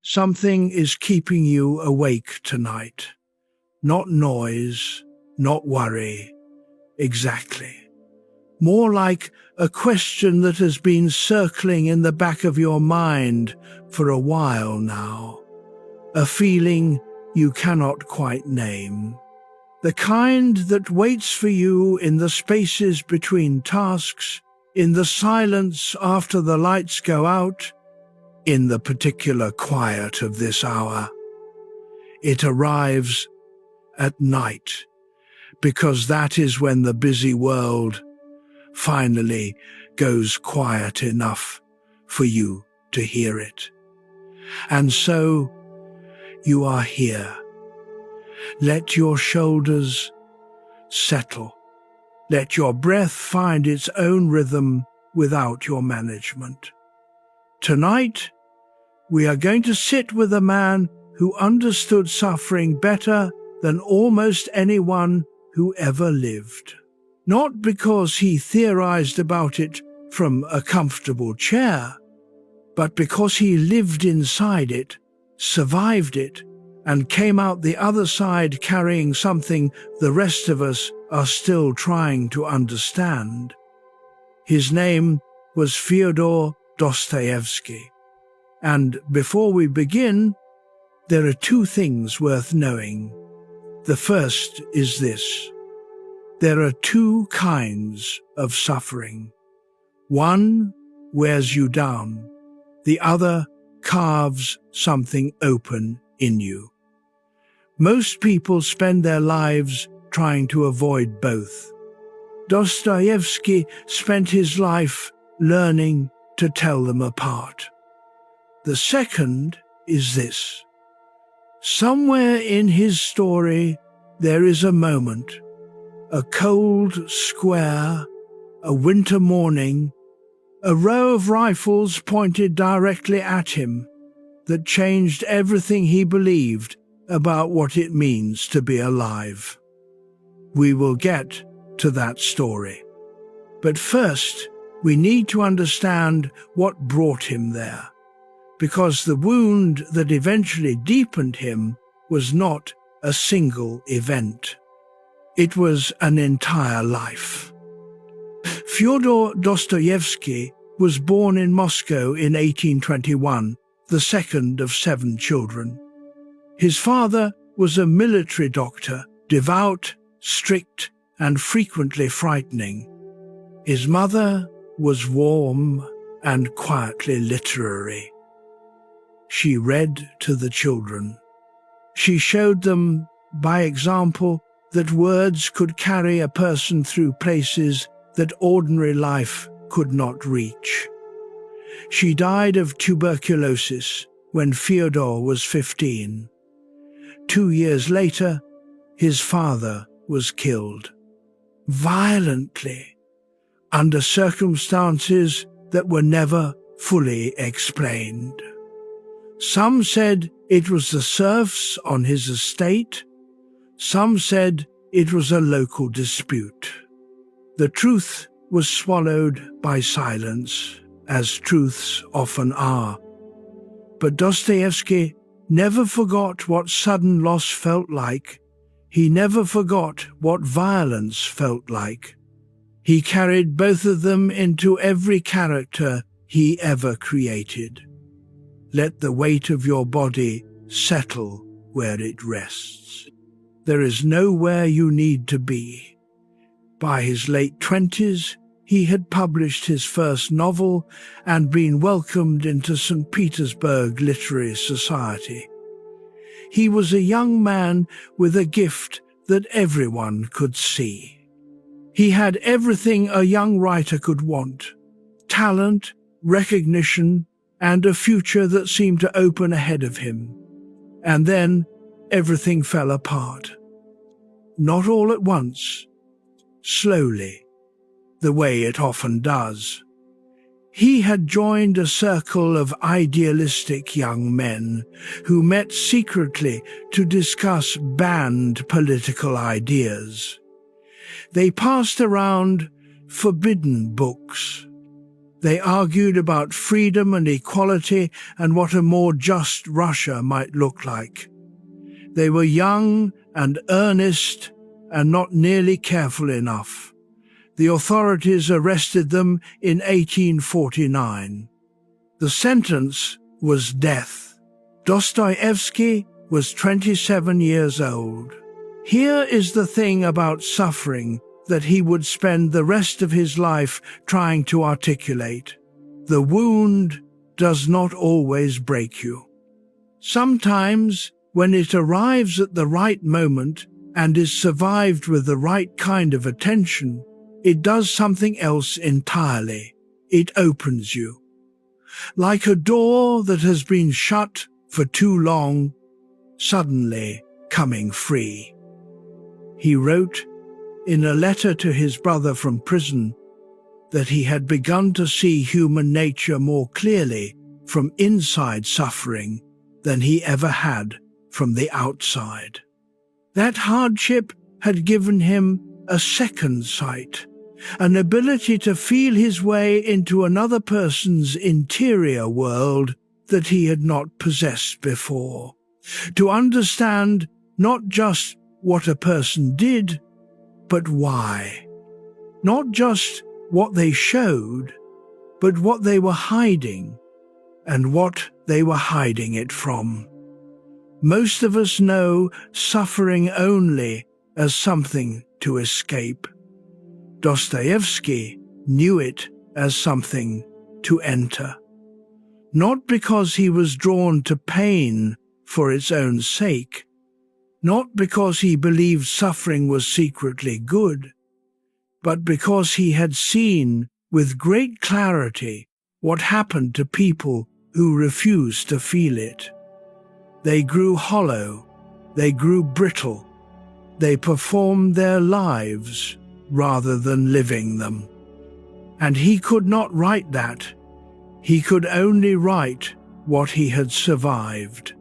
Something is keeping you awake tonight. Not noise, not worry. Exactly. More like a question that has been circling in the back of your mind for a while now. A feeling you cannot quite name. The kind that waits for you in the spaces between tasks, in the silence after the lights go out, in the particular quiet of this hour. It arrives at night, because that is when the busy world finally goes quiet enough for you to hear it. And so you are here. Let your shoulders settle. Let your breath find its own rhythm without your management. Tonight, we are going to sit with a man who understood suffering better than almost anyone who ever lived. Not because he theorized about it from a comfortable chair, but because he lived inside it, survived it, and came out the other side carrying something the rest of us are still trying to understand. His name was Fyodor Dostoevsky. And before we begin, there are two things worth knowing. The first is this: there are two kinds of suffering. One wears you down. The other carves something open in you. Most people spend their lives trying to avoid both. Dostoevsky spent his life learning to tell them apart. The second is this: somewhere in his story there is a moment, a cold square, a winter morning, a row of rifles pointed directly at him, that changed everything he believed about what it means to be alive. We will get to that story. But first, we need to understand what brought him there, because the wound that eventually deepened him was not a single event. It was an entire life. Fyodor Dostoevsky was born in Moscow in 1821, the second of 7 children. His father was a military doctor, devout, strict, and frequently frightening. His mother was warm and quietly literary. She read to the children. She showed them, by example, that words could carry a person through places that ordinary life could not reach. She died of tuberculosis when Fyodor was 15. 2 years later, his father was killed. Violently, under circumstances that were never fully explained. Some said it was the serfs on his estate. Some said it was a local dispute. The truth was swallowed by silence, as truths often are. But Dostoevsky never forgot what sudden loss felt like. He never forgot what violence felt like. He carried both of them into every character he ever created. Let the weight of your body settle where it rests. There is nowhere you need to be. By his late 20s, he had published his first novel and been welcomed into St. Petersburg Literary Society. He was a young man with a gift that everyone could see. He had everything a young writer could want: talent, recognition, and a future that seemed to open ahead of him. And then everything fell apart. Not all at once, slowly, the way it often does. He had joined a circle of idealistic young men who met secretly to discuss banned political ideas. They passed around forbidden books. They argued about freedom and equality and what a more just Russia might look like. They were young and earnest and not nearly careful enough. The authorities arrested them in 1849. The sentence was death. Dostoevsky was 27 years old. Here is the thing about suffering that he would spend the rest of his life trying to articulate. The wound does not always break you. Sometimes, when it arrives at the right moment and is survived with the right kind of attention, it does something else entirely. It opens you. Like a door that has been shut for too long, suddenly coming free. He wrote in a letter to his brother from prison that he had begun to see human nature more clearly from inside suffering than he ever had from the outside. That hardship had given him a second sight, an ability to feel his way into another person's interior world that he had not possessed before, to understand not just what a person did, but why. Not just what they showed, but what they were hiding, and what they were hiding it from. Most of us know suffering only as something to escape. Dostoevsky knew it as something to enter. Not because he was drawn to pain for its own sake, not because he believed suffering was secretly good, but because he had seen with great clarity what happened to people who refused to feel it. They grew hollow, they grew brittle, they performed their lives rather than living them. And he could not write that. He could only write what he had survived.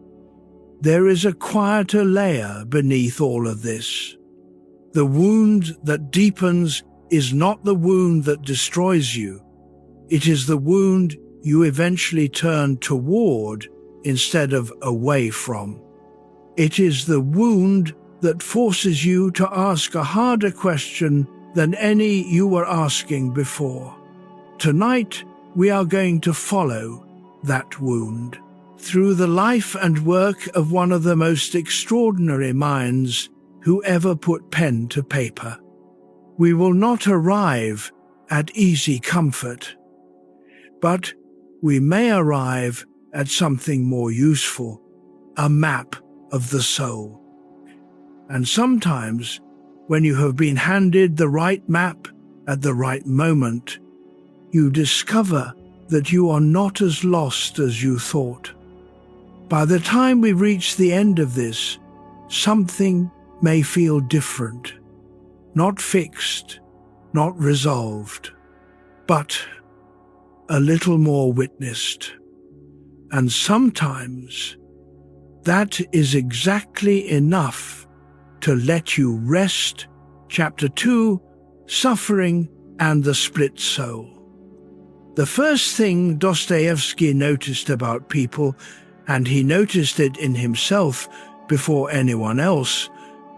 There is a quieter layer beneath all of this. The wound that deepens is not the wound that destroys you. It is the wound you eventually turn toward instead of away from. It is the wound that forces you to ask a harder question than any you were asking before. Tonight, we are going to follow that wound through the life and work of one of the most extraordinary minds who ever put pen to paper. We will not arrive at easy comfort, but we may arrive at something more useful, a map of the soul. And sometimes, when you have been handed the right map at the right moment, you discover that you are not as lost as you thought. By the time we reach the end of this, something may feel different, not fixed, not resolved, but a little more witnessed. And sometimes that is exactly enough to let you rest. Chapter 2, Suffering and the Split Soul. The first thing Dostoevsky noticed about people, and he noticed it in himself before anyone else,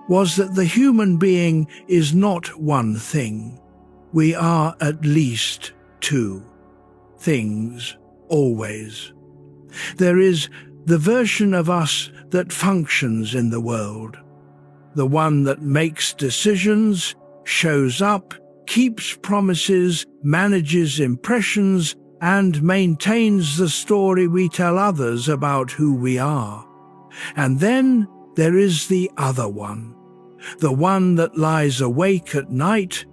was that the human being is not one thing. We are at least two things, always. There is the version of us that functions in the world, the one that makes decisions, shows up, keeps promises, manages impressions, and maintains the story we tell others about who we are. And then there is the other one, the one that lies awake at night,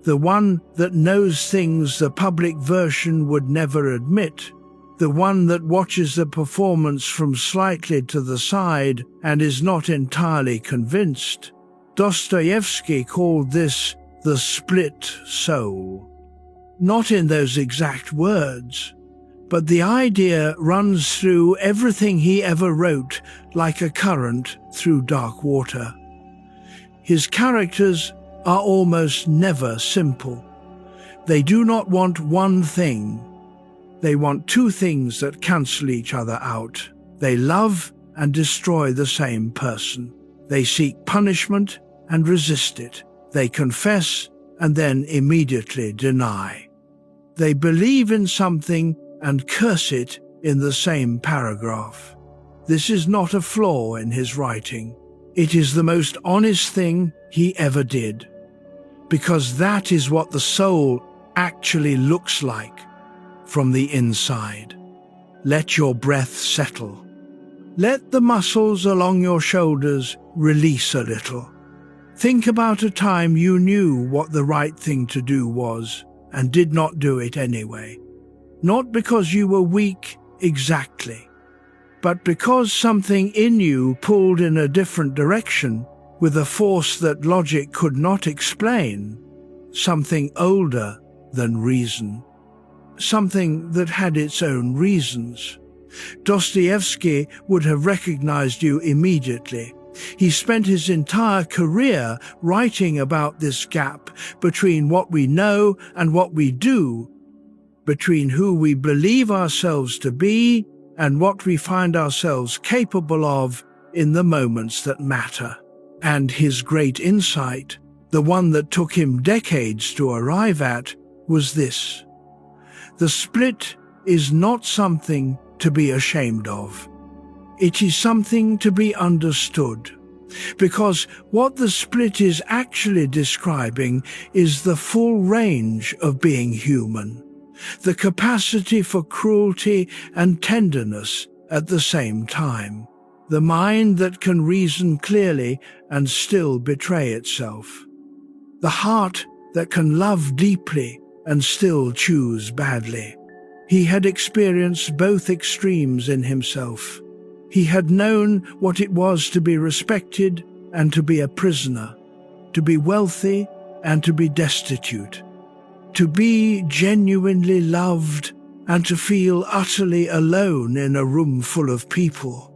the one that knows things the public version would never admit, the one that watches the performance from slightly to the side and is not entirely convinced. Dostoevsky called this the split soul. Not in those exact words, but the idea runs through everything he ever wrote like a current through dark water. His characters are almost never simple. They do not want one thing. They want two things that cancel each other out. They love and destroy the same person. They seek punishment and resist it. They confess and then immediately deny. They believe in something and curse it in the same paragraph. This is not a flaw in his writing. It is the most honest thing he ever did, because that is what the soul actually looks like from the inside. Let your breath settle. Let the muscles along your shoulders release a little. Think about a time you knew what the right thing to do was and did not do it anyway. Not because you were weak exactly, but because something in you pulled in a different direction with a force that logic could not explain, something older than reason, something that had its own reasons. Dostoevsky would have recognized you immediately. He spent his entire career writing about this gap between what we know and what we do, between who we believe ourselves to be and what we find ourselves capable of in the moments that matter. And his great insight, the one that took him decades to arrive at, was this: the split is not something to be ashamed of. It is something to be understood, because what the split is actually describing is the full range of being human, the capacity for cruelty and tenderness at the same time, the mind that can reason clearly and still betray itself, the heart that can love deeply and still choose badly. He had experienced both extremes in himself. He had known what it was to be respected and to be a prisoner, to be wealthy and to be destitute, to be genuinely loved and to feel utterly alone in a room full of people.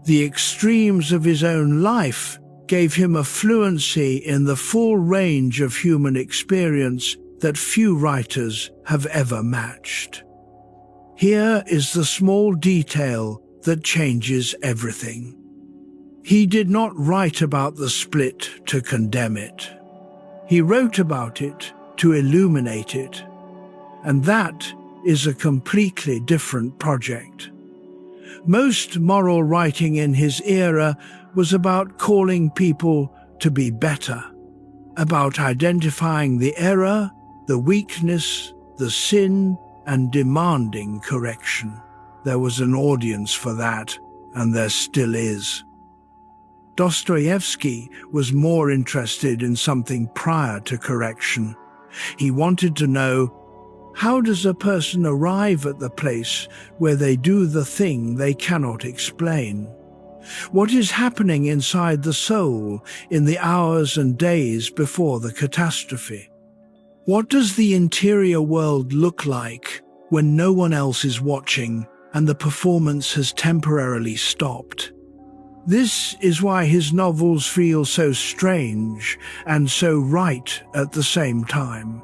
The extremes of his own life gave him a fluency in the full range of human experience that few writers have ever matched. Here is the small detail that changes everything. He did not write about the split to condemn it. He wrote about it to illuminate it, and that is a completely different project. Most moral writing in his era was about calling people to be better, about identifying the error, the weakness, the sin, and demanding correction. There was an audience for that, and there still is. Dostoevsky was more interested in something prior to correction. He wanted to know, how does a person arrive at the place where they do the thing they cannot explain? What is happening inside the soul in the hours and days before the catastrophe? What does the interior world look like when no one else is watching and the performance has temporarily stopped? This is why his novels feel so strange and so right at the same time.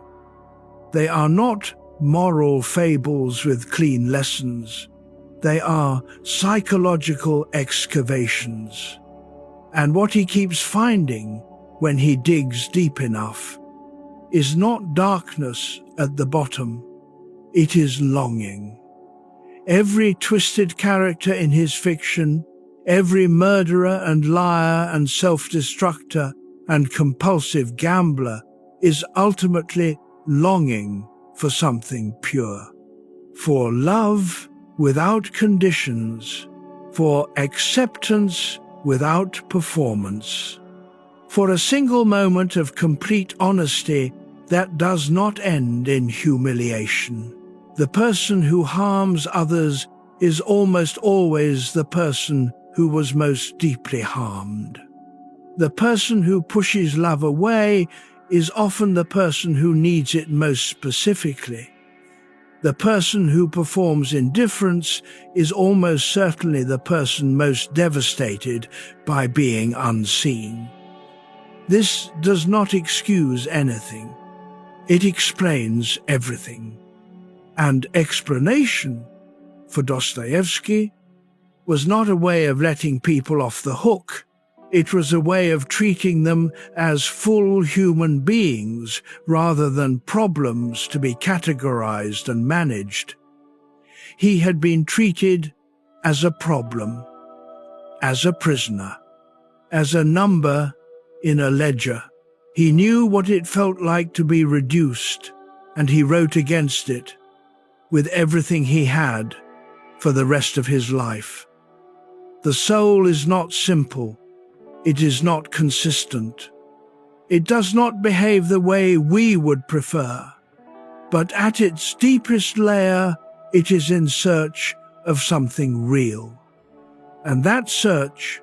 They are not moral fables with clean lessons. They are psychological excavations. And what he keeps finding when he digs deep enough is not darkness at the bottom, it is longing. Every twisted character in his fiction, every murderer and liar and self-destructor and compulsive gambler is ultimately longing for something pure, for love without conditions, for acceptance without performance, for a single moment of complete honesty that does not end in humiliation. The person who harms others is almost always the person who was most deeply harmed. The person who pushes love away is often the person who needs it most specifically. The person who performs indifference is almost certainly the person most devastated by being unseen. This does not excuse anything. It explains everything. And explanation, for Dostoevsky, was not a way of letting people off the hook. It was a way of treating them as full human beings rather than problems to be categorized and managed. He had been treated as a problem, as a prisoner, as a number in a ledger. He knew what it felt like to be reduced, and he wrote against it with everything he had for the rest of his life. The soul is not simple. It is not consistent. It does not behave the way we would prefer, but at its deepest layer, it is in search of something real. And that search,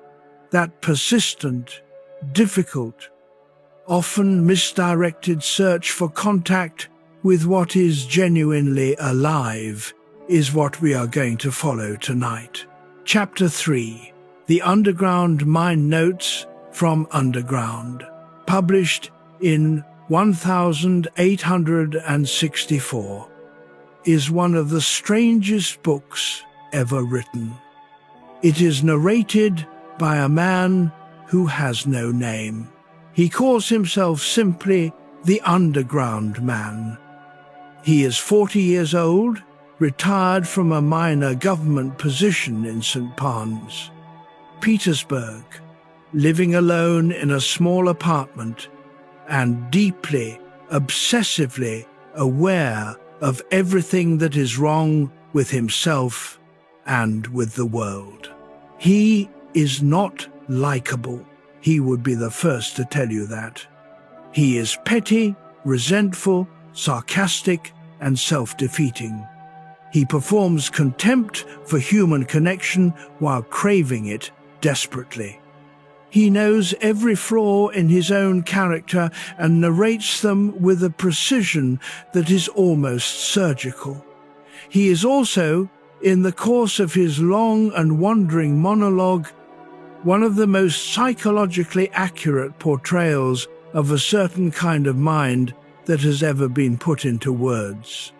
that persistent, difficult, often misdirected search for contact with what is genuinely alive, is what we are going to follow tonight. Chapter 3. The Underground Mind Notes from Underground, published in 1864, is one of the strangest books ever written. It is narrated by a man who has no name. He calls himself simply the Underground Man. He is 40 years old, retired from a minor government position in St. Pons, Petersburg, living alone in a small apartment and deeply, obsessively aware of everything that is wrong with himself and with the world. He is not likable. He would be the first to tell you that. He is petty, resentful, sarcastic, and self-defeating. He performs contempt for human connection while craving it desperately. He knows every flaw in his own character and narrates them with a precision that is almost surgical. He is also, in the course of his long and wandering monologue, one of the most psychologically accurate portrayals of a certain kind of mind that has ever been put into words.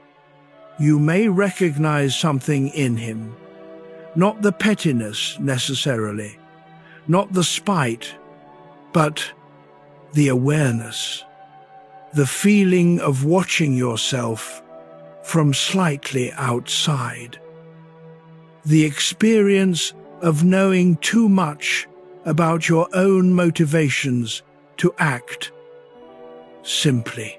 You may recognize something in him, not the pettiness necessarily, not the spite, but the awareness, the feeling of watching yourself from slightly outside, the experience of knowing too much about your own motivations to act simply.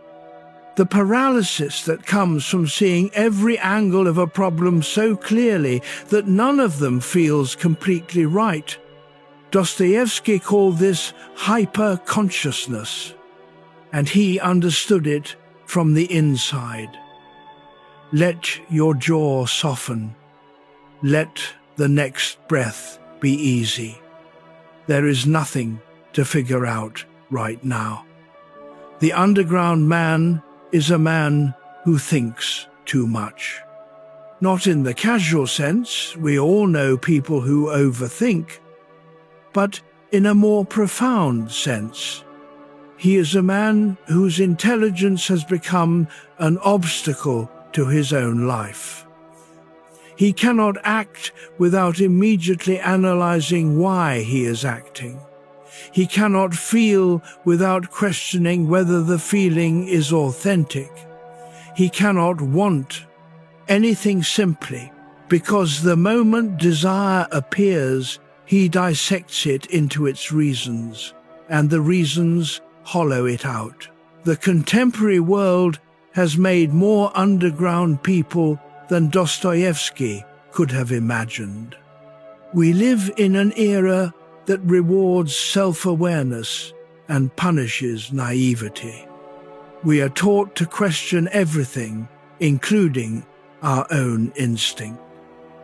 The paralysis that comes from seeing every angle of a problem so clearly that none of them feels completely right. Dostoevsky called this hyper-consciousness, and he understood it from the inside. Let your jaw soften. Let the next breath be easy. There is nothing to figure out right now. The Underground Man is a man who thinks too much. Not in the casual sense, we all know people who overthink, but in a more profound sense. He is a man whose intelligence has become an obstacle to his own life. He cannot act without immediately analyzing why he is acting. He cannot feel without questioning whether the feeling is authentic. He cannot want anything simply because the moment desire appears, he dissects it into its reasons, and the reasons hollow it out. The contemporary world has made more underground people than Dostoevsky could have imagined. We live in an era that rewards self-awareness and punishes naivety. We are taught to question everything, including our own instinct.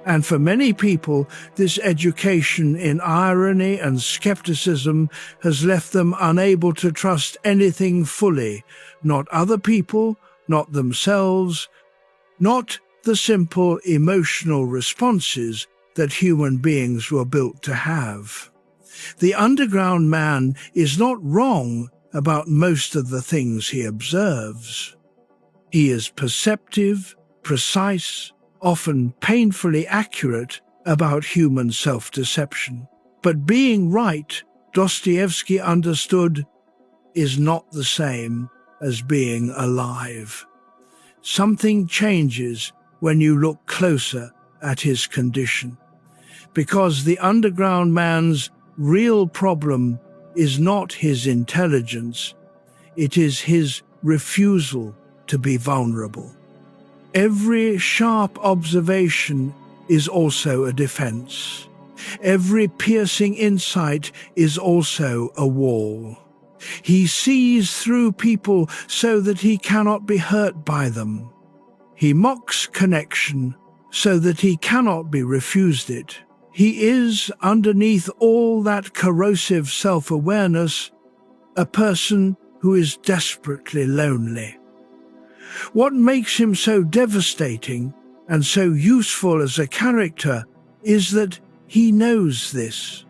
And for many people, this education in irony and skepticism has left them unable to trust anything fully, not other people, not themselves, not the simple emotional responses that human beings were built to have. The Underground Man is not wrong about most of the things he observes. He is perceptive, precise, often painfully accurate about human self-deception. But being right, Dostoevsky understood, is not the same as being alive. Something changes when you look closer at his condition, because the underground man's real problem is not his intelligence, it is his refusal to be vulnerable. Every sharp observation is also a defense. Every piercing insight is also a wall. He sees through people so that he cannot be hurt by them. He mocks connection so that he cannot be refused it. He is, underneath all that corrosive self-awareness, a person who is desperately lonely. What makes him so devastating and so useful as a character is that he knows this.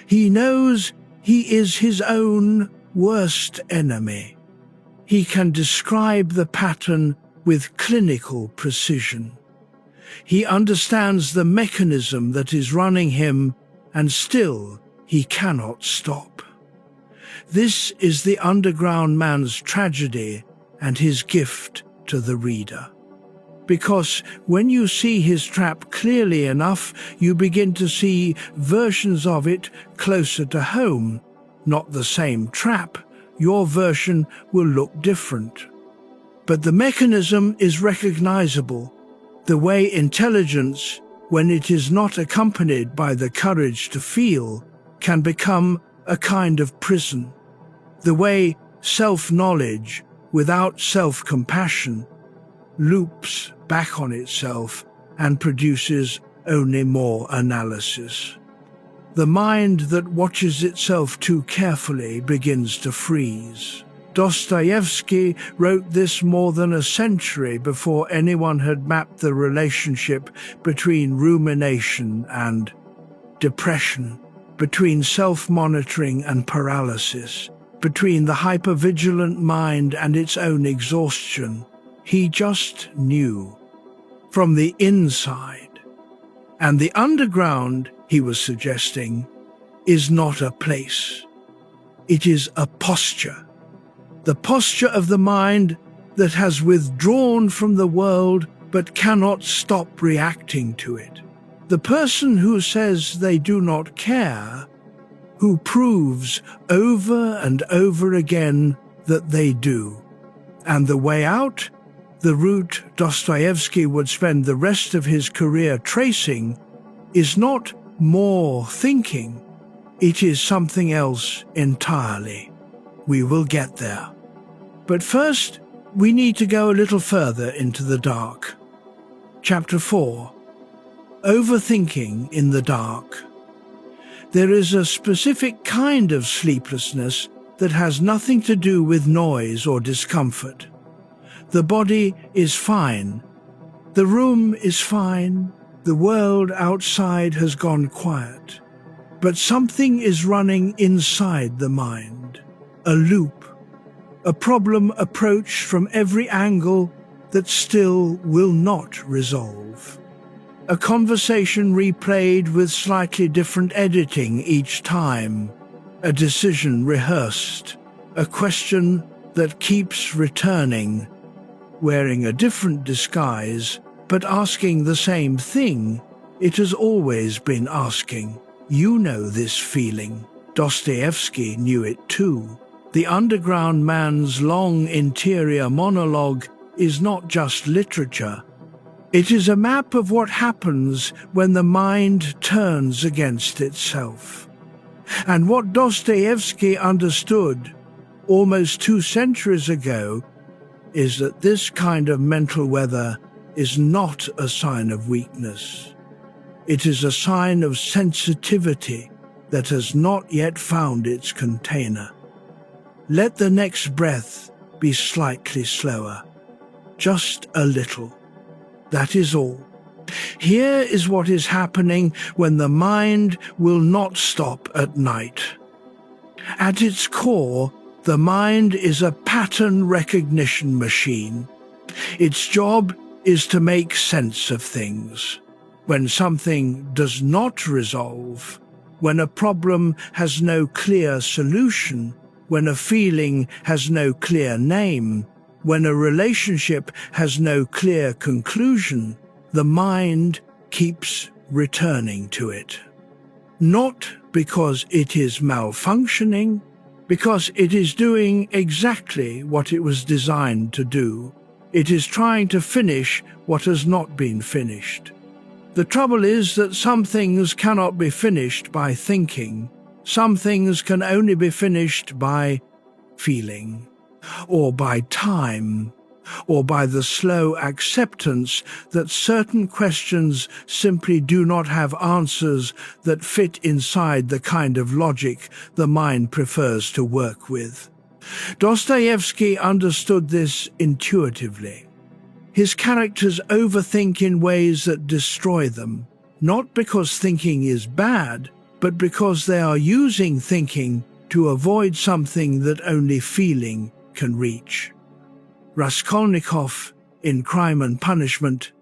He knows he is his own worst enemy. He can describe the pattern with clinical precision. He understands the mechanism that is running him, and still he cannot stop. This is the underground man's tragedy and his gift to the reader. Because when you see his trap clearly enough, you begin to see versions of it closer to home. Not the same trap, your version will look different. But the mechanism is recognizable. The way intelligence, when it is not accompanied by the courage to feel, can become a kind of prison. The way self-knowledge, without self-compassion, loops back on itself and produces only more analysis. The mind that watches itself too carefully begins to freeze. Dostoevsky wrote this more than a century before anyone had mapped the relationship between rumination and depression, between self-monitoring and paralysis, between the hypervigilant mind and its own exhaustion. He just knew. From the inside. And the underground, he was suggesting, is not a place. It is a posture. The posture of the mind that has withdrawn from the world but cannot stop reacting to it. The person who says they do not care, who proves over and over again that they do. And the way out, the route Dostoevsky would spend the rest of his career tracing, is not more thinking. It is something else entirely. We will get there. But first, we need to go a little further into the dark. Chapter 4. Overthinking in the dark. There is a specific kind of sleeplessness that has nothing to do with noise or discomfort. The body is fine. The room is fine. The world outside has gone quiet. But something is running inside the mind. A loop. A problem approached from every angle that still will not resolve. A conversation replayed with slightly different editing each time. A decision rehearsed. A question that keeps returning, wearing a different disguise, but asking the same thing it has always been asking. You know this feeling. Dostoevsky knew it too. The underground man's long interior monologue is not just literature. It is a map of what happens when the mind turns against itself. And what Dostoevsky understood almost 2 centuries ago is that this kind of mental weather is not a sign of weakness. It is a sign of sensitivity that has not yet found its container. Let the next breath be slightly slower, just a little. That is all. Here is what is happening when the mind will not stop at night. At its core, the mind is a pattern recognition machine. Its job is to make sense of things. When something does not resolve, when a problem has no clear solution, when a feeling has no clear name, when a relationship has no clear conclusion, the mind keeps returning to it. Not because it is malfunctioning, because it is doing exactly what it was designed to do. It is trying to finish what has not been finished. The trouble is that some things cannot be finished by thinking. Some things can only be finished by feeling, or by time, or by the slow acceptance that certain questions simply do not have answers that fit inside the kind of logic the mind prefers to work with. Dostoevsky understood this intuitively. His characters overthink in ways that destroy them, not because thinking is bad, but because they are using thinking to avoid something that only feeling can reach. Raskolnikov, in Crime and Punishment,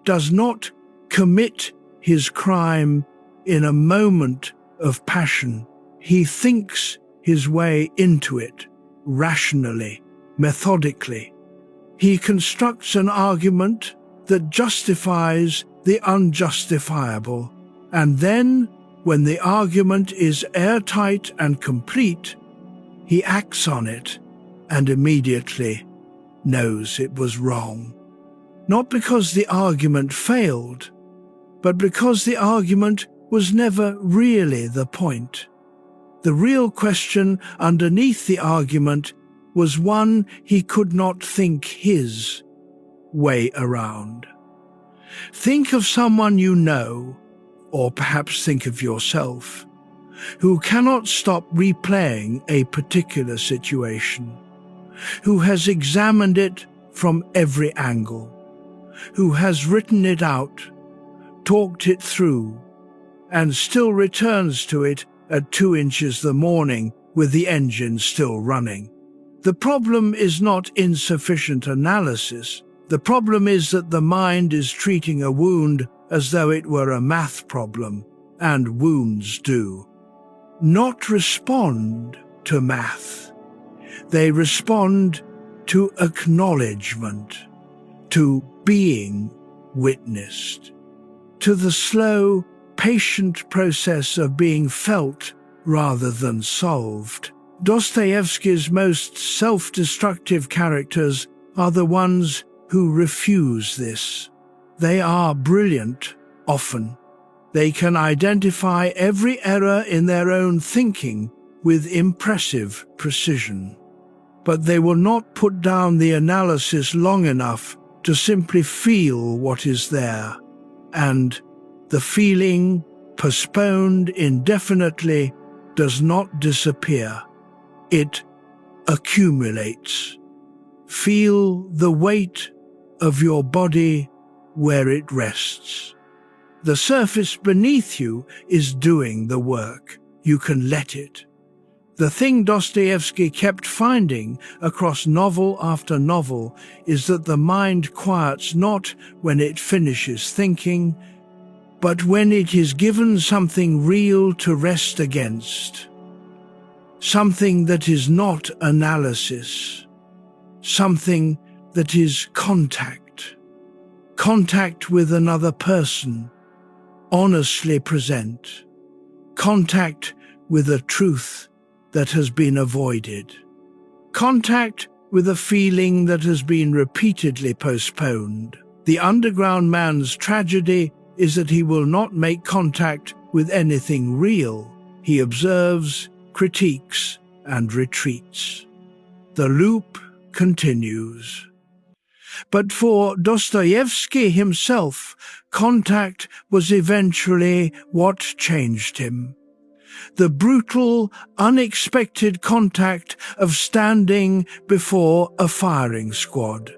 does not commit his crime in a moment of passion. He thinks his way into it, rationally, methodically. He constructs an argument that justifies the unjustifiable, and then, when the argument is airtight and complete, he acts on it and immediately knows it was wrong. Not because the argument failed, but because the argument was never really the point. The real question underneath the argument was one he could not think his way around. Think of someone you know, or perhaps think of yourself, who cannot stop replaying a particular situation, who has examined it from every angle, who has written it out, talked it through, and still returns to it at 2 inches the morning with the engine still running. The problem is not insufficient analysis. The problem is that the mind is treating a wound as though it were a math problem, and wounds do not respond to math. They respond to acknowledgement, to being witnessed, to the slow, patient process of being felt rather than solved. Dostoevsky's most self-destructive characters are the ones who refuse this. They are brilliant, often. They can identify every error in their own thinking with impressive precision. But they will not put down the analysis long enough to simply feel what is there, and the feeling, postponed indefinitely, does not disappear. It accumulates. Feel the weight of your body where it rests. The surface beneath you is doing the work. You can let it. The thing Dostoevsky kept finding across novel after novel is that the mind quiets not when it finishes thinking, but when it is given something real to rest against. Something that is not analysis. Something that is contact. Contact with another person, honestly present. Contact with a truth that has been avoided. Contact with a feeling that has been repeatedly postponed. The underground man's tragedy is that he will not make contact with anything real. He observes, critiques, and retreats. The loop continues. But for Dostoevsky himself, contact was eventually what changed him. The brutal, unexpected contact of standing before a firing squad.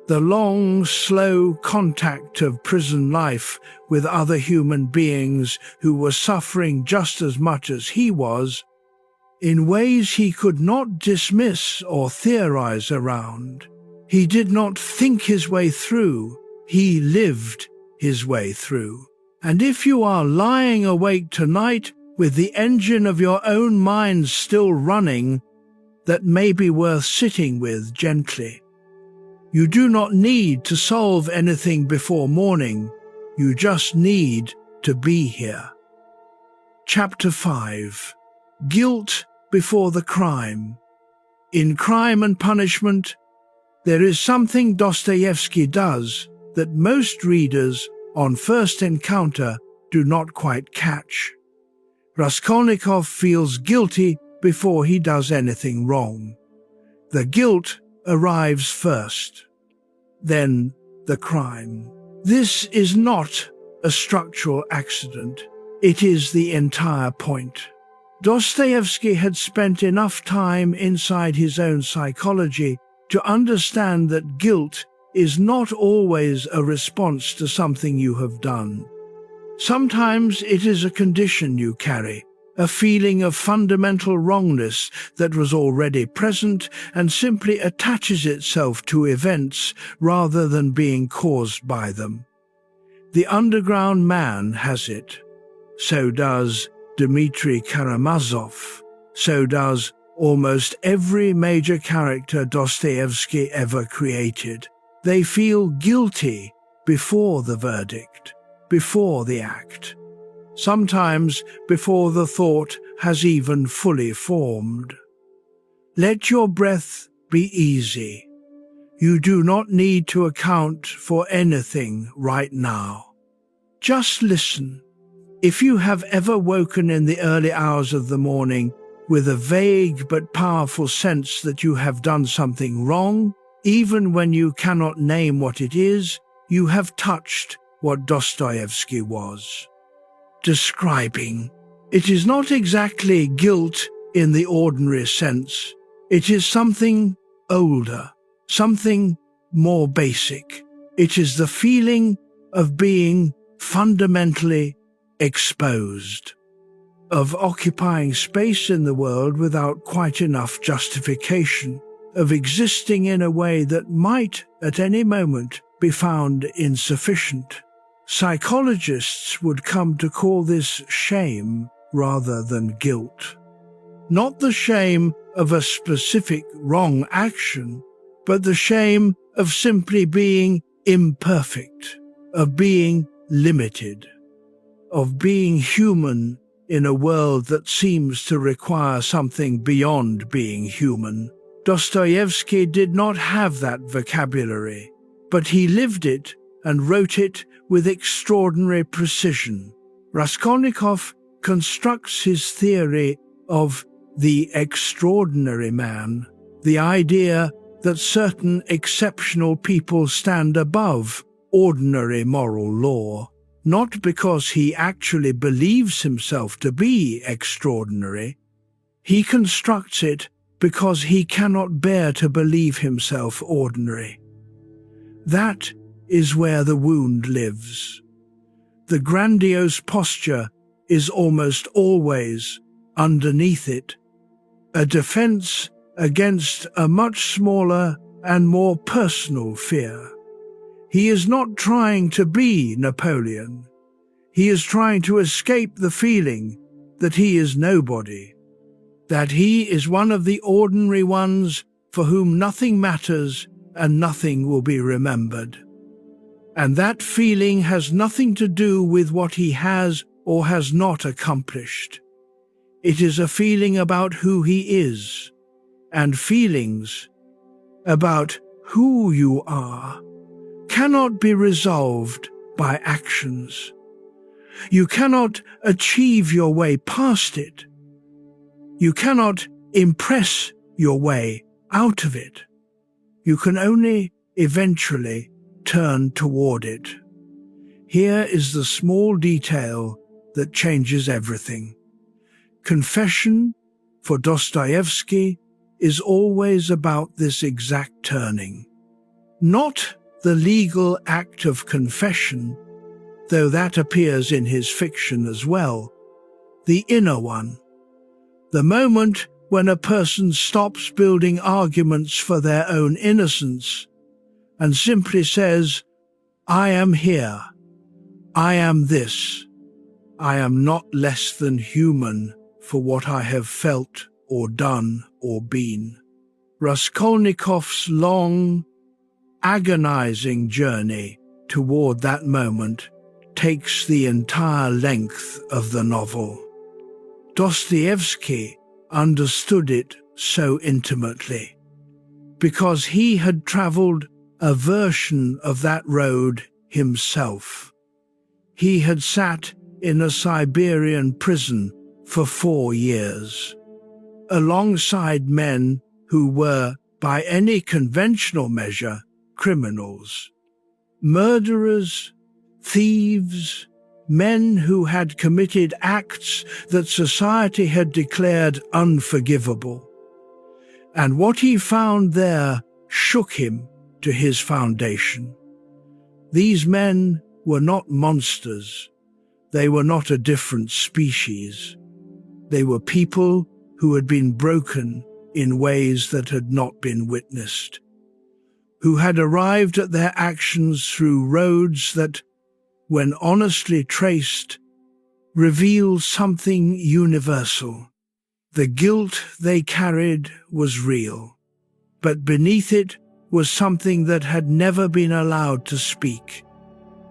The long, slow contact of prison life with other human beings who were suffering just as much as he was, in ways he could not dismiss or theorize around. He did not think his way through, he lived his way through. And if you are lying awake tonight with the engine of your own mind still running, that may be worth sitting with gently. You do not need to solve anything before morning, you just need to be here. Chapter 5. Guilt before the crime. In Crime and Punishment, there is something Dostoevsky does that most readers on first encounter do not quite catch. Raskolnikov feels guilty before he does anything wrong. The guilt arrives first, then the crime. This is not a structural accident. It is the entire point. Dostoevsky had spent enough time inside his own psychology to understand that guilt is not always a response to something you have done. Sometimes it is a condition you carry, a feeling of fundamental wrongness that was already present and simply attaches itself to events rather than being caused by them. The underground man has it. So does Dmitry Karamazov. So does almost every major character Dostoevsky ever created. They feel guilty before the verdict, before the act, sometimes before the thought has even fully formed. Let your breath be easy. You do not need to account for anything right now. Just listen. If you have ever woken in the early hours of the morning with a vague but powerful sense that you have done something wrong, even when you cannot name what it is, you have touched what Dostoevsky was describing. It is not exactly guilt in the ordinary sense. It is something older, something more basic. It is the feeling of being fundamentally exposed, of occupying space in the world without quite enough justification, of existing in a way that might at any moment be found insufficient. Psychologists would come to call this shame rather than guilt. Not the shame of a specific wrong action, but the shame of simply being imperfect, of being limited, of being human in a world that seems to require something beyond being human. Dostoevsky did not have that vocabulary, but he lived it and wrote it with extraordinary precision. Raskolnikov constructs his theory of the extraordinary man, the idea that certain exceptional people stand above ordinary moral law, not because he actually believes himself to be extraordinary. He constructs it because he cannot bear to believe himself ordinary. That is where the wound lives. The grandiose posture is almost always, underneath it, a defense against a much smaller and more personal fear. He is not trying to be Napoleon. He is trying to escape the feeling that he is nobody, that he is one of the ordinary ones for whom nothing matters and nothing will be remembered. And that feeling has nothing to do with what he has or has not accomplished. It is a feeling about who he is, and feelings about who you are cannot be resolved by actions. You cannot achieve your way past it. You cannot impress your way out of it. You can only eventually turn toward it. Here is the small detail that changes everything. Confession, for Dostoevsky, is always about this exact turning. Not the legal act of confession, though that appears in his fiction as well, the inner one. The moment when a person stops building arguments for their own innocence and simply says, I am here. I am this. I am not less than human for what I have felt or done or been. Raskolnikov's long, agonizing journey toward that moment takes the entire length of the novel. Dostoevsky understood it so intimately because he had traveled a version of that road himself. He had sat in a Siberian prison for 4 years, alongside men who were, by any conventional measure, criminals, murderers, thieves, men who had committed acts that society had declared unforgivable. And what he found there shook him to his foundation. These men were not monsters. They were not a different species. They were people who had been broken in ways that had not been witnessed, who had arrived at their actions through roads that, when honestly traced, reveal something universal. The guilt they carried was real, but beneath it was something that had never been allowed to speak.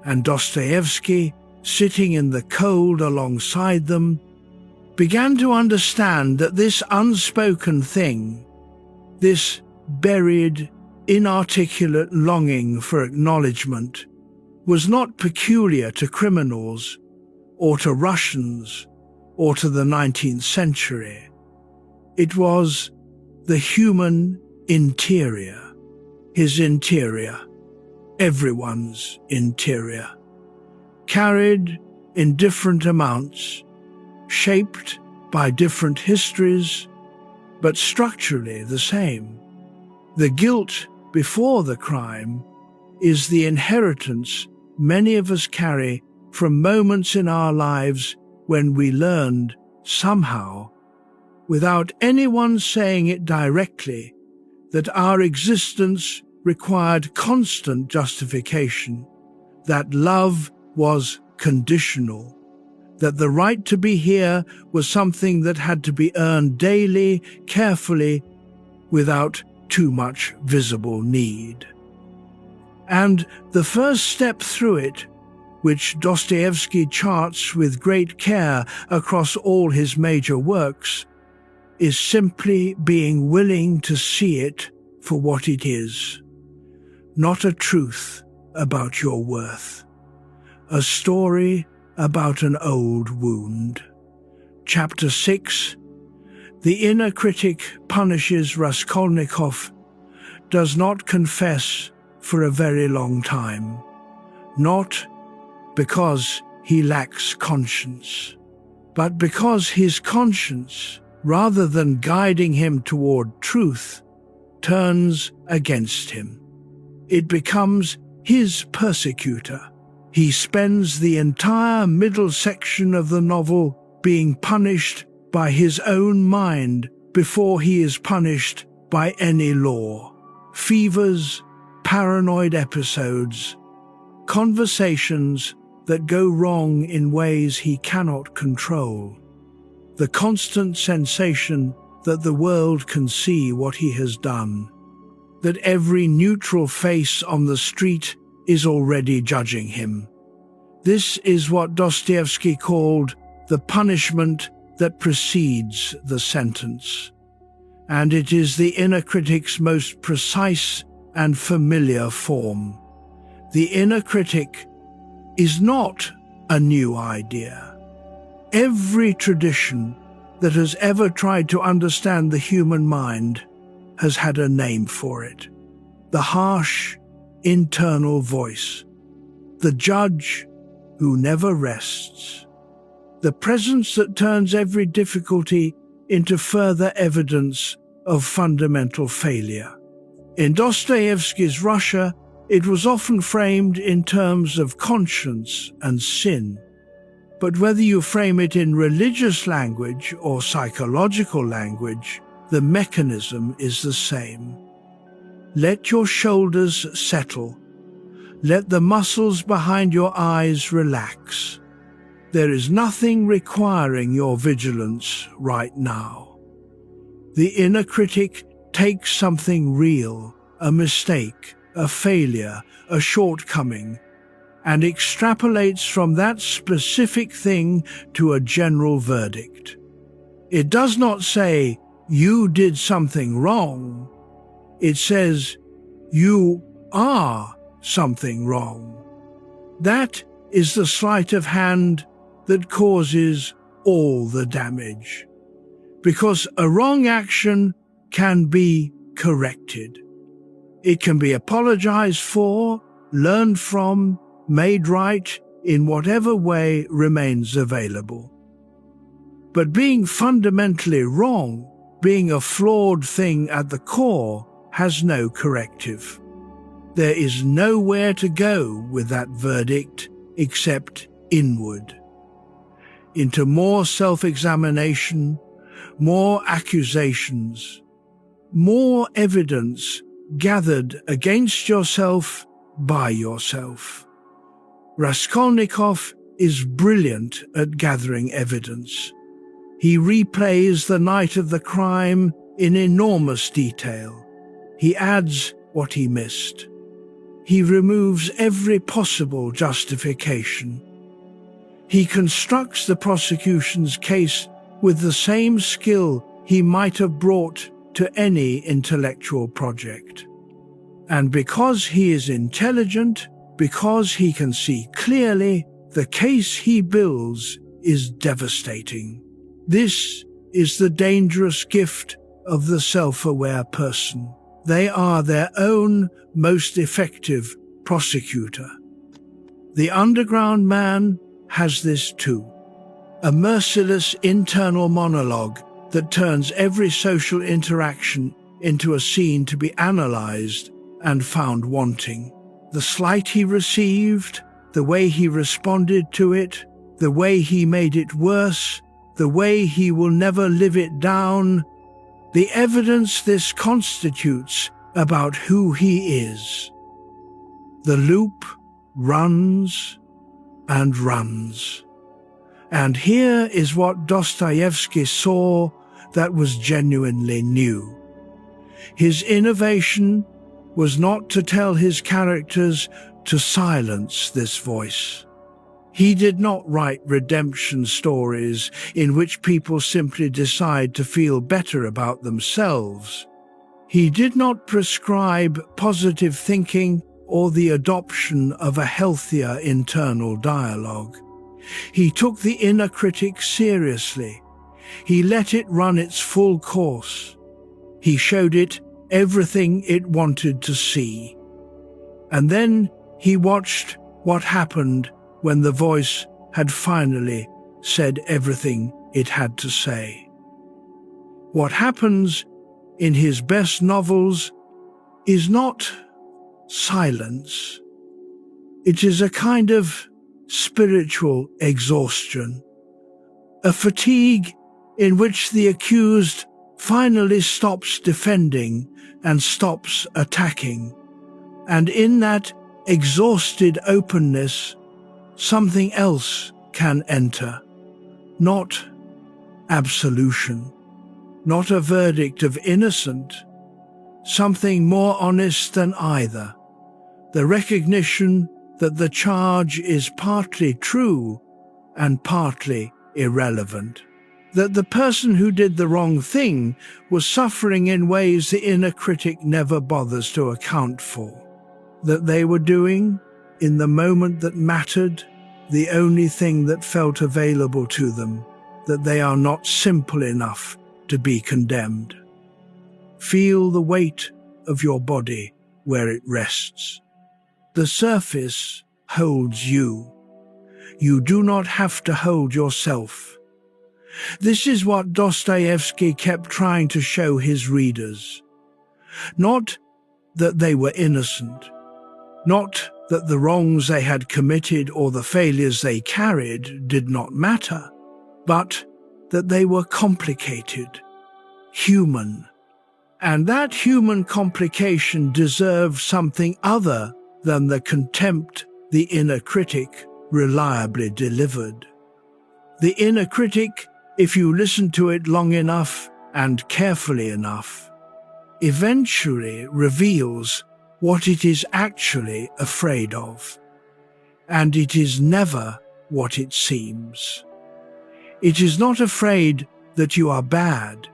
And Dostoevsky, sitting in the cold alongside them, began to understand that this unspoken thing, this buried, inarticulate longing for acknowledgement, was not peculiar to criminals or to Russians or to the 19th century. It was the human interior, his interior, everyone's interior, carried in different amounts, shaped by different histories, but structurally the same. The guilt before the crime is the inheritance many of us carry from moments in our lives when we learned, somehow, without anyone saying it directly, that our existence required constant justification, that love was conditional, that the right to be here was something that had to be earned daily, carefully, without too much visible need. And the first step through it, which Dostoevsky charts with great care across all his major works, is simply being willing to see it for what it is. Not a truth about your worth. A story about an old wound. Chapter 6. The inner critic punishes Raskolnikov, does not confess for a very long time. Not because he lacks conscience, but because his conscience, rather than guiding him toward truth, turns against him. It becomes his persecutor. He spends the entire middle section of the novel being punished by his own mind before he is punished by any law. Fevers, paranoid episodes, conversations that go wrong in ways he cannot control. The constant sensation that the world can see what he has done, that every neutral face on the street is already judging him. This is what Dostoevsky called the punishment that precedes the sentence. And it is the inner critic's most precise and familiar form. The inner critic is not a new idea. Every tradition that has ever tried to understand the human mind has had a name for it. The harsh, internal voice. The judge who never rests. The presence that turns every difficulty into further evidence of fundamental failure. In Dostoevsky's Russia, it was often framed in terms of conscience and sin. But whether you frame it in religious language or psychological language, the mechanism is the same. Let your shoulders settle. Let the muscles behind your eyes relax. There is nothing requiring your vigilance right now. The inner critic takes something real, a mistake, a failure, a shortcoming, and extrapolates from that specific thing to a general verdict. It does not say, "You did something wrong." It says, "You are something wrong." That is the sleight of hand that causes all the damage. Because a wrong action can be corrected. It can be apologized for, learned from, made right in whatever way remains available. But being fundamentally wrong, being a flawed thing at the core, has no corrective. There is nowhere to go with that verdict except inward. Into more self-examination, more accusations, more evidence gathered against yourself by yourself. Raskolnikov is brilliant at gathering evidence. He replays the night of the crime in enormous detail. He adds what he missed. He removes every possible justification. He constructs the prosecution's case with the same skill he might have brought to any intellectual project. And because he is intelligent, because he can see clearly, the case he builds is devastating. This is the dangerous gift of the self-aware person. They are their own most effective prosecutor. The underground man has this too. A merciless internal monologue that turns every social interaction into a scene to be analyzed and found wanting. The slight he received, the way he responded to it, the way he made it worse, the way he will never live it down, the evidence this constitutes about who he is. The loop runs and runs. And here is what Dostoevsky saw that was genuinely new. His innovation was not to tell his characters to silence this voice. He did not write redemption stories in which people simply decide to feel better about themselves. He did not prescribe positive thinking or the adoption of a healthier internal dialogue. He took the inner critic seriously. He let it run its full course. He showed it everything it wanted to see. And then he watched what happened when the voice had finally said everything it had to say. What happens in his best novels is not silence. It is a kind of spiritual exhaustion, a fatigue in which the accused finally stops defending and stops attacking, and in that exhausted openness, something else can enter, not absolution, not a verdict of innocent, something more honest than either, the recognition that the charge is partly true and partly irrelevant, that the person who did the wrong thing was suffering in ways the inner critic never bothers to account for, that they were doing, in the moment that mattered, the only thing that felt available to them, that they are not simple enough to be condemned. Feel the weight of your body where it rests. The surface holds you. You do not have to hold yourself. This is what Dostoevsky kept trying to show his readers. Not that they were innocent, not that the wrongs they had committed or the failures they carried did not matter, but that they were complicated, human, And that human complication deserves something other than the contempt the inner critic reliably delivered. The inner critic, if you listen to it long enough and carefully enough, eventually reveals what it is actually afraid of. And it is never what it seems. It is not afraid that you are bad.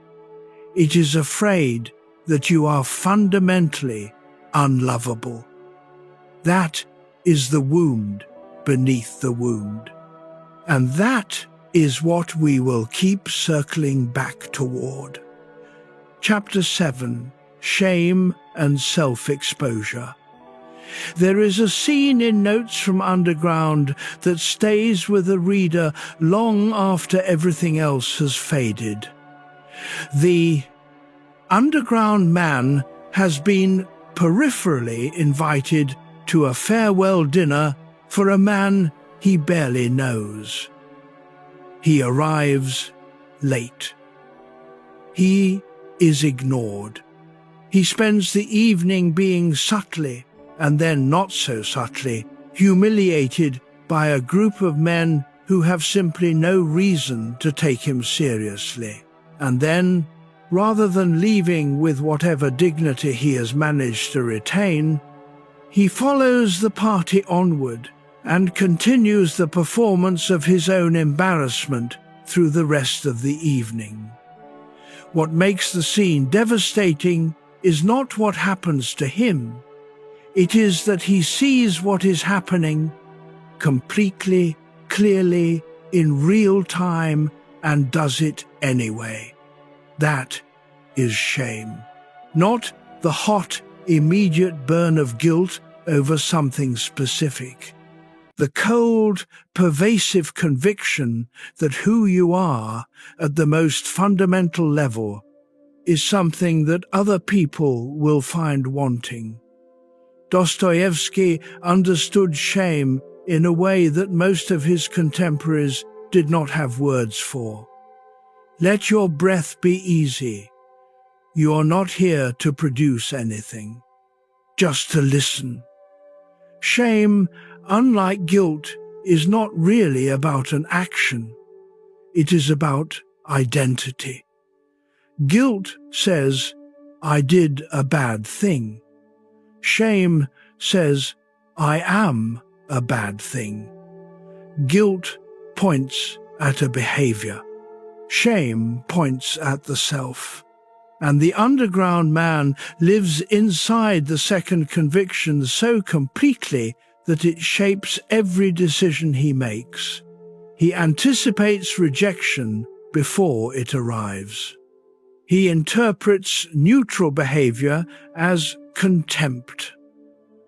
It is afraid that you are fundamentally unlovable. That is the wound beneath the wound. And that is what we will keep circling back toward. Chapter 7: Shame and Self-Exposure. There is a scene in Notes from Underground that stays with the reader long after everything else has faded. The underground man has been peripherally invited to a farewell dinner for a man he barely knows. He arrives late. He is ignored. He spends the evening being subtly, and then not so subtly, humiliated by a group of men who have simply no reason to take him seriously. And then, rather than leaving with whatever dignity he has managed to retain, he follows the party onward and continues the performance of his own embarrassment through the rest of the evening. What makes the scene devastating is not what happens to him. It is that he sees what is happening completely, clearly, in real time, and does it anyway. That is shame. Not the hot, immediate burn of guilt over something specific. The cold, pervasive conviction that who you are at the most fundamental level is something that other people will find wanting. Dostoevsky understood shame in a way that most of his contemporaries did not have words for. Let your breath be easy. You are not here to produce anything, just to listen. Shame, unlike guilt, is not really about an action. It is about identity. Guilt says, I did a bad thing. Shame says, I am a bad thing. Guilt points at a behavior. Shame points at the self. And the underground man lives inside the second conviction so completely that it shapes every decision he makes. He anticipates rejection before it arrives. He interprets neutral behavior as contempt.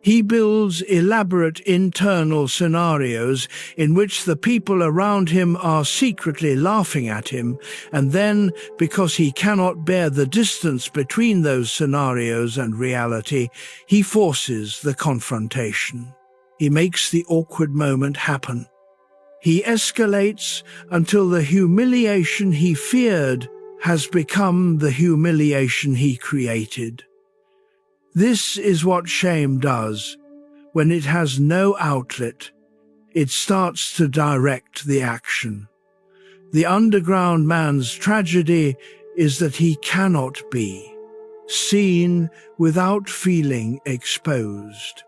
He builds elaborate internal scenarios in which the people around him are secretly laughing at him, and then, because he cannot bear the distance between those scenarios and reality, he forces the confrontation. He makes the awkward moment happen. He escalates until the humiliation he feared has become the humiliation he created. This is what shame does. When it has no outlet, it starts to direct the action. The underground man's tragedy is that he cannot be seen without feeling exposed.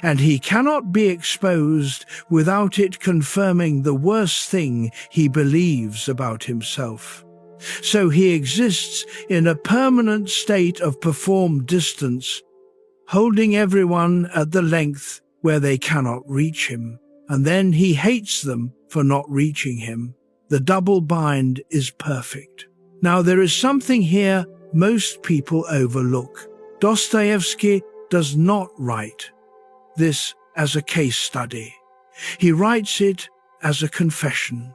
And he cannot be exposed without it confirming the worst thing he believes about himself. So he exists in a permanent state of performed distance, holding everyone at the length where they cannot reach him, and then he hates them for not reaching him. The double bind is perfect. Now there is something here most people overlook. Dostoevsky does not write this as a case study. He writes it as a confession.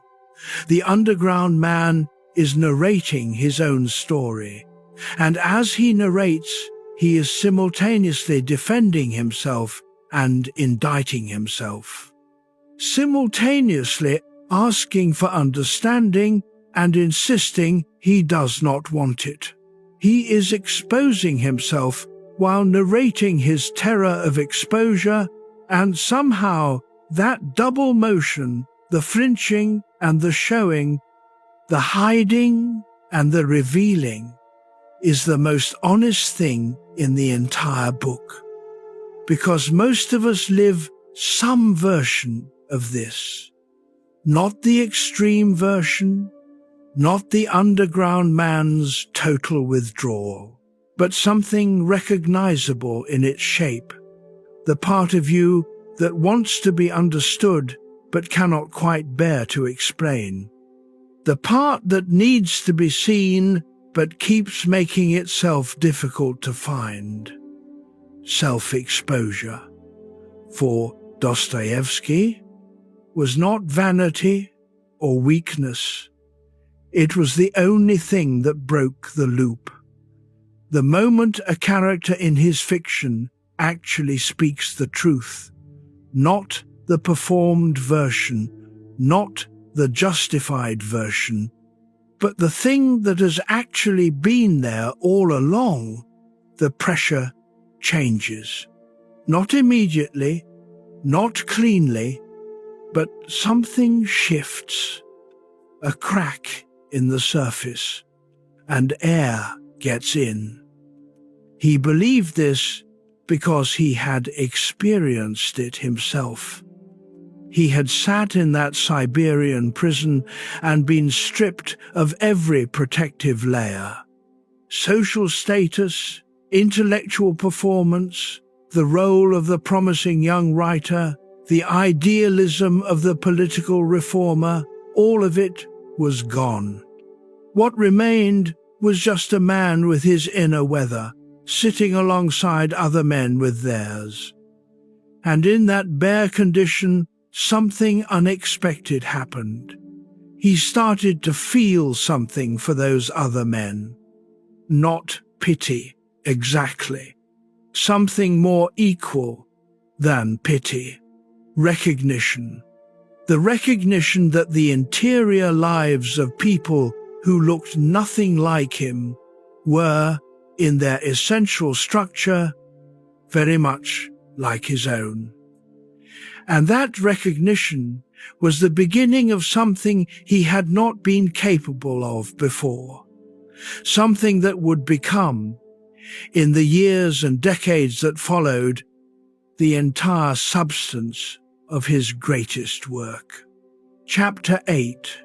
The underground man is narrating his own story, and as he narrates, he is simultaneously defending himself and indicting himself, simultaneously asking for understanding and insisting he does not want it. He is exposing himself while narrating his terror of exposure, and somehow that double motion, the flinching and the showing, the hiding and the revealing, is the most honest thing in the entire book. Because most of us live some version of this. Not the extreme version, not the underground man's total withdrawal, but something recognizable in its shape, the part of you that wants to be understood but cannot quite bear to explain, the part that needs to be seen but keeps making itself difficult to find. Self-exposure, for Dostoevsky, was not vanity or weakness. It was the only thing that broke the loop. The moment a character in his fiction actually speaks the truth, not the performed version, not the justified version, but the thing that has actually been there all along, the pressure changes. Not immediately, not cleanly, but something shifts. A crack in the surface, and air gets in. He believed this because he had experienced it himself. He had sat in that Siberian prison and been stripped of every protective layer. Social status, intellectual performance, the role of the promising young writer, the idealism of the political reformer, all of it was gone. What remained was just a man with his inner weather, sitting alongside other men with theirs. And in that bare condition, something unexpected happened. He started to feel something for those other men. Not pity, exactly. Something more equal than pity. Recognition. The recognition that the interior lives of people who looked nothing like him were, in their essential structure, very much like his own. And that recognition was the beginning of something he had not been capable of before, something that would become, in the years and decades that followed, the entire substance of his greatest work. Chapter 8.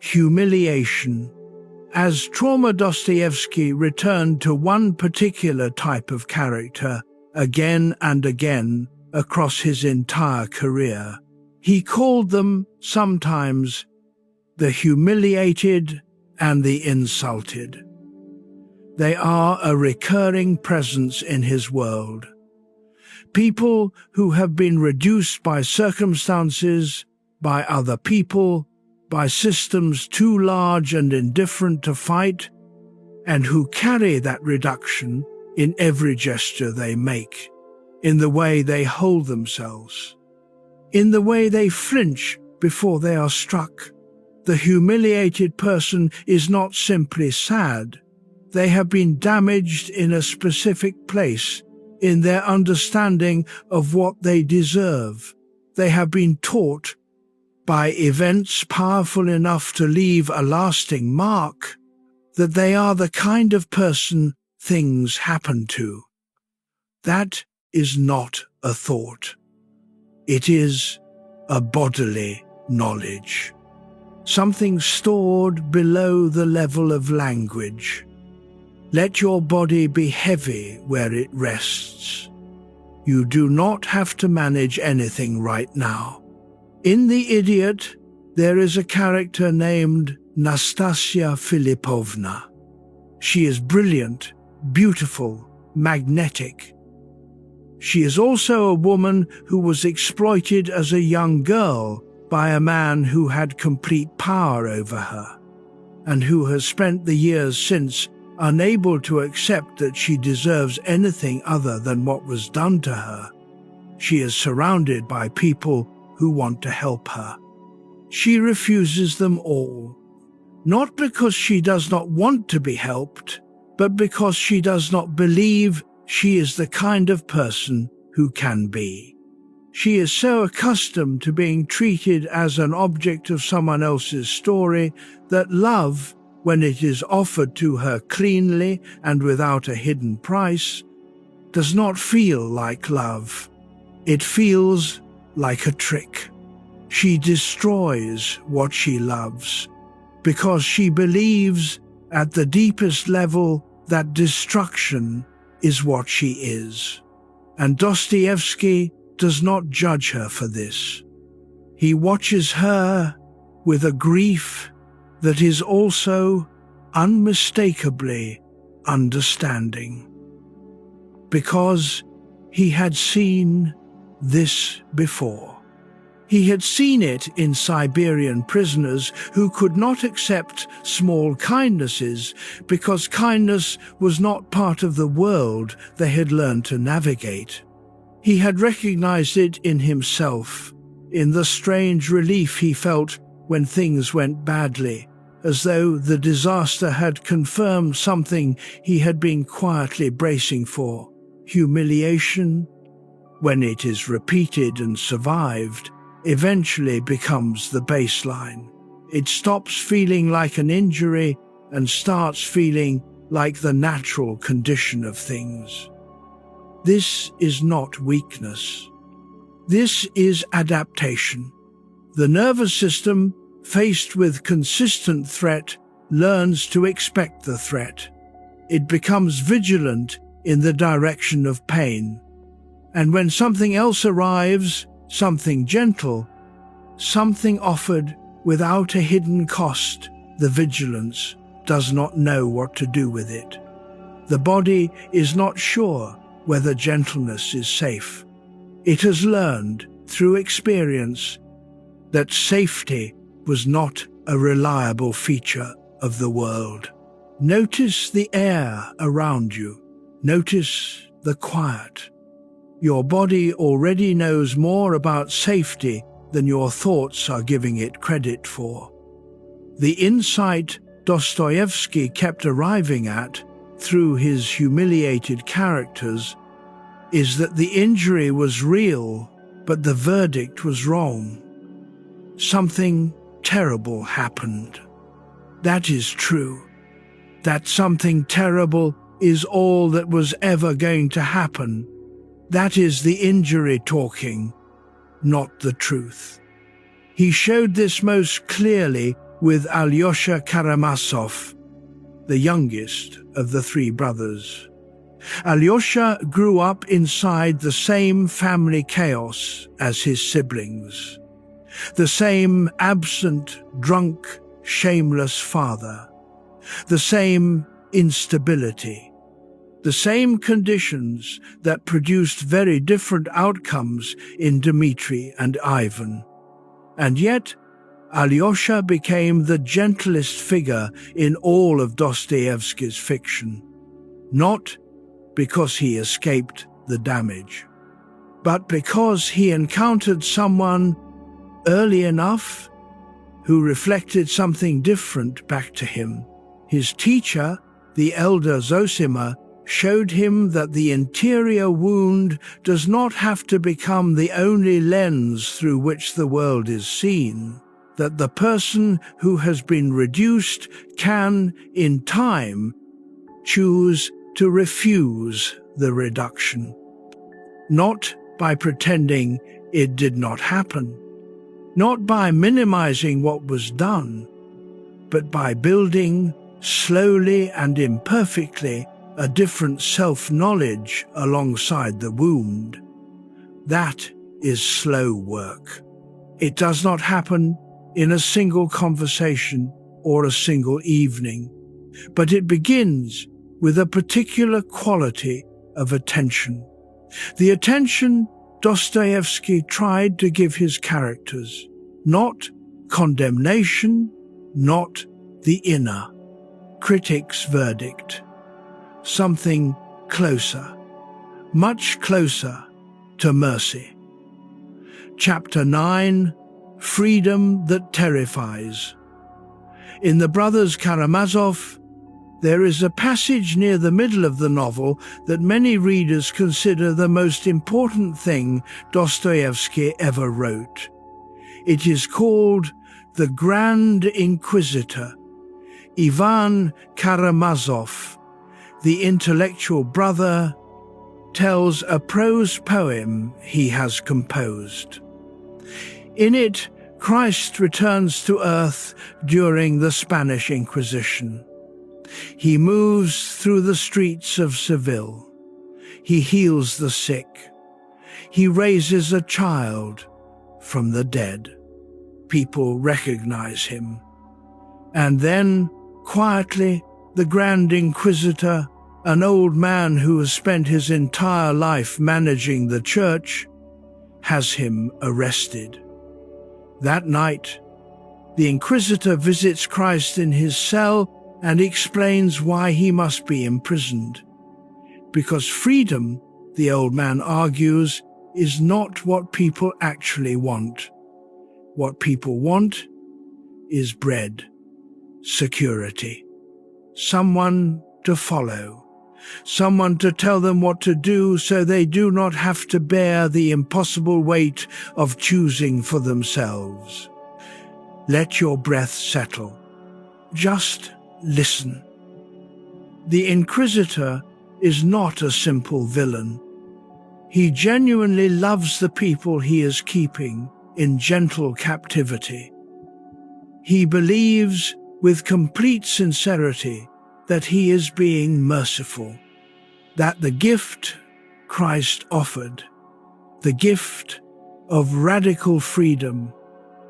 Humiliation. As Trauma Dostoevsky returned to one particular type of character again and again across his entire career, he called them sometimes the humiliated and the insulted. They are a recurring presence in his world. People who have been reduced by circumstances, by other people, by systems too large and indifferent to fight, and who carry that reduction in every gesture they make, in the way they hold themselves, in the way they flinch before they are struck. The humiliated person is not simply sad. They have been damaged in a specific place, in their understanding of what they deserve. They have been taught by events powerful enough to leave a lasting mark that they are the kind of person things happen to. That is not a thought. It is a bodily knowledge, something stored below the level of language. Let your body be heavy where it rests. You do not have to manage anything right now. In The Idiot, there is a character named Nastasia Filipovna. She is brilliant, beautiful, magnetic. She is also a woman who was exploited as a young girl by a man who had complete power over her, and who has spent the years since unable to accept that she deserves anything other than what was done to her. She is surrounded by people who want to help her. She refuses them all, not because she does not want to be helped, but because she does not believe she is the kind of person who can be. She is so accustomed to being treated as an object of someone else's story that love, when it is offered to her cleanly and without a hidden price, does not feel like love. It feels like a trick. She destroys what she loves because she believes at the deepest level that destruction is what she is. And Dostoevsky does not judge her for this. He watches her with a grief that is also unmistakably understanding, because he had seen this before. He had seen it in Siberian prisoners who could not accept small kindnesses because kindness was not part of the world they had learned to navigate. He had recognized it in himself, in the strange relief he felt when things went badly, as though the disaster had confirmed something he had been quietly bracing for. Humiliation, when it is repeated and survived, eventually becomes the baseline. It stops feeling like an injury and starts feeling like the natural condition of things. This is not weakness. This is adaptation. The nervous system, faced with consistent threat, learns to expect the threat. It becomes vigilant in the direction of pain. And when something else arrives, something gentle, something offered without a hidden cost, the vigilance does not know what to do with it. The body is not sure whether gentleness is safe. It has learned through experience that safety was not a reliable feature of the world. Notice the air around you. Notice the quiet. Your body already knows more about safety than your thoughts are giving it credit for. The insight Dostoevsky kept arriving at through his humiliated characters is that the injury was real, but the verdict was wrong. Something terrible happened. That is true. That something terrible is all that was ever going to happen. That is the injury talking, not the truth. He showed this most clearly with Alyosha Karamazov, the youngest of the three brothers. Alyosha grew up inside the same family chaos as his siblings. The same absent, drunk, shameless father. The same instability. The same conditions that produced very different outcomes in Dmitri and Ivan. And yet, Alyosha became the gentlest figure in all of Dostoevsky's fiction. Not because he escaped the damage, but because he encountered someone early enough who reflected something different back to him. His teacher, the elder Zosima, showed him that the interior wound does not have to become the only lens through which the world is seen, that the person who has been reduced can, in time, choose to refuse the reduction. Not by pretending it did not happen, not by minimizing what was done, but by building, slowly and imperfectly, a different self-knowledge alongside the wound. That is slow work. It does not happen in a single conversation or a single evening, but it begins with a particular quality of attention. The attention Dostoevsky tried to give his characters, not condemnation, not the inner critic's verdict. Something closer, much closer to mercy. Chapter 9, Freedom That Terrifies. In the brothers Karamazov, There is a passage near the middle of the novel that many readers consider the most important thing Dostoevsky ever wrote. It is called The Grand Inquisitor. Ivan Karamazov, the intellectual brother, tells a prose poem he has composed. In it, Christ returns to earth during the Spanish Inquisition. He moves through the streets of Seville. He heals the sick. He raises a child from the dead. People recognize him. And then, quietly, the Grand Inquisitor, an old man who has spent his entire life managing the church, has him arrested. That night, the Inquisitor visits Christ in his cell and explains why he must be imprisoned. Because freedom, the old man argues, is not what people actually want. What people want is bread, security, someone to follow, someone to tell them what to do so they do not have to bear the impossible weight of choosing for themselves. Let your breath settle. Just listen. The Inquisitor is not a simple villain. He genuinely loves the people he is keeping in gentle captivity. He believes with complete sincerity that he is being merciful, that the gift Christ offered, the gift of radical freedom,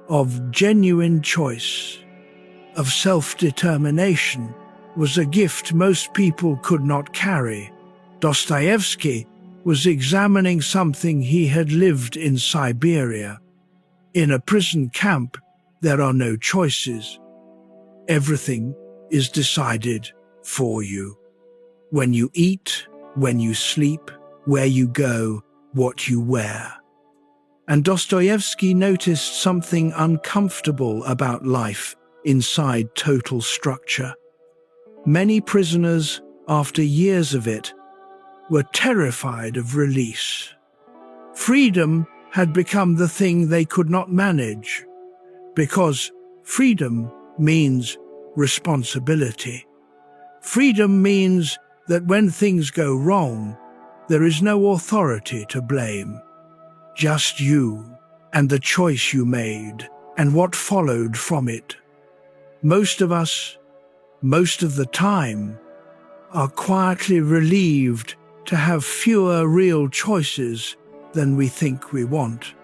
of genuine choice, of self-determination, was a gift most people could not carry. Dostoevsky was examining something he had lived in Siberia. In a prison camp, there are no choices. Everything is decided for you. When you eat, when you sleep, where you go, what you wear. And Dostoevsky noticed something uncomfortable about life inside total structure. Many prisoners, after years of it, were terrified of release. Freedom had become the thing they could not manage, because freedom means responsibility. Freedom means that when things go wrong, there is no authority to blame. Just you and the choice you made and what followed from it. Most of us, most of the time, are quietly relieved to have fewer real choices than we think we want.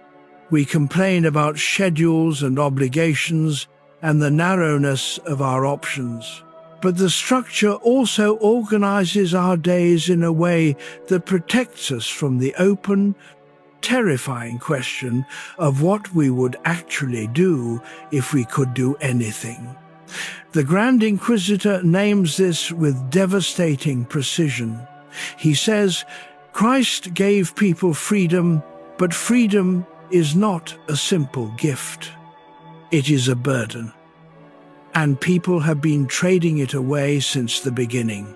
We complain about schedules and obligations and the narrowness of our options. But the structure also organizes our days in a way that protects us from the open, terrifying question of what we would actually do if we could do anything. The Grand Inquisitor names this with devastating precision. He says, Christ gave people freedom, but freedom is not a simple gift. It is a burden. And people have been trading it away since the beginning.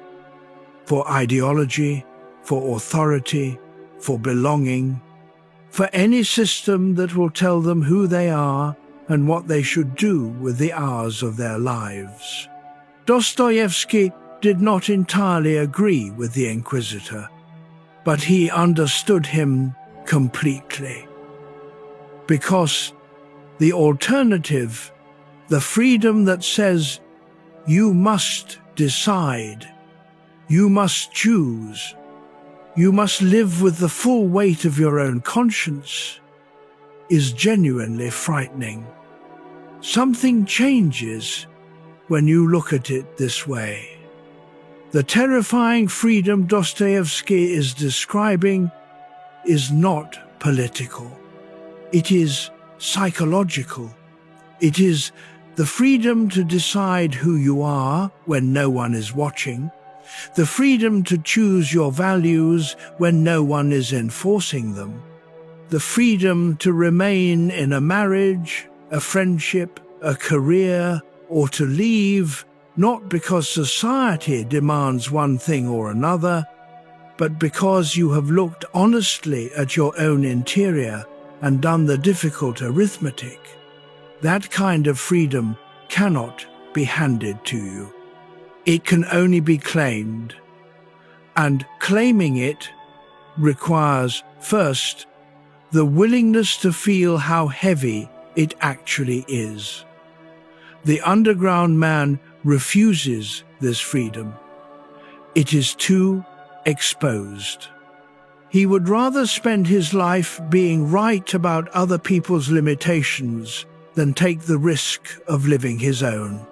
For ideology, for authority, for belonging, for any system that will tell them who they are and what they should do with the hours of their lives. Dostoevsky did not entirely agree with the Inquisitor, but he understood him completely. Because the alternative, the freedom that says, you must decide, you must choose, you must live with the full weight of your own conscience, is genuinely frightening. Something changes when you look at it this way. The terrifying freedom Dostoevsky is describing is not political. It is psychological. It is the freedom to decide who you are when no one is watching, the freedom to choose your values when no one is enforcing them, the freedom to remain in a marriage, a friendship, a career, or to leave not because society demands one thing or another, but because you have looked honestly at your own interior and done the difficult arithmetic. That kind of freedom cannot be handed to you. It can only be claimed, and claiming it requires, first, the willingness to feel how heavy it actually is. The underground man refuses this freedom. It is too exposed. He would rather spend his life being right about other people's limitations than take the risk of living his own.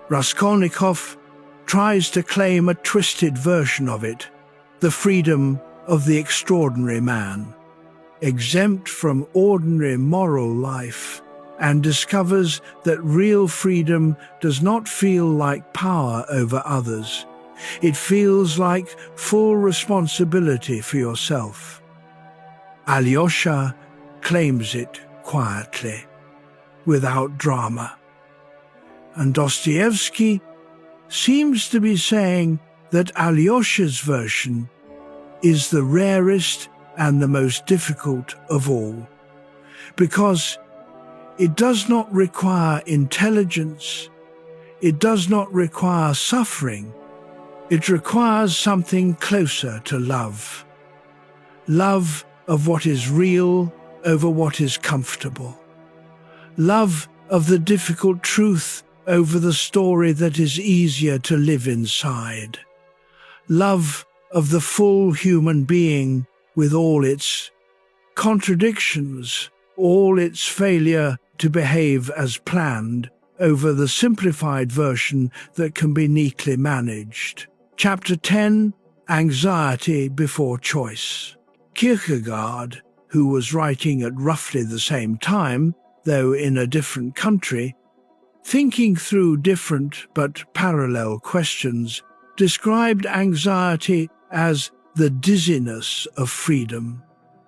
Raskolnikov tries to claim a twisted version of it, the freedom of the extraordinary man, exempt from ordinary moral life, and discovers that real freedom does not feel like power over others. It feels like full responsibility for yourself. Alyosha claims it quietly, without drama. And Dostoevsky seems to be saying that Alyosha's version is the rarest and the most difficult of all, because it does not require intelligence, it does not require suffering, it requires something closer to love. Love of what is real over what is comfortable. Love of the difficult truth over the story that is easier to live inside. Love of the full human being with all its contradictions, all its failure to behave as planned, over the simplified version that can be neatly managed. Chapter 10, Anxiety Before Choice. Kierkegaard, who was writing at roughly the same time, though in a different country, thinking through different but parallel questions, described anxiety as the dizziness of freedom.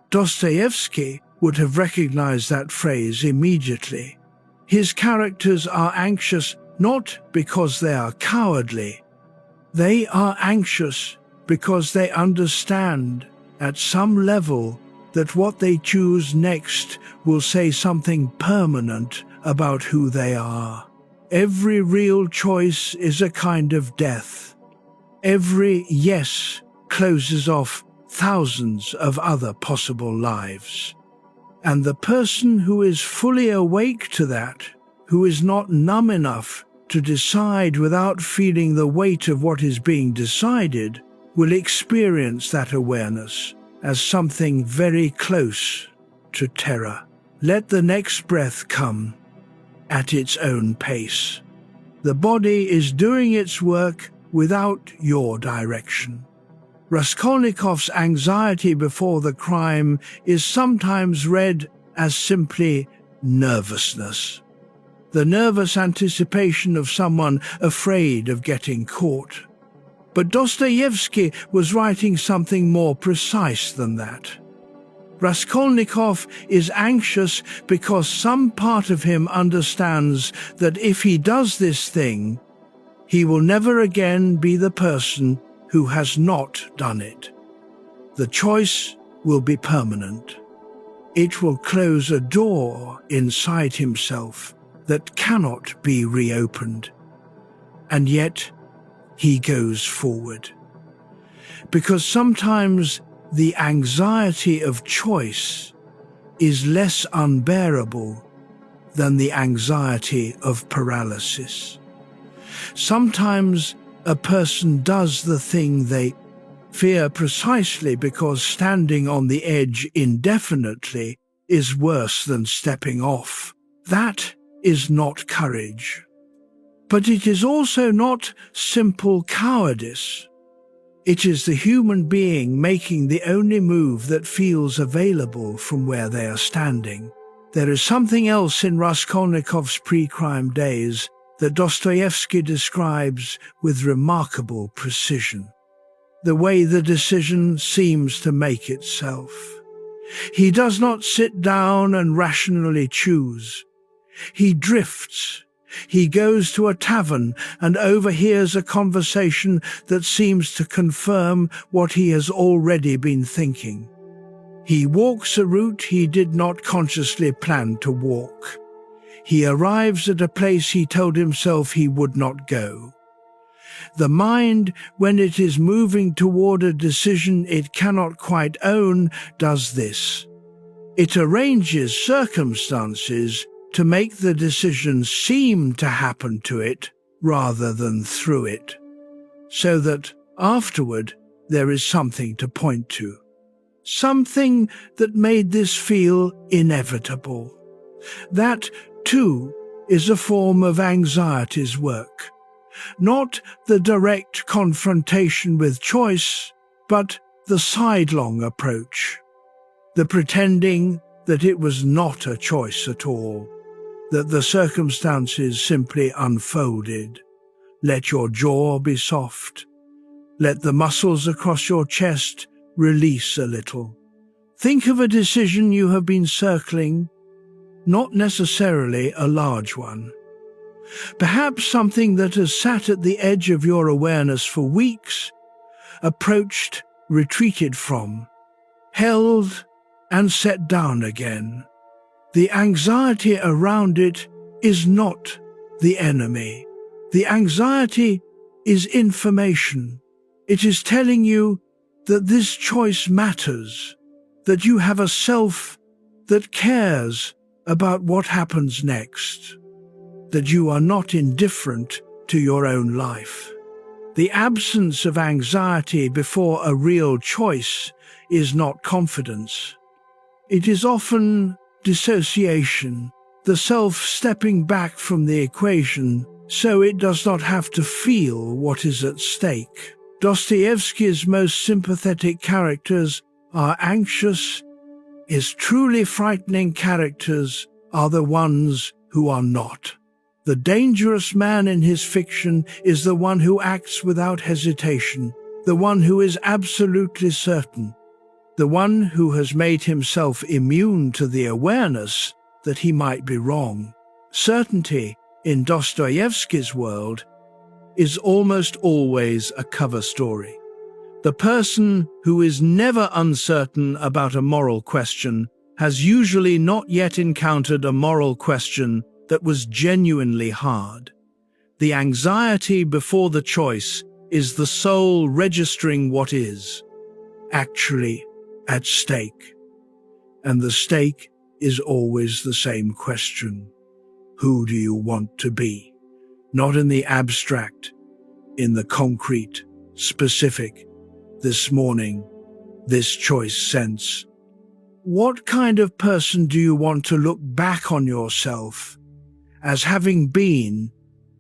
Dostoevsky would have recognized that phrase immediately. His characters are anxious not because they are cowardly. They are anxious because they understand, at some level, that what they choose next will say something permanent about who they are. Every real choice is a kind of death. Every yes closes off thousands of other possible lives. And the person who is fully awake to that, who is not numb enough to decide without feeling the weight of what is being decided, will experience that awareness as something very close to terror. Let the next breath come at its own pace. The body is doing its work without your direction. Raskolnikov's anxiety before the crime is sometimes read as simply nervousness. The nervous anticipation of someone afraid of getting caught. But Dostoevsky was writing something more precise than that. Raskolnikov is anxious because some part of him understands that if he does this thing, he will never again be the person who has not done it. The choice will be permanent. It will close a door inside himself that cannot be reopened. And yet, he goes forward. Because sometimes the anxiety of choice is less unbearable than the anxiety of paralysis. Sometimes a person does the thing they fear precisely because standing on the edge indefinitely is worse than stepping off. That is not courage. But it is also not simple cowardice. It is the human being making the only move that feels available from where they are standing. There is something else in Raskolnikov's pre-crime days that Dostoevsky describes with remarkable precision. The way the decision seems to make itself. He does not sit down and rationally choose. He drifts, He goes to a tavern and overhears a conversation that seems to confirm what he has already been thinking. He walks a route he did not consciously plan to walk. He arrives at a place he told himself he would not go. The mind, when it is moving toward a decision it cannot quite own, does this. It arranges circumstances to make the decision seem to happen to it rather than through it, so that afterward there is something to point to. Something that made this feel inevitable. That, too, is a form of anxiety's work. Not the direct confrontation with choice, but the sidelong approach. The pretending that it was not a choice at all, that the circumstances simply unfolded. Let your jaw be soft. Let the muscles across your chest release a little. Think of a decision you have been circling, not necessarily a large one. Perhaps something that has sat at the edge of your awareness for weeks, approached, retreated from, held, and set down again. The anxiety around it is not the enemy. The anxiety is information. It is telling you that this choice matters, that you have a self that cares about what happens next, that you are not indifferent to your own life. The absence of anxiety before a real choice is not confidence. It is often dissociation, the self stepping back from the equation so it does not have to feel what is at stake. Dostoevsky's most sympathetic characters are anxious. His truly frightening characters are the ones who are not. The dangerous man in his fiction is the one who acts without hesitation, the one who is absolutely certain, the one who has made himself immune to the awareness that he might be wrong. Certainty, in Dostoevsky's world, is almost always a cover story. The person who is never uncertain about a moral question has usually not yet encountered a moral question that was genuinely hard. The anxiety before the choice is the soul registering what is actually at stake. And the stake is always the same question. Who do you want to be? Not in the abstract, in the concrete, specific, this morning, this choice sense. What kind of person do you want to look back on yourself as having been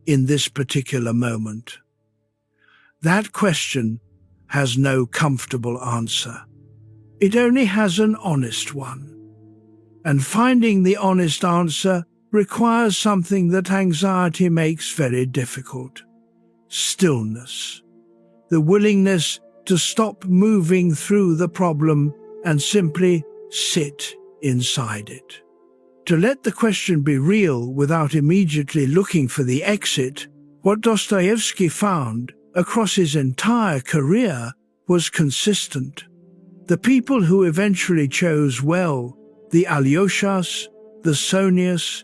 in this particular moment? That question has no comfortable answer. It only has an honest one. And finding the honest answer requires something that anxiety makes very difficult. Stillness. The willingness to stop moving through the problem and simply sit inside it. To let the question be real without immediately looking for the exit, what Dostoevsky found across his entire career was consistent. The people who eventually chose well, the Alyoshas, the Sonias,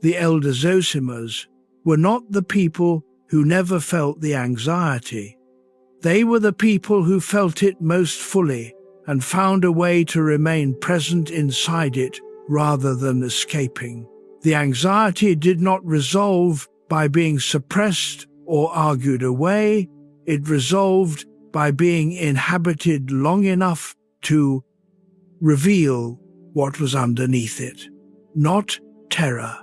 the elder Zosimas, were not the people who never felt the anxiety. They were the people who felt it most fully and found a way to remain present inside it rather than escaping. The anxiety did not resolve by being suppressed or argued away. It resolved by being inhabited long enough to reveal what was underneath it. Not terror,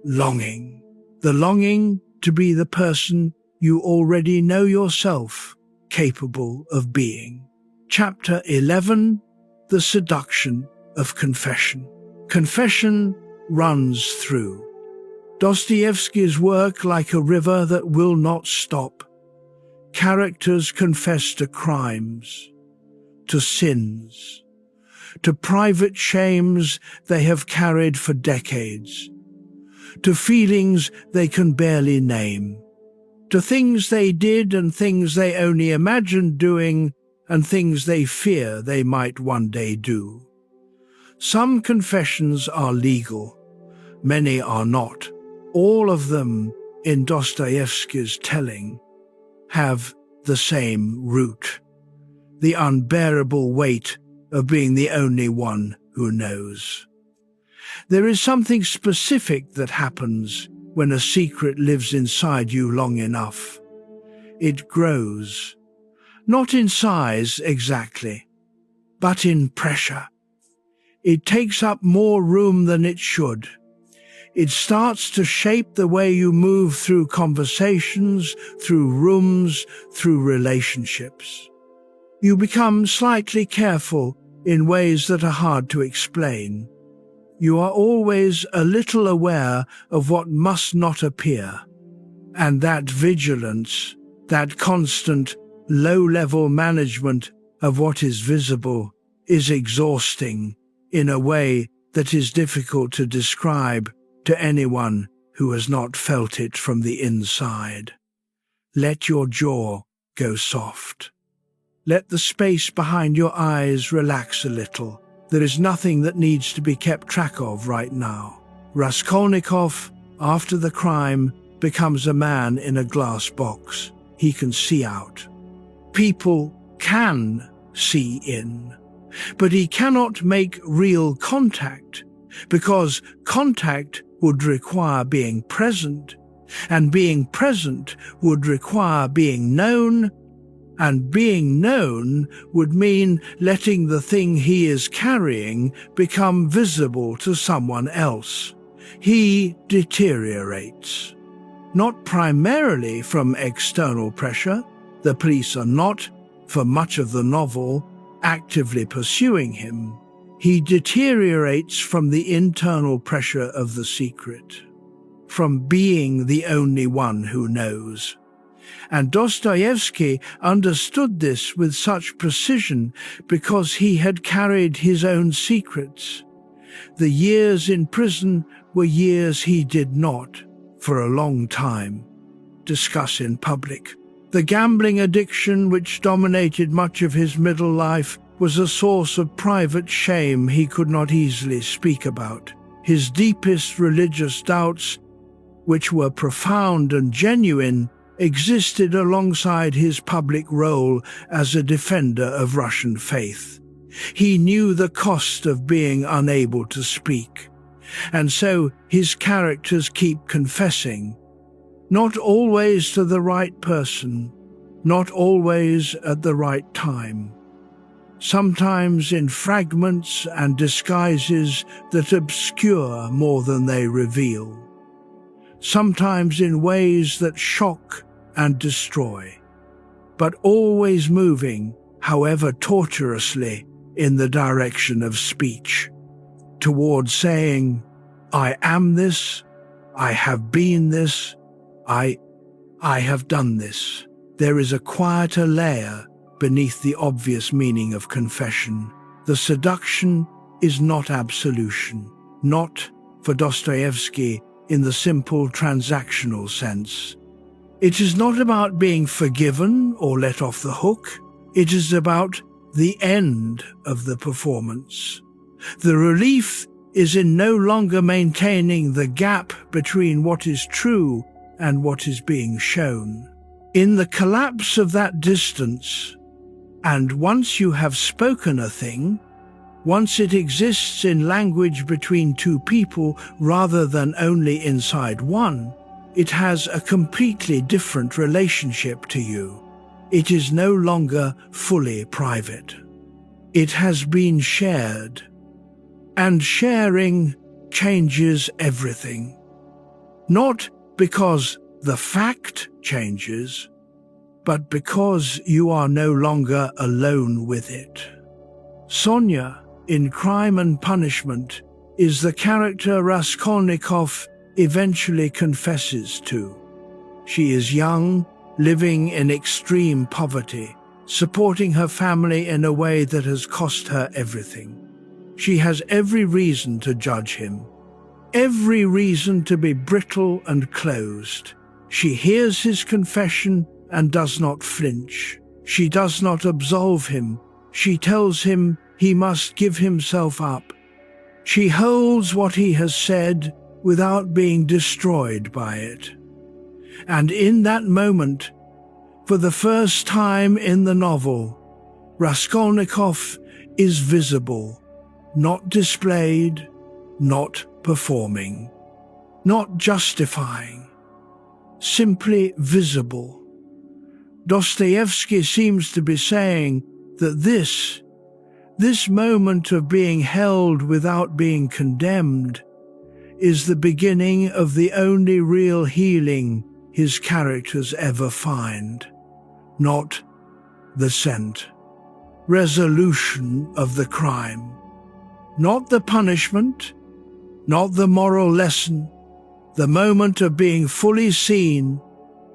longing. The longing to be the person you already know yourself capable of being. Chapter 11, The Seduction of Confession. Confession runs through Dostoevsky's work like a river that will not stop. Characters confess to crimes, to sins, to private shames they have carried for decades, to feelings they can barely name, to things they did and things they only imagined doing and things they fear they might one day do. Some confessions are legal, many are not. All of them, in Dostoevsky's telling, have the same root: the unbearable weight of being the only one who knows. There is something specific that happens when a secret lives inside you long enough. It grows, not in size exactly, but in pressure. It takes up more room than it should. It starts to shape the way you move through conversations, through rooms, through relationships. You become slightly careful in ways that are hard to explain. You are always a little aware of what must not appear. And that vigilance, that constant, low-level management of what is visible, is exhausting in a way that is difficult to describe to anyone who has not felt it from the inside. Let your jaw go soft. Let the space behind your eyes relax a little. There is nothing that needs to be kept track of right now. Raskolnikov, after the crime, becomes a man in a glass box. He can see out. People can see in. But he cannot make real contact, because contact would require being present, and being present would require being known, and being known would mean letting the thing he is carrying become visible to someone else. He deteriorates. Not primarily from external pressure. The police are not, for much of the novel, actively pursuing him. He deteriorates from the internal pressure of the secret, from being the only one who knows. And Dostoevsky understood this with such precision because he had carried his own secrets. The years in prison were years he did not, for a long time, discuss in public. The gambling addiction which dominated much of his middle life was a source of private shame he could not easily speak about. His deepest religious doubts, which were profound and genuine, existed alongside his public role as a defender of Russian faith. He knew the cost of being unable to speak, and so his characters keep confessing. Not always to the right person, not always at the right time. Sometimes in fragments and disguises that obscure more than they reveal. Sometimes in ways that shock and destroy, but always moving, however tortuously, in the direction of speech, toward saying, I am this, I have been this, I have done this. There is a quieter layer beneath the obvious meaning of confession. The seduction is not absolution, not, for Dostoevsky, in the simple transactional sense. It is not about being forgiven or let off the hook. It is about the end of the performance. The relief is in no longer maintaining the gap between what is true and what is being shown. In the collapse of that distance, and once you have spoken a thing, once it exists in language between two people rather than only inside one, it has a completely different relationship to you. It is no longer fully private. It has been shared, and sharing changes everything. Not because the fact changes, but because you are no longer alone with it. Sonia, in Crime and Punishment, is the character Raskolnikov eventually confesses to. She is young, living in extreme poverty, supporting her family in a way that has cost her everything. She has every reason to judge him. every reason to be brittle and closed. She hears his confession and does not flinch. She does not absolve him. She tells him he must give himself up. She holds what he has said without being destroyed by it. And in that moment, for the first time in the novel, Raskolnikov is visible, not displayed, not performing, not justifying, simply visible. Dostoevsky seems to be saying that this moment of being held without being condemned is the beginning of the only real healing his characters ever find, not the resolution of the crime, not the punishment, not the moral lesson, the moment of being fully seen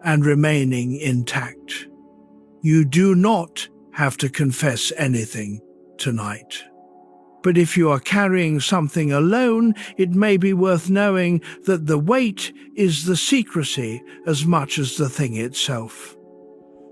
and remaining intact. You do not have to confess anything tonight. But if you are carrying something alone, it may be worth knowing that the weight is the secrecy as much as the thing itself.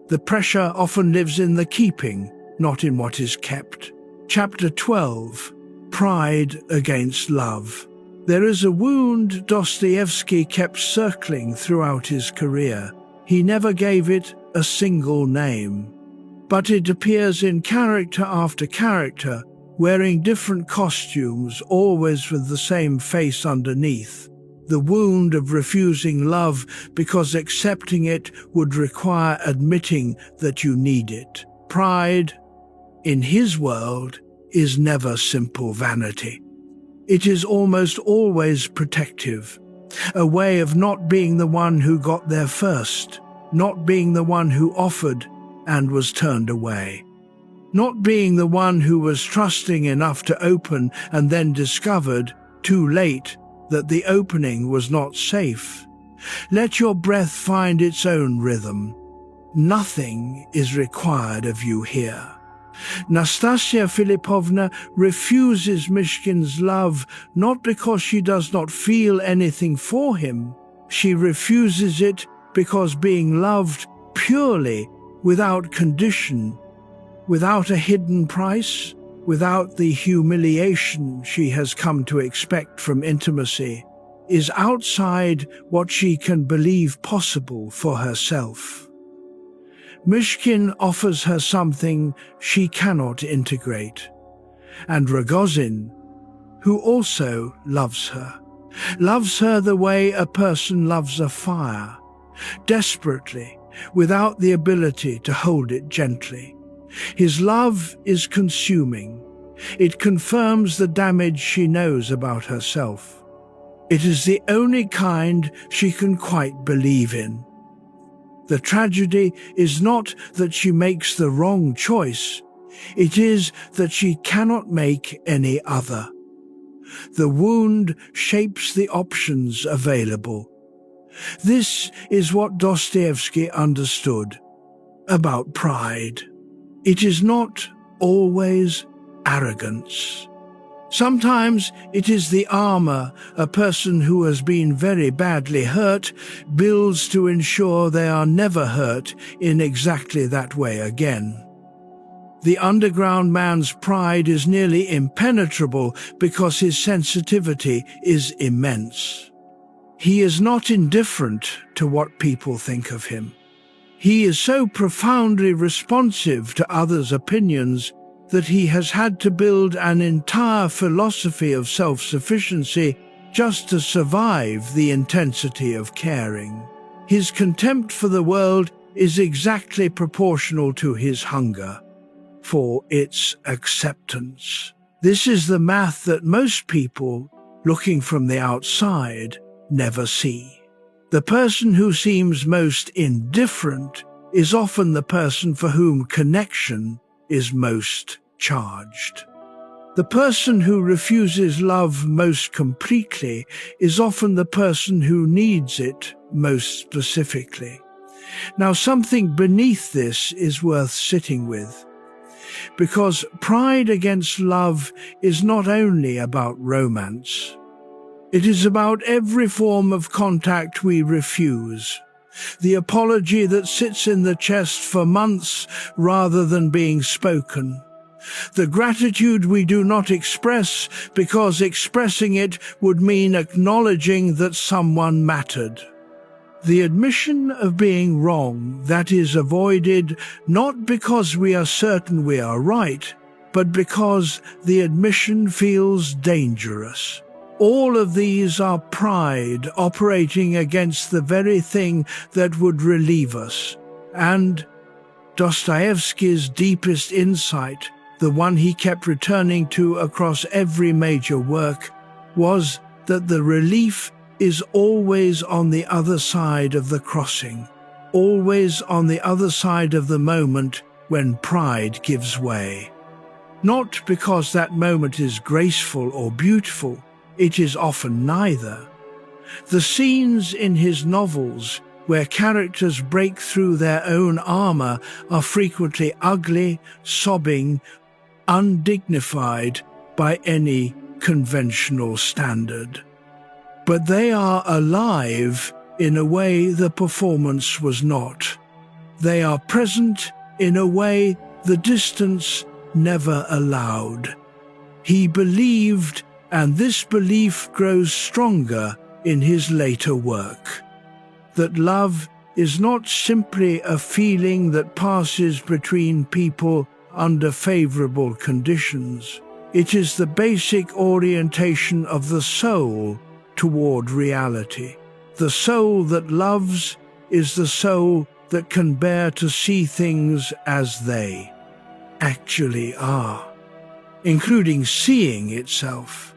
The pressure often lives in the keeping, not in what is kept. Chapter 12, Pride Against Love. There is a wound Dostoevsky kept circling throughout his career. He never gave it a single name, but it appears in character after character, wearing different costumes, always with the same face underneath. The wound of refusing love because accepting it would require admitting that you need it. Pride, in his world, is never simple vanity. It is almost always protective, a way of not being the one who got there first, not being the one who offered and was turned away, not being the one who was trusting enough to open and then discovered, too late, that the opening was not safe. Let your breath find its own rhythm. Nothing is required of you here. Nastasia Filipovna refuses Mishkin's love not because she does not feel anything for him. She refuses it because being loved purely, without condition, without a hidden price, without the humiliation she has come to expect from intimacy, is outside what she can believe possible for herself. Mishkin offers her something she cannot integrate, and Rogozin, who also loves her the way a person loves a fire, desperately, without the ability to hold it gently. His love is consuming. It confirms the damage she knows about herself. It is the only kind she can quite believe in. The tragedy is not that she makes the wrong choice. It is that she cannot make any other. The wound shapes the options available. This is what Dostoevsky understood about pride. It is not always arrogance. Sometimes it is the armor a person who has been very badly hurt builds to ensure they are never hurt in exactly that way again. The underground man's pride is nearly impenetrable because his sensitivity is immense. He is not indifferent to what people think of him. He is so profoundly responsive to others' opinions that he has had to build an entire philosophy of self-sufficiency just to survive the intensity of caring. His contempt for the world is exactly proportional to his hunger for its acceptance. This is the math that most people, looking from the outside, never see. The person who seems most indifferent is often the person for whom connection is most charged. The person who refuses love most completely is often the person who needs it most specifically. Now, something beneath this is worth sitting with, because pride against love is not only about romance. It is about every form of contact we refuse. The apology that sits in the chest for months rather than being spoken. The gratitude we do not express because expressing it would mean acknowledging that someone mattered. The admission of being wrong that is avoided not because we are certain we are right, but because the admission feels dangerous. All of these are pride operating against the very thing that would relieve us. And Dostoevsky's deepest insight, the one he kept returning to across every major work, was that the relief is always on the other side of the crossing, always on the other side of the moment when pride gives way. Not because that moment is graceful or beautiful, it is often neither. The scenes in his novels where characters break through their own armor are frequently ugly, sobbing, undignified by any conventional standard. But they are alive in a way the performance was not. They are present in a way the distance never allowed. He believed, and this belief grows stronger in his later work, that love is not simply a feeling that passes between people under favorable conditions. It is the basic orientation of the soul toward reality. The soul that loves is the soul that can bear to see things as they actually are, including seeing itself.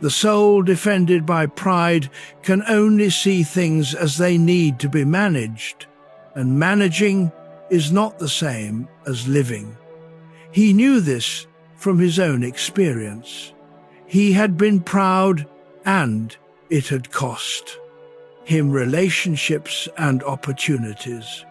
The soul defended by pride can only see things as they need to be managed, and managing is not the same as living. He knew this from his own experience. He had been proud, and it had cost him relationships and opportunities.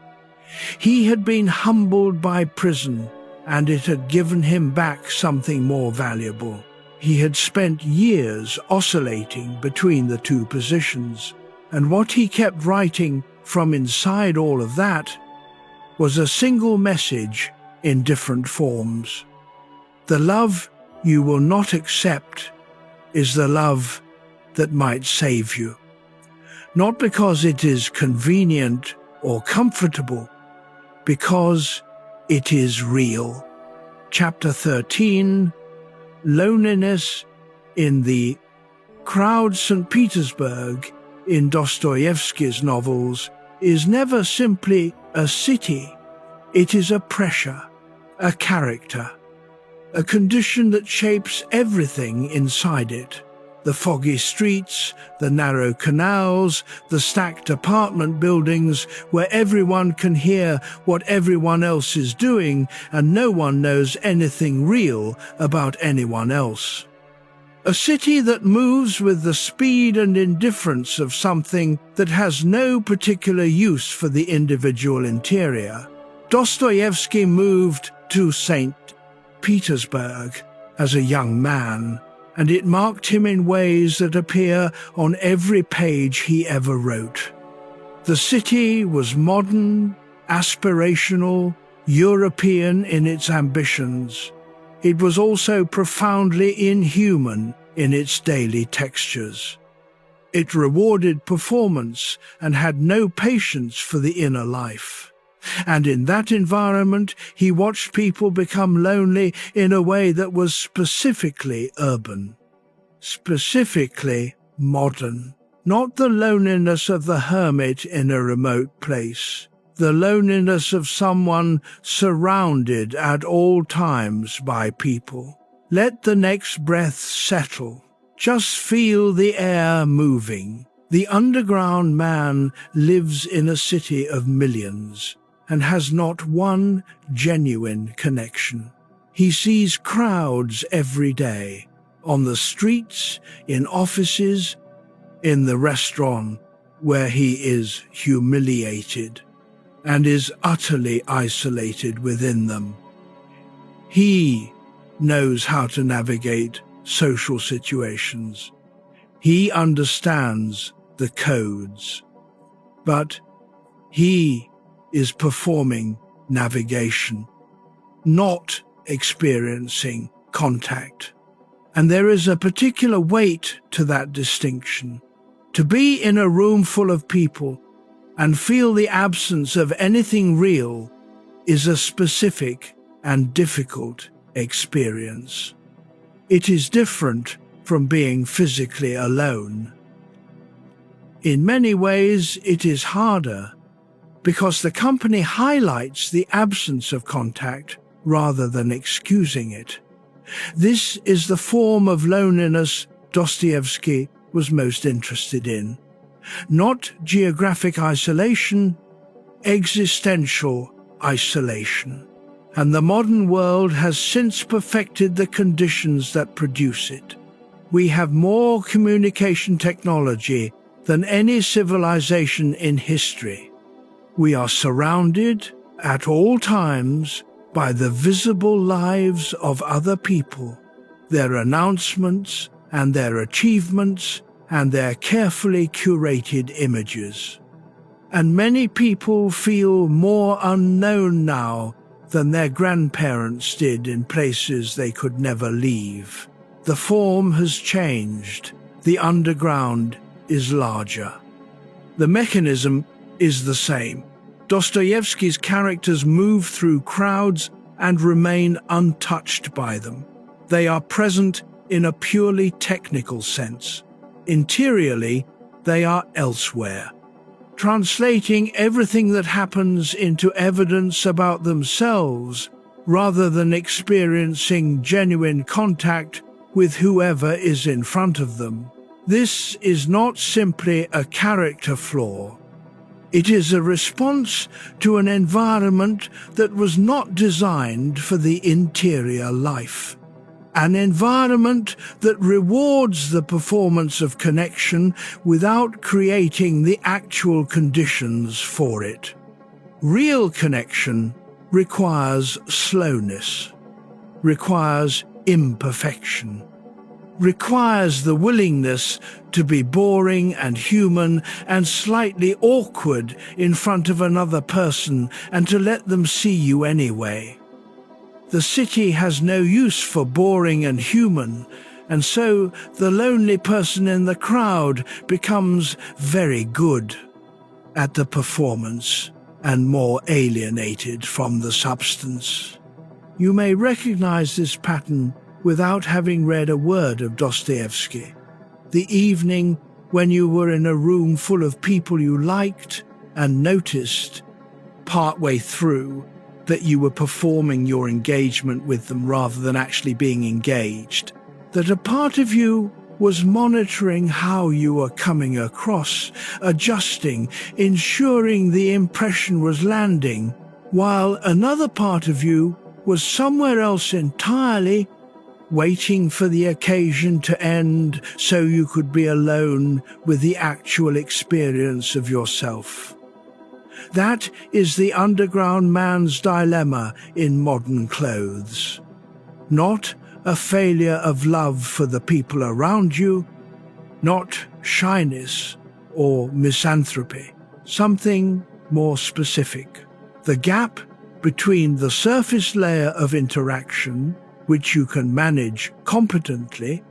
He had been humbled by prison, and it had given him back something more valuable. He had spent years oscillating between the two positions, and what he kept writing from inside all of that was a single message in different forms. The love you will not accept is the love that might save you. Not because it is convenient or comfortable, because it is real. Chapter 13, Loneliness in the crowd. St. Petersburg, in Dostoevsky's novels, is never simply a city. It is a pressure, a character, a condition that shapes everything inside it. The foggy streets, the narrow canals, the stacked apartment buildings where everyone can hear what everyone else is doing and no one knows anything real about anyone else. A city that moves with the speed and indifference of something that has no particular use for the individual interior. Dostoevsky moved to St. Petersburg as a young man, and it marked him in ways that appear on every page he ever wrote. The city was modern, aspirational, European in its ambitions. It was also profoundly inhuman in its daily textures. It rewarded performance and had no patience for the inner life. And in that environment, he watched people become lonely in a way that was specifically urban, specifically modern. Not the loneliness of the hermit in a remote place, the loneliness of someone surrounded at all times by people. Let the next breath settle. Just feel the air moving. The underground man lives in a city of millions and has not one genuine connection. He sees crowds every day, on the streets, in offices, in the restaurant, where he is humiliated and is utterly isolated within them. He knows how to navigate social situations. He understands the codes, but he is performing navigation, not experiencing contact. And there is a particular weight to that distinction. To be in a room full of people and feel the absence of anything real is a specific and difficult experience. It is different from being physically alone. In many ways, it is harder because the company highlights the absence of contact rather than excusing it. This is the form of loneliness Dostoevsky was most interested in. Not geographic isolation, existential isolation. And the modern world has since perfected the conditions that produce it. We have more communication technology than any civilization in history. We are surrounded at all times by the visible lives of other people, their announcements and their achievements and their carefully curated images. And many people feel more unknown now than their grandparents did in places they could never leave. The form has changed. The underground is larger. The mechanism is the same. Dostoevsky's characters move through crowds and remain untouched by them. They are present in a purely technical sense. Interiorly, they are elsewhere, translating everything that happens into evidence about themselves rather than experiencing genuine contact with whoever is in front of them. This is not simply a character flaw. It is a response to an environment that was not designed for the interior life. An environment that rewards the performance of connection without creating the actual conditions for it. Real connection requires slowness, requires imperfection, requires the willingness to be boring and human and slightly awkward in front of another person and to let them see you anyway. The city has no use for boring and human, and so the lonely person in the crowd becomes very good at the performance and more alienated from the substance. You may recognize this pattern without having read a word of Dostoevsky. The evening when you were in a room full of people you liked and noticed, partway through, that you were performing your engagement with them rather than actually being engaged, that a part of you was monitoring how you were coming across, adjusting, ensuring the impression was landing, while another part of you was somewhere else entirely, waiting for the occasion to end so you could be alone with the actual experience of yourself. That is the underground man's dilemma in modern clothes. Not a failure of love for the people around you, not shyness or misanthropy, something more specific. The gap between the surface layer of interaction, which you can manage competently,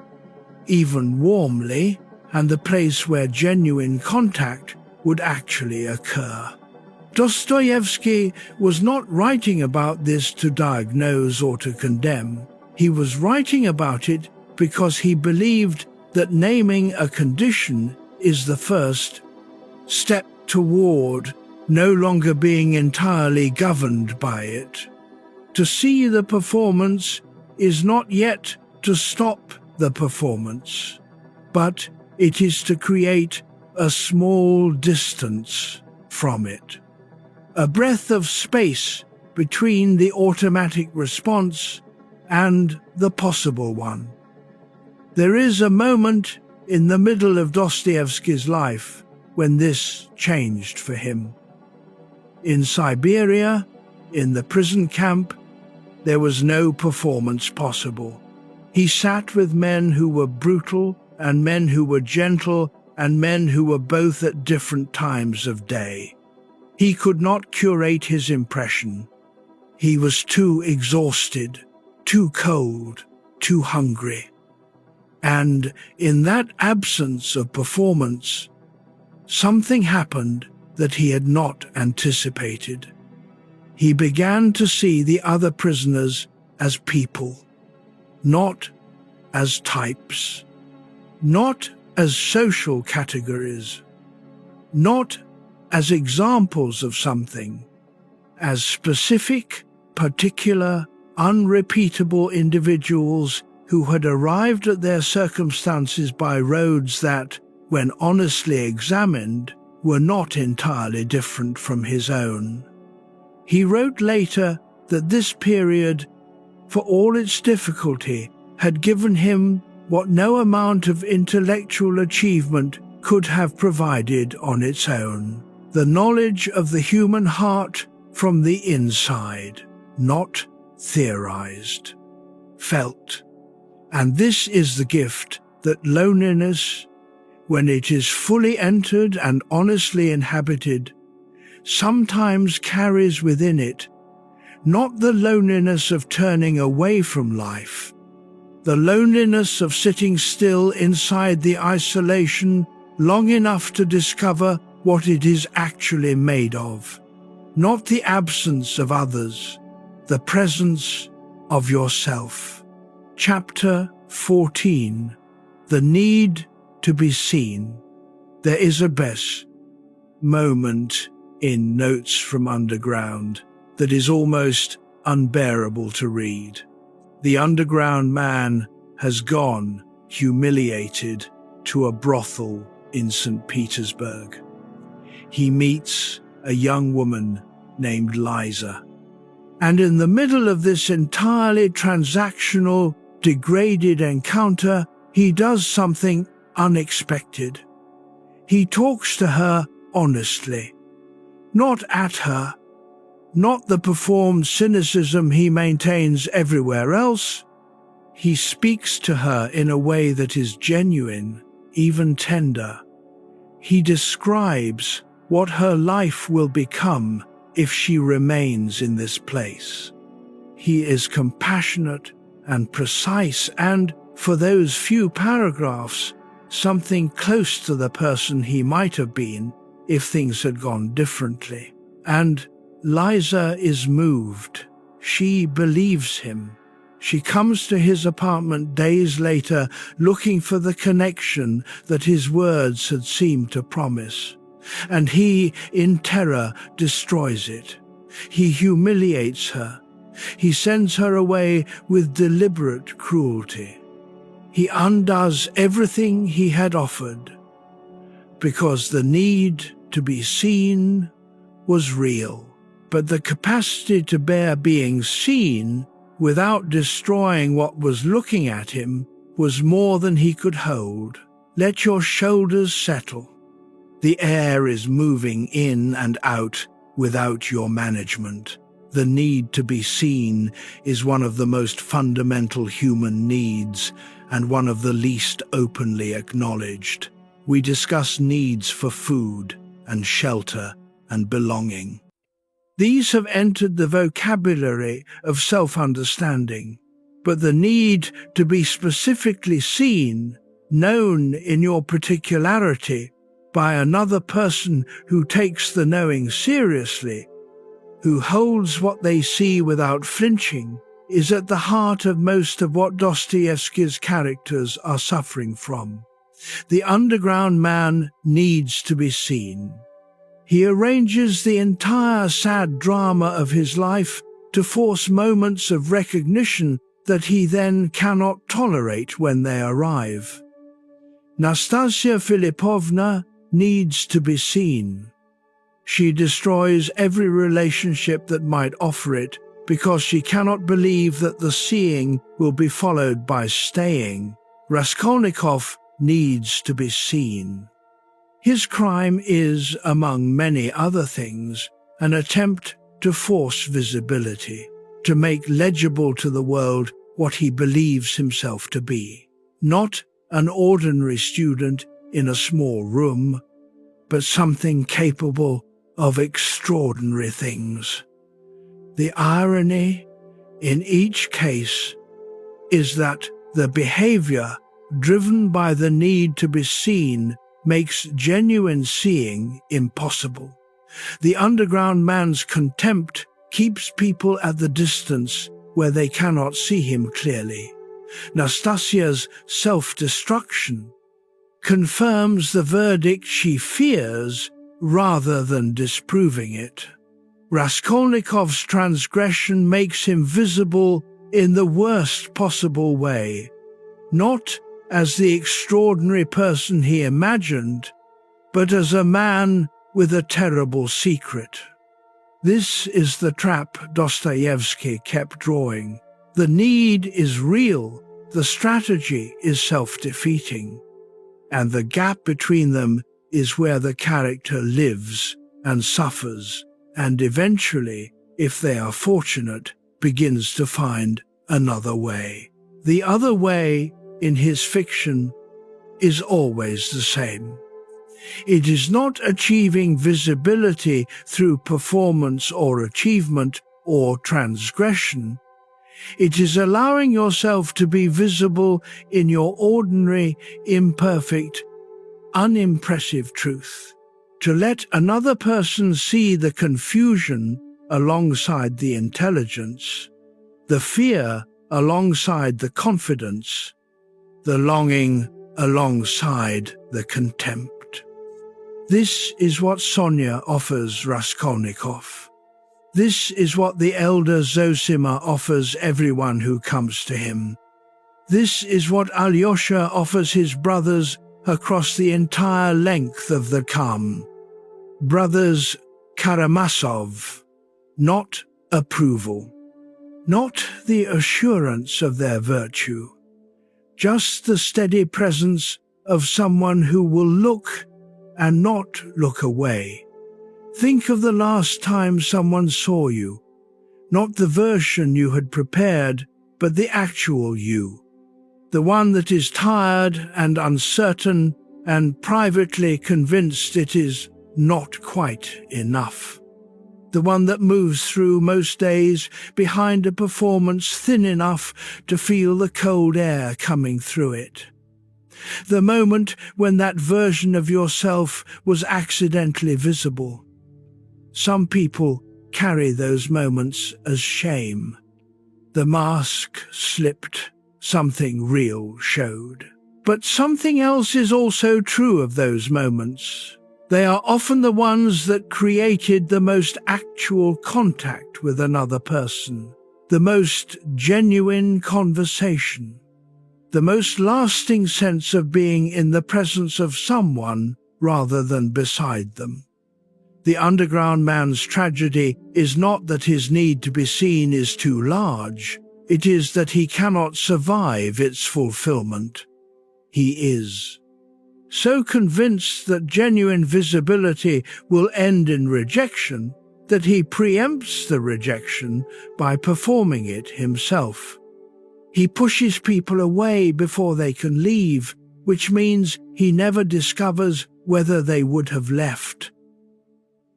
even warmly, and the place where genuine contact would actually occur. Dostoevsky was not writing about this to diagnose or to condemn. He was writing about it because he believed that naming a condition is the first step toward no longer being entirely governed by it. To see the performance is not yet to stop the performance, but it is to create a small distance from it. A breath of space between the automatic response and the possible one. There is a moment in the middle of Dostoevsky's life when this changed for him. In Siberia, in the prison camp, there was no performance possible. He sat with men who were brutal and men who were gentle, and men who were both at different times of day. He could not curate his impression. He was too exhausted, too cold, too hungry. And in that absence of performance, something happened that he had not anticipated. He began to see the other prisoners as people, not as types, not as social categories, not as examples of something, as specific, particular, unrepeatable individuals who had arrived at their circumstances by roads that, when honestly examined, were not entirely different from his own. He wrote later that this period, for all its difficulty, had given him what no amount of intellectual achievement could have provided on its own: the knowledge of the human heart from the inside, not theorized, felt. And this is the gift that loneliness, when it is fully entered and honestly inhabited, sometimes carries within it, not the loneliness of turning away from life, the loneliness of sitting still inside the isolation long enough to discover what it is actually made of, not the absence of others, the presence of yourself. Chapter 14. The Need to be Seen. There is a best moment in Notes from Underground that is almost unbearable to read. The underground man has gone, humiliated, to a brothel in St. Petersburg. He meets a young woman named Liza. And in the middle of this entirely transactional, degraded encounter, he does something unexpected. He talks to her honestly, not at her, not the performed cynicism he maintains everywhere else. He speaks to her in a way that is genuine, even tender. He describes what her life will become if she remains in this place. He is compassionate and precise, and, for those few paragraphs, something close to the person he might have been if things had gone differently. And Liza is moved. She believes him. She comes to his apartment days later looking for the connection that his words had seemed to promise. And he, in terror, destroys it. He humiliates her. He sends her away with deliberate cruelty. He undoes everything he had offered, because the need to be seen was real. But the capacity to bear being seen without destroying what was looking at him was more than he could hold. Let your shoulders settle. The air is moving in and out without your management. The need to be seen is one of the most fundamental human needs and one of the least openly acknowledged. We discuss needs for food and shelter and belonging. These have entered the vocabulary of self-understanding, but the need to be specifically seen, known in your particularity, by another person who takes the knowing seriously, who holds what they see without flinching, is at the heart of most of what Dostoevsky's characters are suffering from. The underground man needs to be seen. He arranges the entire sad drama of his life to force moments of recognition that he then cannot tolerate when they arrive. Nastasia Filipovna needs to be seen. She destroys every relationship that might offer it because she cannot believe that the seeing will be followed by staying. Raskolnikov needs to be seen. His crime is, among many other things, an attempt to force visibility, to make legible to the world what he believes himself to be. Not an ordinary student in a small room, but something capable of extraordinary things. The irony in each case is that the behavior driven by the need to be seen makes genuine seeing impossible. The underground man's contempt keeps people at the distance where they cannot see him clearly. Nastasia's self-destruction confirms the verdict she fears rather than disproving it. Raskolnikov's transgression makes him visible in the worst possible way, not as the extraordinary person he imagined, but as a man with a terrible secret. This is the trap Dostoevsky kept drawing. The need is real, the strategy is self-defeating, and the gap between them is where the character lives and suffers, and eventually, if they are fortunate, begins to find another way. The other way, in his fiction, is always the same. It is not achieving visibility through performance or achievement or transgression. It is allowing yourself to be visible in your ordinary, imperfect, unimpressive truth. To let another person see the confusion alongside the intelligence, the fear alongside the confidence, the longing alongside the contempt. This is what Sonia offers Raskolnikov. This is what the elder Zosima offers everyone who comes to him. This is what Alyosha offers his brothers across the entire length of the Kam. Brothers Karamazov, not approval, not the assurance of their virtue, just the steady presence of someone who will look and not look away. Think of the last time someone saw you, not the version you had prepared, but the actual you, the one that is tired and uncertain and privately convinced it is not quite enough. The one that moves through most days behind a performance thin enough to feel the cold air coming through it. The moment when that version of yourself was accidentally visible. Some people carry those moments as shame. The mask slipped, something real showed. But something else is also true of those moments. They are often the ones that created the most actual contact with another person, the most genuine conversation, the most lasting sense of being in the presence of someone rather than beside them. The underground man's tragedy is not that his need to be seen is too large, it is that he cannot survive its fulfillment. He is so convinced that genuine visibility will end in rejection that he preempts the rejection by performing it himself. He pushes people away before they can leave, which means he never discovers whether they would have left.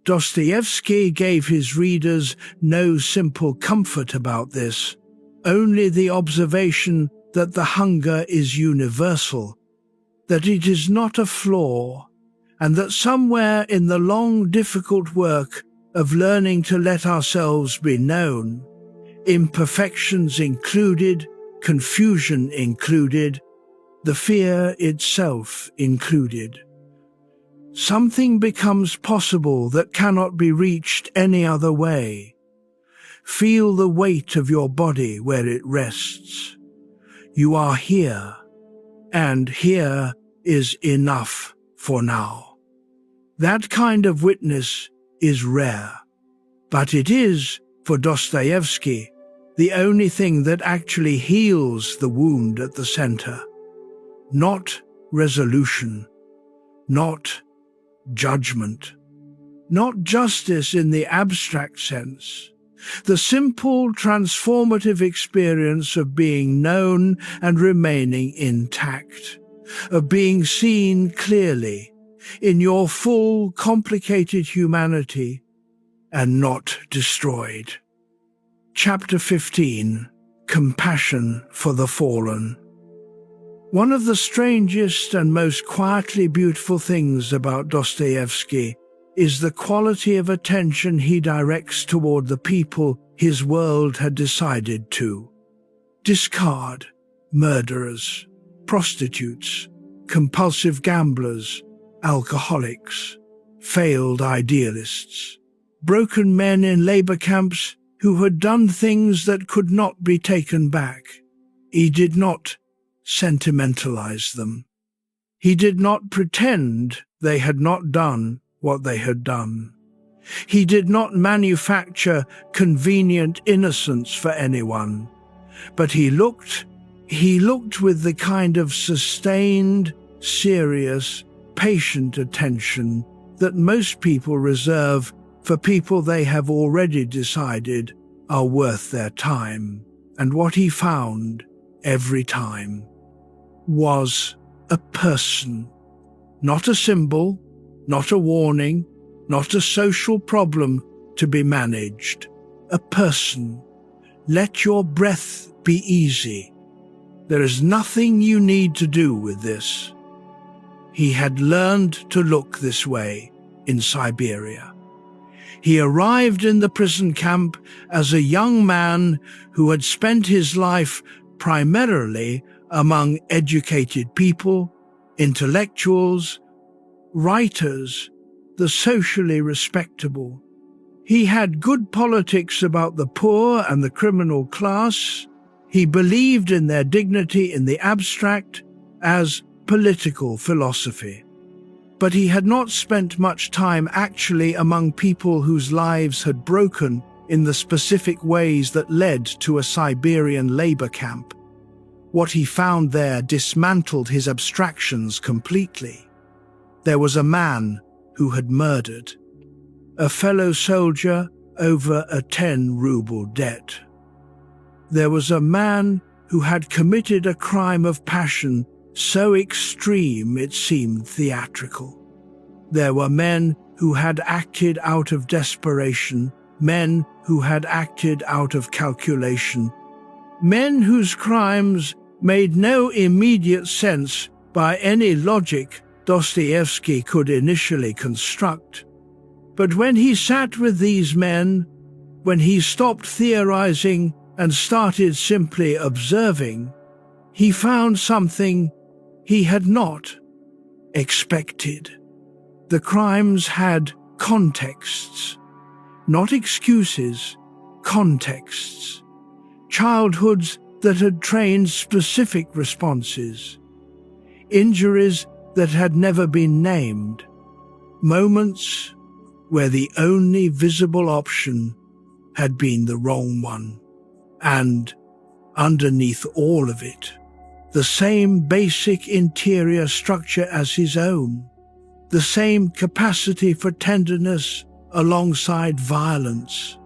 Dostoevsky gave his readers no simple comfort about this, only the observation that the hunger is universal, that it is not a flaw, and that somewhere in the long, difficult work of learning to let ourselves be known, imperfections included, confusion included, the fear itself included, something becomes possible that cannot be reached any other way. Feel the weight of your body where it rests. You are here, and here is enough for now. That kind of witness is rare, but it is, for Dostoevsky, the only thing that actually heals the wound at the center. Not resolution, not judgment, not justice in the abstract sense. The simple, transformative experience of being known and remaining intact. of being seen clearly in your full, complicated humanity and not destroyed. Chapter 15. Compassion for the Fallen. One of the strangest and most quietly beautiful things about Dostoevsky is the quality of attention he directs toward the people his world had decided to discard: murderers, prostitutes, compulsive gamblers, alcoholics, failed idealists, broken men in labor camps who had done things that could not be taken back. He did not sentimentalize them. He did not pretend they had not done what they had done. He did not manufacture convenient innocence for anyone, but he looked with the kind of sustained, serious, patient attention that most people reserve for people they have already decided are worth their time. And what he found every time was a person, not a symbol, not a warning, not a social problem to be managed. A person. Let your breath be easy. There is nothing you need to do with this. He had learned to look this way in Siberia. He arrived in the prison camp as a young man who had spent his life primarily among educated people, intellectuals, writers, the socially respectable. He had good politics about the poor and the criminal class. He believed in their dignity in the abstract as political philosophy. But he had not spent much time actually among people whose lives had broken in the specific ways that led to a Siberian labor camp. What he found there dismantled his abstractions completely. There was a man who had murdered a fellow soldier over a 10-ruble debt. There was a man who had committed a crime of passion so extreme it seemed theatrical. There were men who had acted out of desperation, men who had acted out of calculation, men whose crimes made no immediate sense by any logic Dostoevsky could initially construct. But when he sat with these men, when he stopped theorizing and started simply observing, he found something he had not expected. The crimes had contexts, not excuses, contexts. Childhoods that had trained specific responses. Injuries that had never been named. Moments where the only visible option had been the wrong one. And, underneath all of it, the same basic interior structure as his own. The same capacity for tenderness alongside violence.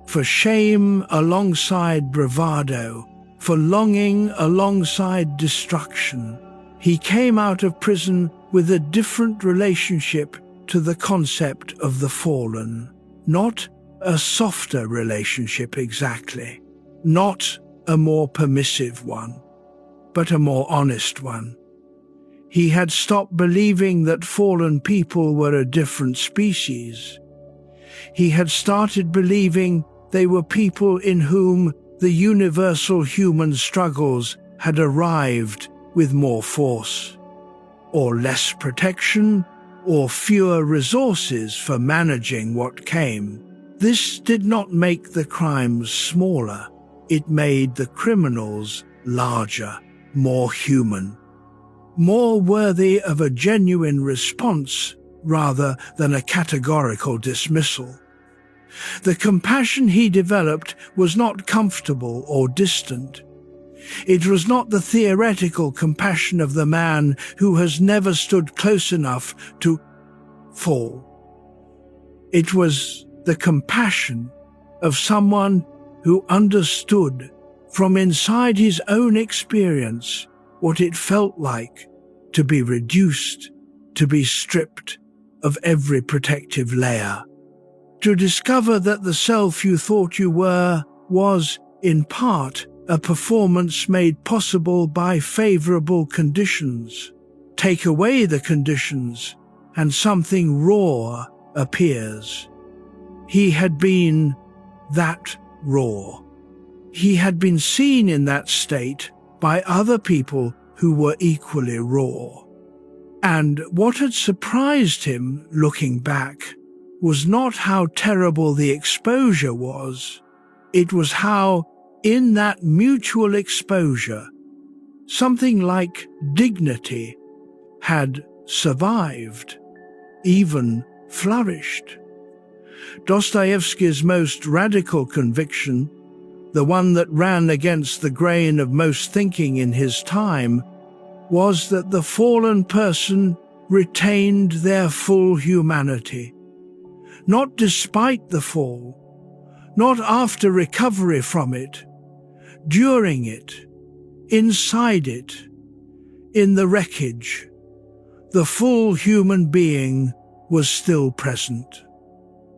For shame alongside bravado. For longing alongside destruction. He came out of prison with a different relationship to the concept of the fallen. Not a softer relationship exactly. Not a more permissive one, but a more honest one. He had stopped believing that fallen people were a different species. He had started believing they were people in whom the universal human struggles had arrived with more force, or less protection, or fewer resources for managing what came. This did not make the crimes smaller. It made the criminals larger, more human, more worthy of a genuine response rather than a categorical dismissal. The compassion he developed was not comfortable or distant. It was not the theoretical compassion of the man who has never stood close enough to fall. It was the compassion of someone who understood from inside his own experience what it felt like to be reduced, to be stripped of every protective layer, to discover that the self you thought you were was, in part, a performance made possible by favorable conditions. Take away the conditions, and something raw appears. He had been that raw. He had been seen in that state by other people who were equally raw. And what had surprised him, looking back, was not how terrible the exposure was. It was how, in that mutual exposure, something like dignity had survived, even flourished. Dostoevsky's most radical conviction, the one that ran against the grain of most thinking in his time, was that the fallen person retained their full humanity, not despite the fall, not after recovery from it, during it, inside it, in the wreckage. The full human being was still present,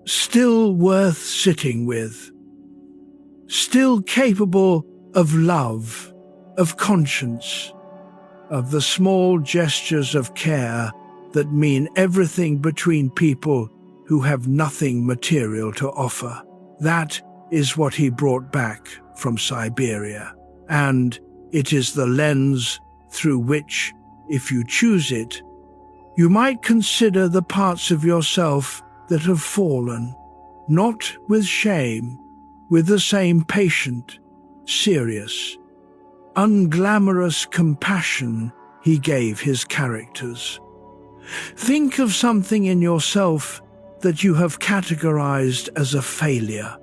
still worth sitting with, still capable of love, of conscience, of the small gestures of care that mean everything between people who have nothing material to offer. That is what he brought back from Siberia, and it is the lens through which, if you choose it, you might consider the parts of yourself that have fallen, not with shame, with the same patient, serious, unglamorous compassion he gave his characters. Think of something in yourself that you have categorized as a failure,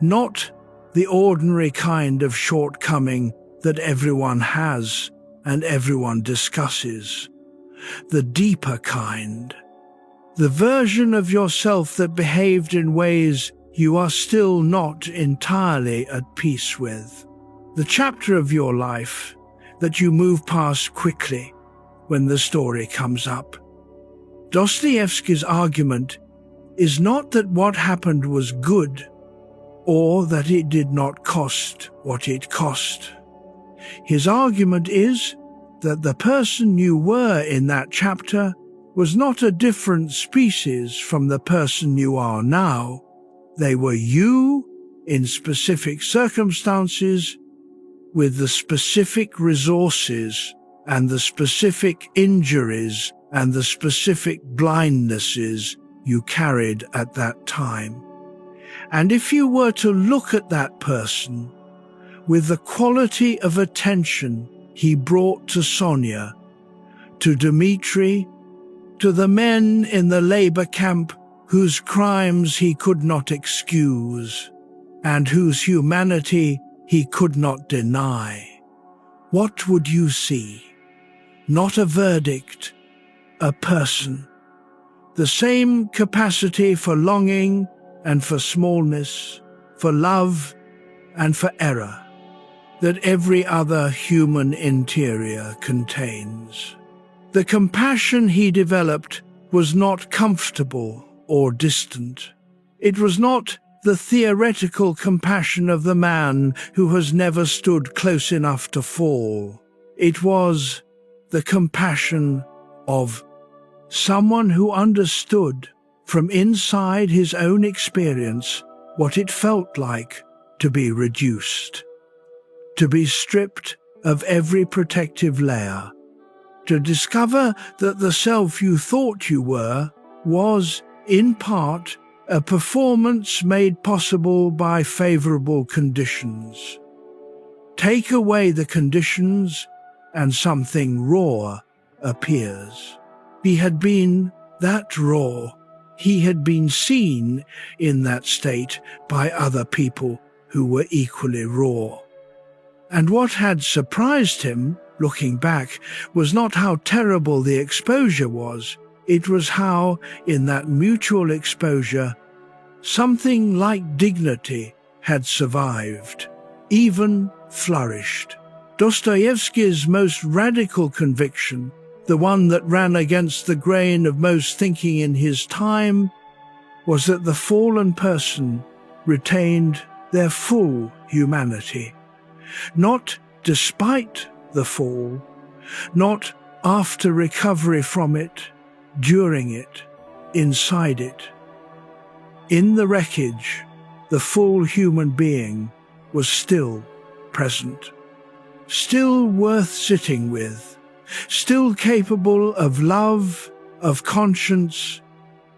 not the ordinary kind of shortcoming that everyone has and everyone discusses, the deeper kind, the version of yourself that behaved in ways you are still not entirely at peace with, the chapter of your life that you move past quickly when the story comes up. Dostoevsky's argument is not that what happened was good, or that it did not cost what it cost. His argument is that the person you were in that chapter was not a different species from the person you are now. They were you in specific circumstances, with the specific resources and the specific injuries and the specific blindnesses you carried at that time. And if you were to look at that person with the quality of attention he brought to Sonia, to Dmitri, to the men in the labor camp whose crimes he could not excuse, and whose humanity he could not deny, what would you see? Not a verdict, a person. The same capacity for longing and for smallness, for love and for error, that every other human interior contains. The compassion he developed was not comfortable or distant. It was not the theoretical compassion of the man who has never stood close enough to fall. It was the compassion of someone who understood from inside his own experience what it felt like to be reduced, to be stripped of every protective layer, to discover that the self you thought you were was, in part, a performance made possible by favorable conditions. Take away the conditions, and something raw appears. He had been that raw. He had been seen in that state by other people who were equally raw. And what had surprised him, looking back, was not how terrible the exposure was. It was how, in that mutual exposure, something like dignity had survived, even flourished. Dostoevsky's most radical conviction, the one that ran against the grain of most thinking in his time, was that the fallen person retained their full humanity, not despite the fall, not after recovery from it, during it, inside it. In the wreckage, the full human being was still present, still worth sitting with, still capable of love, of conscience,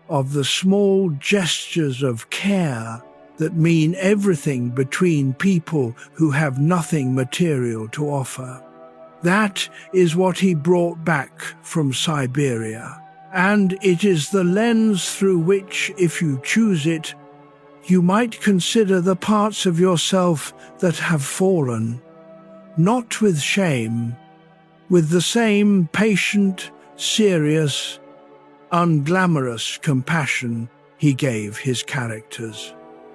of the small gestures of care that mean everything between people who have nothing material to offer. That is what he brought back from Siberia, and it is the lens through which, if you choose it, you might consider the parts of yourself that have fallen, not with shame, with the same patient, serious, unglamorous compassion he gave his characters.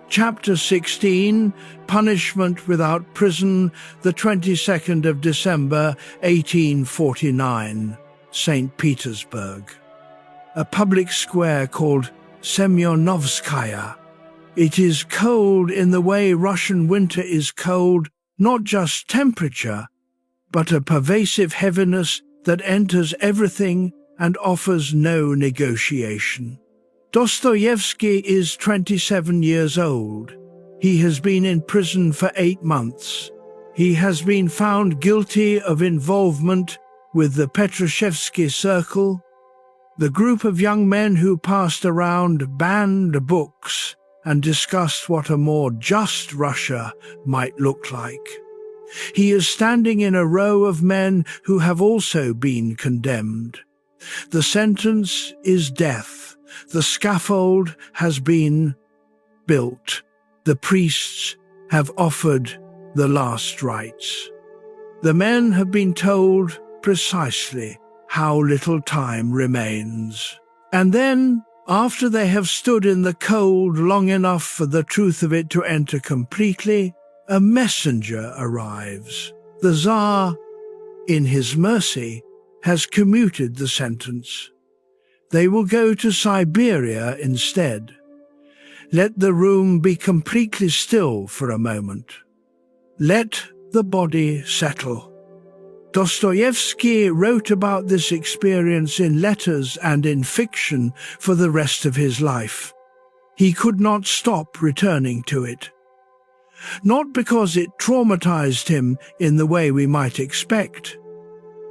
Chapter 16, Punishment Without Prison, the 22nd of December, 1849, St. Petersburg. A public square called Semenovskaya. It is cold in the way Russian winter is cold, not just temperature, but a pervasive heaviness that enters everything and offers no negotiation. Dostoevsky is 27 years old. He has been in prison for 8 months. He has been found guilty of involvement with the Petrushevsky Circle, the group of young men who passed around banned books and discussed what a more just Russia might look like. He is standing in a row of men who have also been condemned. The sentence is death. The scaffold has been built. The priests have offered the last rites. The men have been told precisely how little time remains. And then, after they have stood in the cold long enough for the truth of it to enter completely, a messenger arrives. The Tsar, in his mercy, has commuted the sentence. They will go to Siberia instead. Let the room be completely still for a moment. Let the body settle. Dostoevsky wrote about this experience in letters and in fiction for the rest of his life. He could not stop returning to it. Not because it traumatized him in the way we might expect,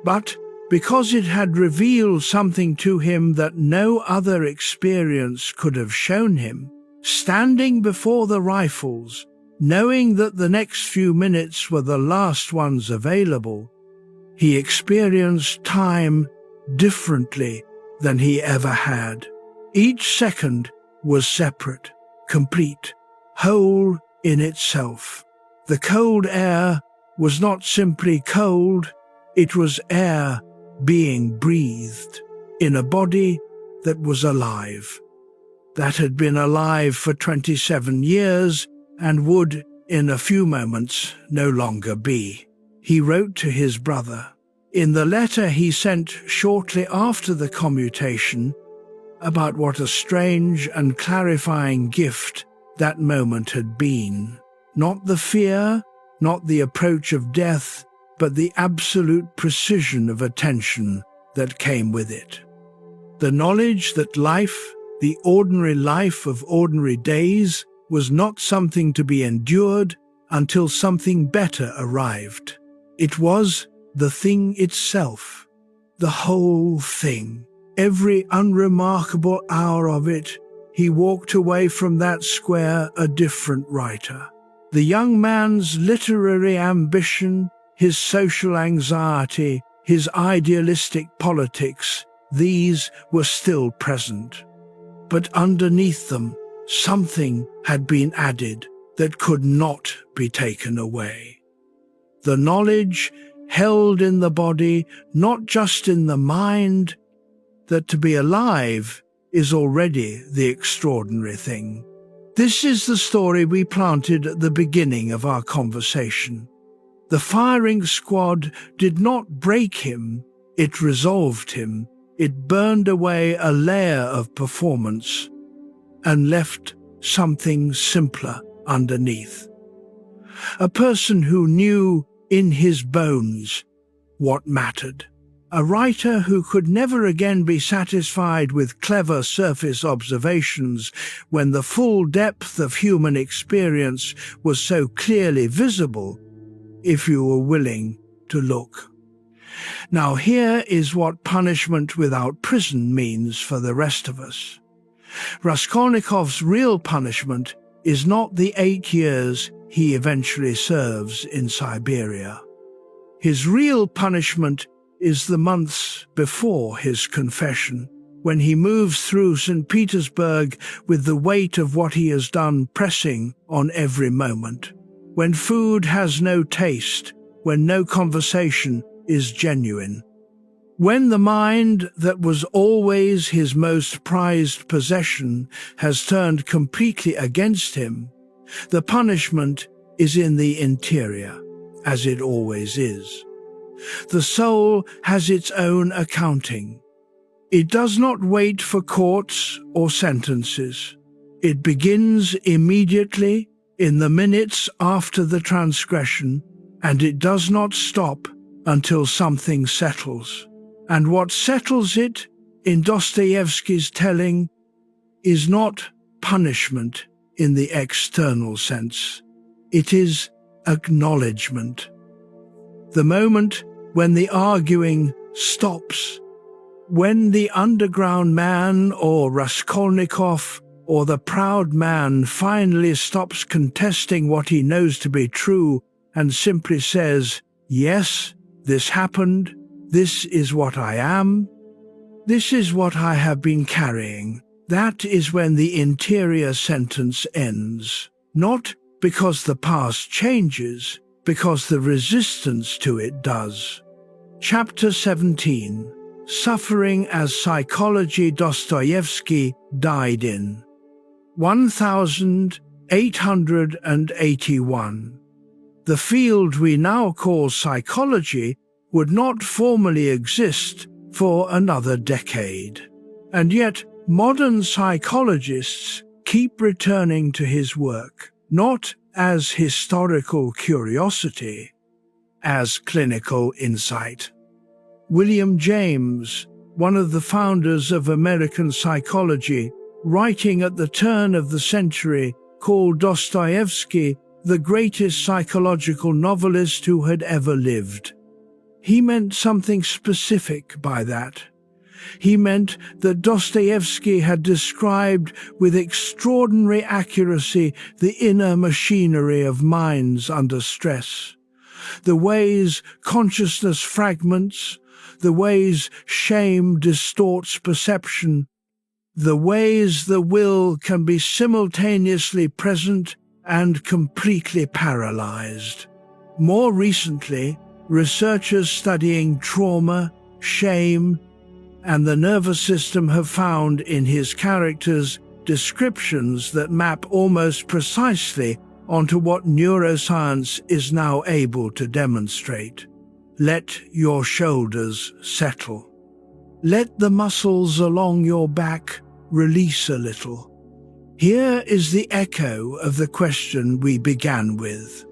but because it had revealed something to him that no other experience could have shown him. Standing before the rifles, knowing that the next few minutes were the last ones available, he experienced time differently than he ever had. Each second was separate, complete, whole in itself. The cold air was not simply cold, it was air being breathed in a body that was alive, that had been alive for 27 years and would, in a few moments, no longer be. He wrote to his brother. In the letter he sent shortly after the commutation about what a strange and clarifying gift that moment had been. Not the fear, not the approach of death, but the absolute precision of attention that came with it. The knowledge that life, the ordinary life of ordinary days, was not something to be endured until something better arrived. It was the thing itself, the whole thing. Every unremarkable hour of it, he walked away from that square a different writer. The young man's literary ambition, his social anxiety, his idealistic politics, these were still present. But underneath them, something had been added that could not be taken away. The knowledge held in the body, not just in the mind, that to be alive is already the extraordinary thing. This is the story we planted at the beginning of our conversation. The firing squad did not break him, It resolved him. It burned away a layer of performance and left something simpler underneath. A person who knew in his bones what mattered. A writer who could never again be satisfied with clever surface observations when the full depth of human experience was so clearly visible, if you were willing to look. Now here is what punishment without prison means for the rest of us. Raskolnikov's real punishment is not the 8 years he eventually serves in Siberia. His real punishment is the months before his confession, when he moves through St. Petersburg with the weight of what he has done pressing on every moment, when food has no taste, when no conversation is genuine. When the mind that was always his most prized possession has turned completely against him, the punishment is in the interior, as it always is. The soul has its own accounting. It does not wait for courts or sentences. It begins immediately in the minutes after the transgression, and it does not stop until something settles. And what settles it, in Dostoevsky's telling, is not punishment in the external sense. It is acknowledgement. The moment when the arguing stops, when the underground man or Raskolnikov or the proud man finally stops contesting what he knows to be true and simply says, "Yes, this happened, this is what I am, this is what I have been carrying," that is when the interior sentence ends. Not because the past changes, because the resistance to it does. Chapter 17. Suffering as Psychology. Dostoevsky died in 1881. The field we now call psychology would not formally exist for another decade. And yet, modern psychologists keep returning to his work, not as historical curiosity, as clinical insight. William James, one of the founders of American psychology, writing at the turn of the century, called Dostoevsky the greatest psychological novelist who had ever lived. He meant something specific by that. He meant that Dostoevsky had described with extraordinary accuracy the inner machinery of minds under stress, the ways consciousness fragments, the ways shame distorts perception, the ways the will can be simultaneously present and completely paralyzed. More recently, researchers studying trauma, shame, and the nervous system have found in his characters descriptions that map almost precisely onto what neuroscience is now able to demonstrate. Let your shoulders settle. Let the muscles along your back release a little. Here is the echo of the question we began with.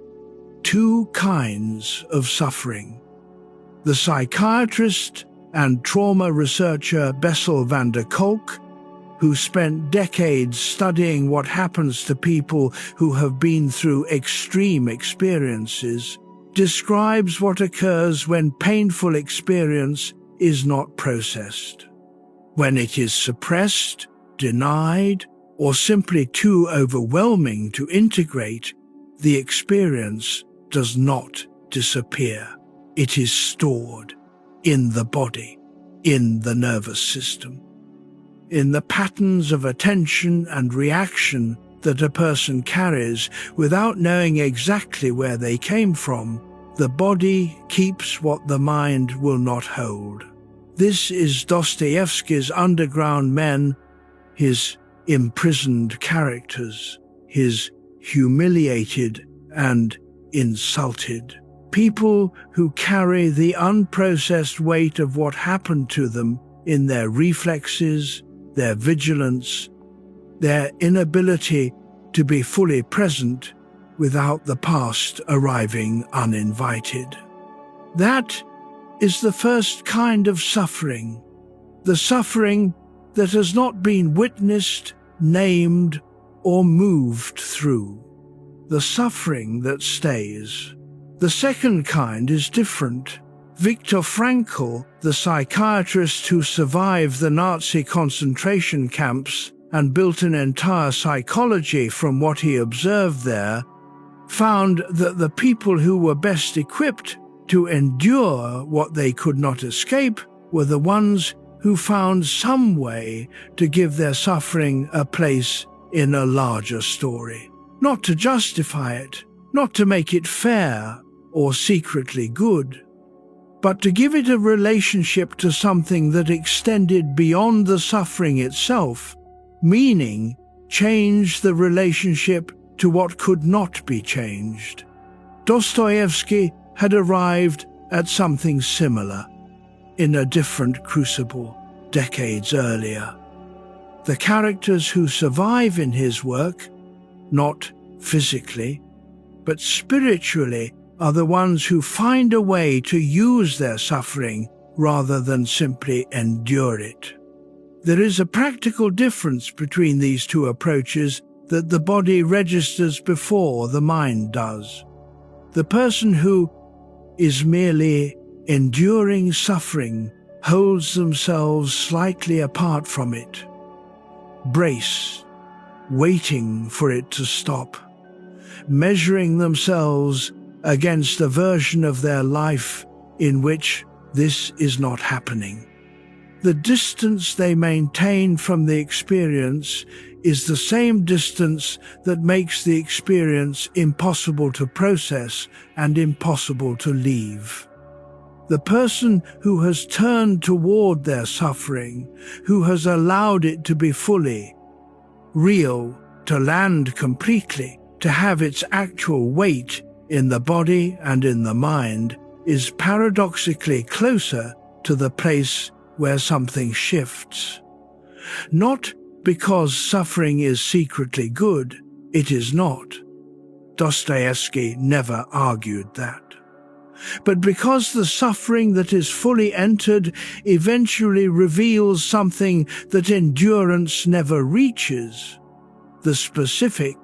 Two kinds of suffering. The psychiatrist and trauma researcher Bessel van der Kolk, who spent decades studying what happens to people who have been through extreme experiences, describes what occurs when painful experience is not processed. When it is suppressed, denied, or simply too overwhelming to integrate, the experience does not disappear. It is stored in the body, in the nervous system, in the patterns of attention and reaction that a person carries without knowing exactly where they came from. The body keeps what the mind will not hold. This is Dostoevsky's underground men, his imprisoned characters, his humiliated and insulted People who carry the unprocessed weight of what happened to them in their reflexes, their vigilance, their inability to be fully present without the past arriving uninvited. That is the first kind of suffering, the suffering that has not been witnessed, named, or moved through, the suffering that stays. The second kind is different. Viktor Frankl, the psychiatrist who survived the Nazi concentration camps and built an entire psychology from what he observed there, found that the people who were best equipped to endure what they could not escape were the ones who found some way to give their suffering a place in a larger story. Not to justify it, not to make it fair or secretly good, but to give it a relationship to something that extended beyond the suffering itself, meaning change the relationship to what could not be changed. Dostoevsky had arrived at something similar in a different crucible decades earlier. The characters who survive in his work, not physically, but spiritually, are the ones who find a way to use their suffering rather than simply endure it. There is a practical difference between these two approaches that the body registers before the mind does. The person who is merely enduring suffering holds themselves slightly apart from it, brace, waiting for it to stop, measuring themselves against a version of their life in which this is not happening. The distance they maintain from the experience is the same distance that makes the experience impossible to process and impossible to leave. The person who has turned toward their suffering, who has allowed it to be fully real, to land completely, to have its actual weight in the body and in the mind, is paradoxically closer to the place where something shifts. Not because suffering is secretly good, it is not. Dostoevsky never argued that. But because the suffering that is fully entered eventually reveals something that endurance never reaches, the specific,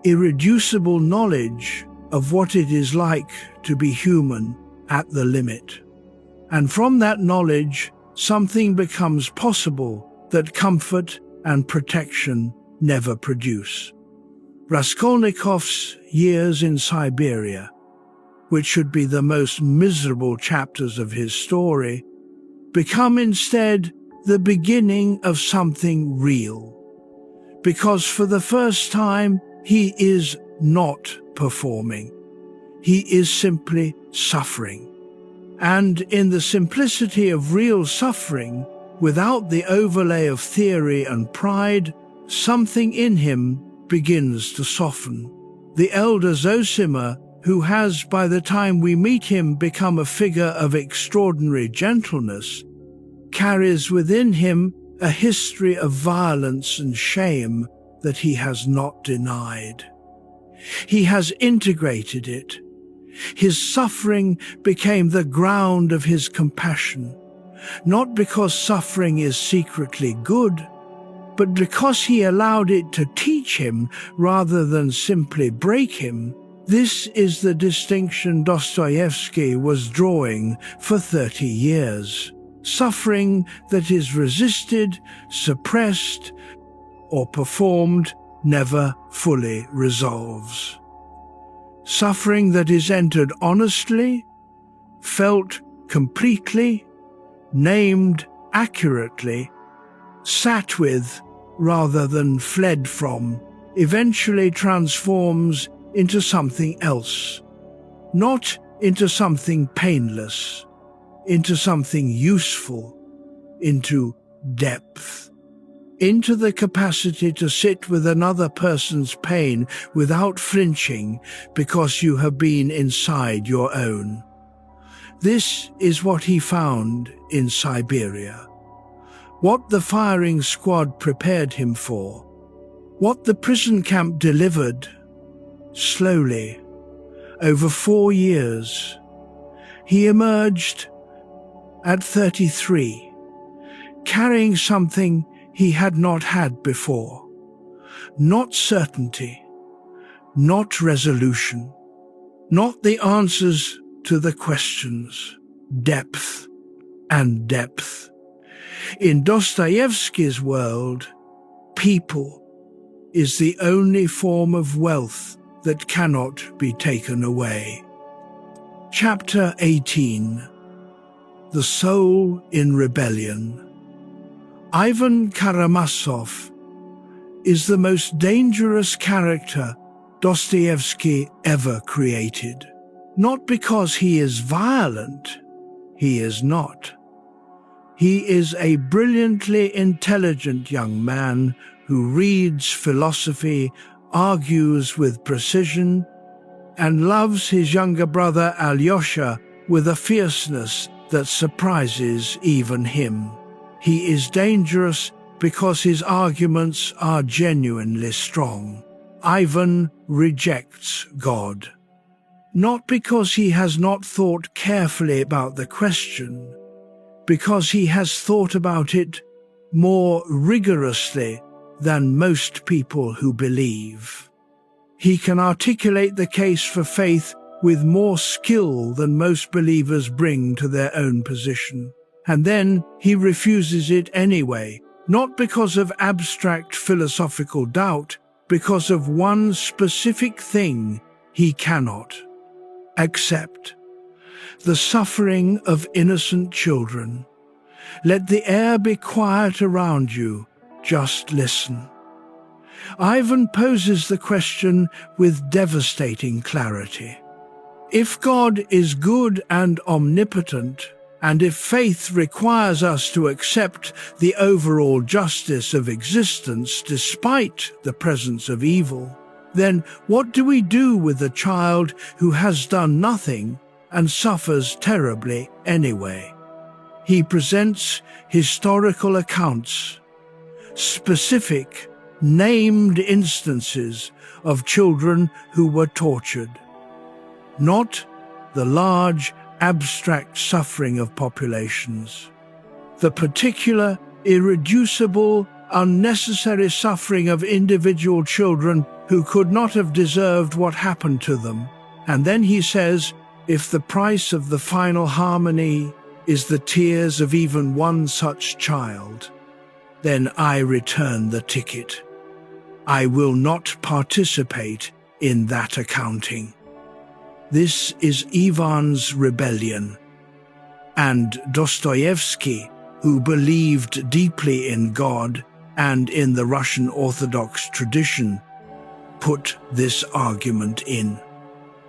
irreducible knowledge of what it is like to be human at the limit. And from that knowledge, something becomes possible that comfort and protection never produce. Raskolnikov's years in Siberia, which should be the most miserable chapters of his story, become instead the beginning of something real. Because for the first time, he is not performing. He is simply suffering. And in the simplicity of real suffering, without the overlay of theory and pride, something in him begins to soften. The elder Zosima, who has, by the time we meet him, become a figure of extraordinary gentleness, carries within him a history of violence and shame that he has not denied. He has integrated it. His suffering became the ground of his compassion, not because suffering is secretly good, but because he allowed it to teach him rather than simply break him. This is the distinction Dostoevsky was drawing for 30 years. Suffering that is resisted, suppressed, or performed never fully resolves. Suffering that is entered honestly, felt completely, named accurately, sat with rather than fled from, eventually transforms into something else, not into something painless, into something useful, into depth. into the capacity to sit with another person's pain without flinching because you have been inside your own. This is what he found in Siberia. What the firing squad prepared him for. What the prison camp delivered. Slowly, over 4 years, he emerged at 33, carrying something he had not had before. Not certainty, not resolution, not the answers to the questions, depth and depth. In Dostoevsky's world, people is the only form of wealth that cannot be taken away. Chapter 18. The Soul in Rebellion. Ivan Karamazov is the most dangerous character Dostoevsky ever created. Not because he is violent, he is not. He is a brilliantly intelligent young man who reads philosophy, argues with precision, and loves his younger brother Alyosha with a fierceness that surprises even him. He is dangerous because his arguments are genuinely strong. Ivan rejects God. Not because he has not thought carefully about the question, because he has thought about it more rigorously than most people who believe. He can articulate the case for faith with more skill than most believers bring to their own position. And then he refuses it anyway, not because of abstract philosophical doubt, because of one specific thing he cannot accept: the suffering of innocent children. Let the air be quiet around you, just listen. Ivan poses the question with devastating clarity. If God is good and omnipotent, and if faith requires us to accept the overall justice of existence despite the presence of evil, then what do we do with a child who has done nothing and suffers terribly anyway? He presents historical accounts, specific, named instances of children who were tortured, not the large, abstract suffering of populations, the particular, irreducible, unnecessary suffering of individual children who could not have deserved what happened to them. And then he says, if the price of the final harmony is the tears of even one such child, then I return the ticket. I will not participate in that accounting. This is Ivan's rebellion, and Dostoevsky, who believed deeply in God and in the Russian Orthodox tradition, put this argument in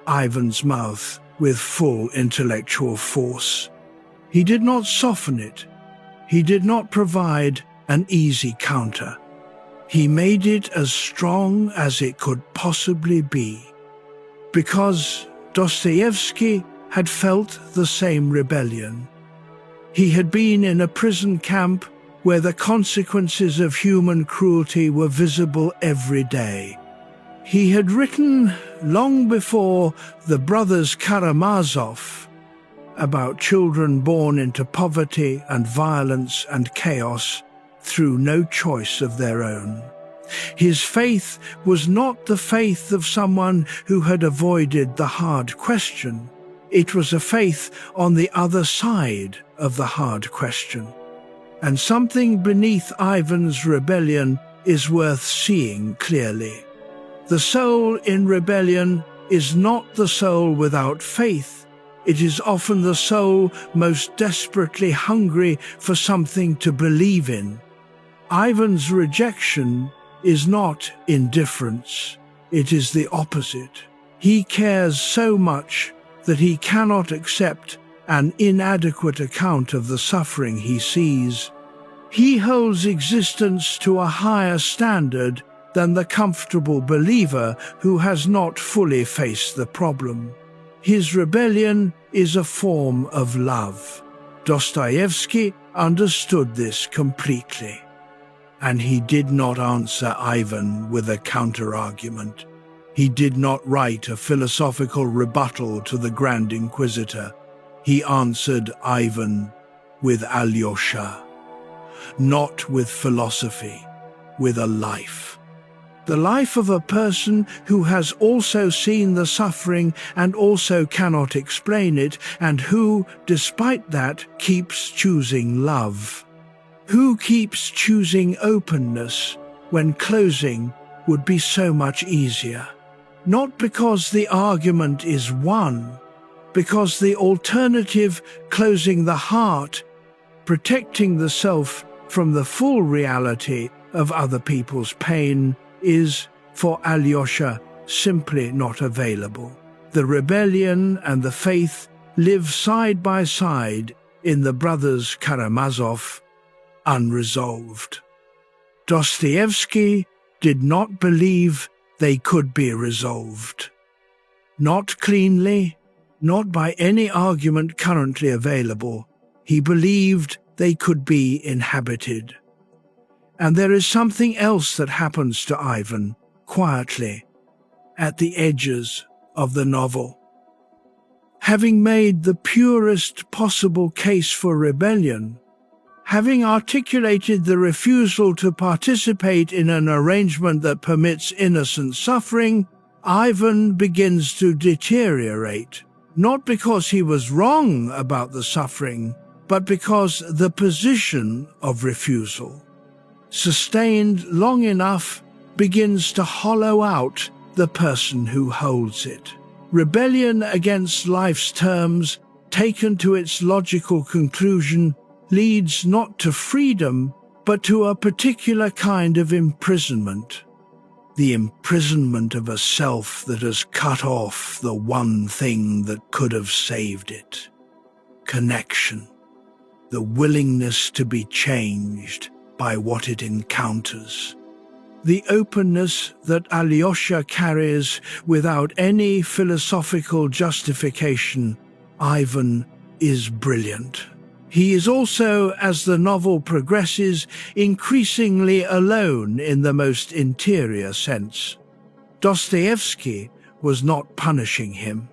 Ivan's mouth with full intellectual force. He did not soften it. He did not provide an easy counter. He made it as strong as it could possibly be, because Dostoevsky had felt the same rebellion. He had been in a prison camp where the consequences of human cruelty were visible every day. He had written long before the brothers Karamazov about children born into poverty and violence and chaos through no choice of their own. His faith was not the faith of someone who had avoided the hard question. It was a faith on the other side of the hard question. And something beneath Ivan's rebellion is worth seeing clearly. The soul in rebellion is not the soul without faith. It is often the soul most desperately hungry for something to believe in. Ivan's rejection is not indifference. It is the opposite. He cares so much that he cannot accept an inadequate account of the suffering he sees. He holds existence to a higher standard than the comfortable believer who has not fully faced the problem. His rebellion is a form of love. Dostoevsky understood this completely, and he did not answer Ivan with a counter-argument. He did not write a philosophical rebuttal to the Grand Inquisitor. He answered Ivan with Alyosha, not with philosophy, with a life. The life of a person who has also seen the suffering and also cannot explain it, and who, despite that, keeps choosing love. Who keeps choosing openness when closing would be so much easier? Not because the argument is won, because the alternative, closing the heart, protecting the self from the full reality of other people's pain, is, for Alyosha, simply not available. The rebellion and the faith live side by side in the brothers Karamazov, unresolved. Dostoevsky did not believe they could be resolved. Not cleanly, not by any argument currently available. He believed they could be inhabited. And there is something else that happens to Ivan, quietly, at the edges of the novel. Having made the purest possible case for rebellion, having articulated the refusal to participate in an arrangement that permits innocent suffering, Ivan begins to deteriorate, not because he was wrong about the suffering, but because the position of refusal, sustained long enough, begins to hollow out the person who holds it. Rebellion against life's terms, taken to its logical conclusion, leads not to freedom, but to a particular kind of imprisonment. The imprisonment of a self that has cut off the one thing that could have saved it. Connection. The willingness to be changed by what it encounters. The openness that Alyosha carries without any philosophical justification. Ivan is brilliant. He is also, as the novel progresses, increasingly alone in the most interior sense. Dostoevsky was not punishing him.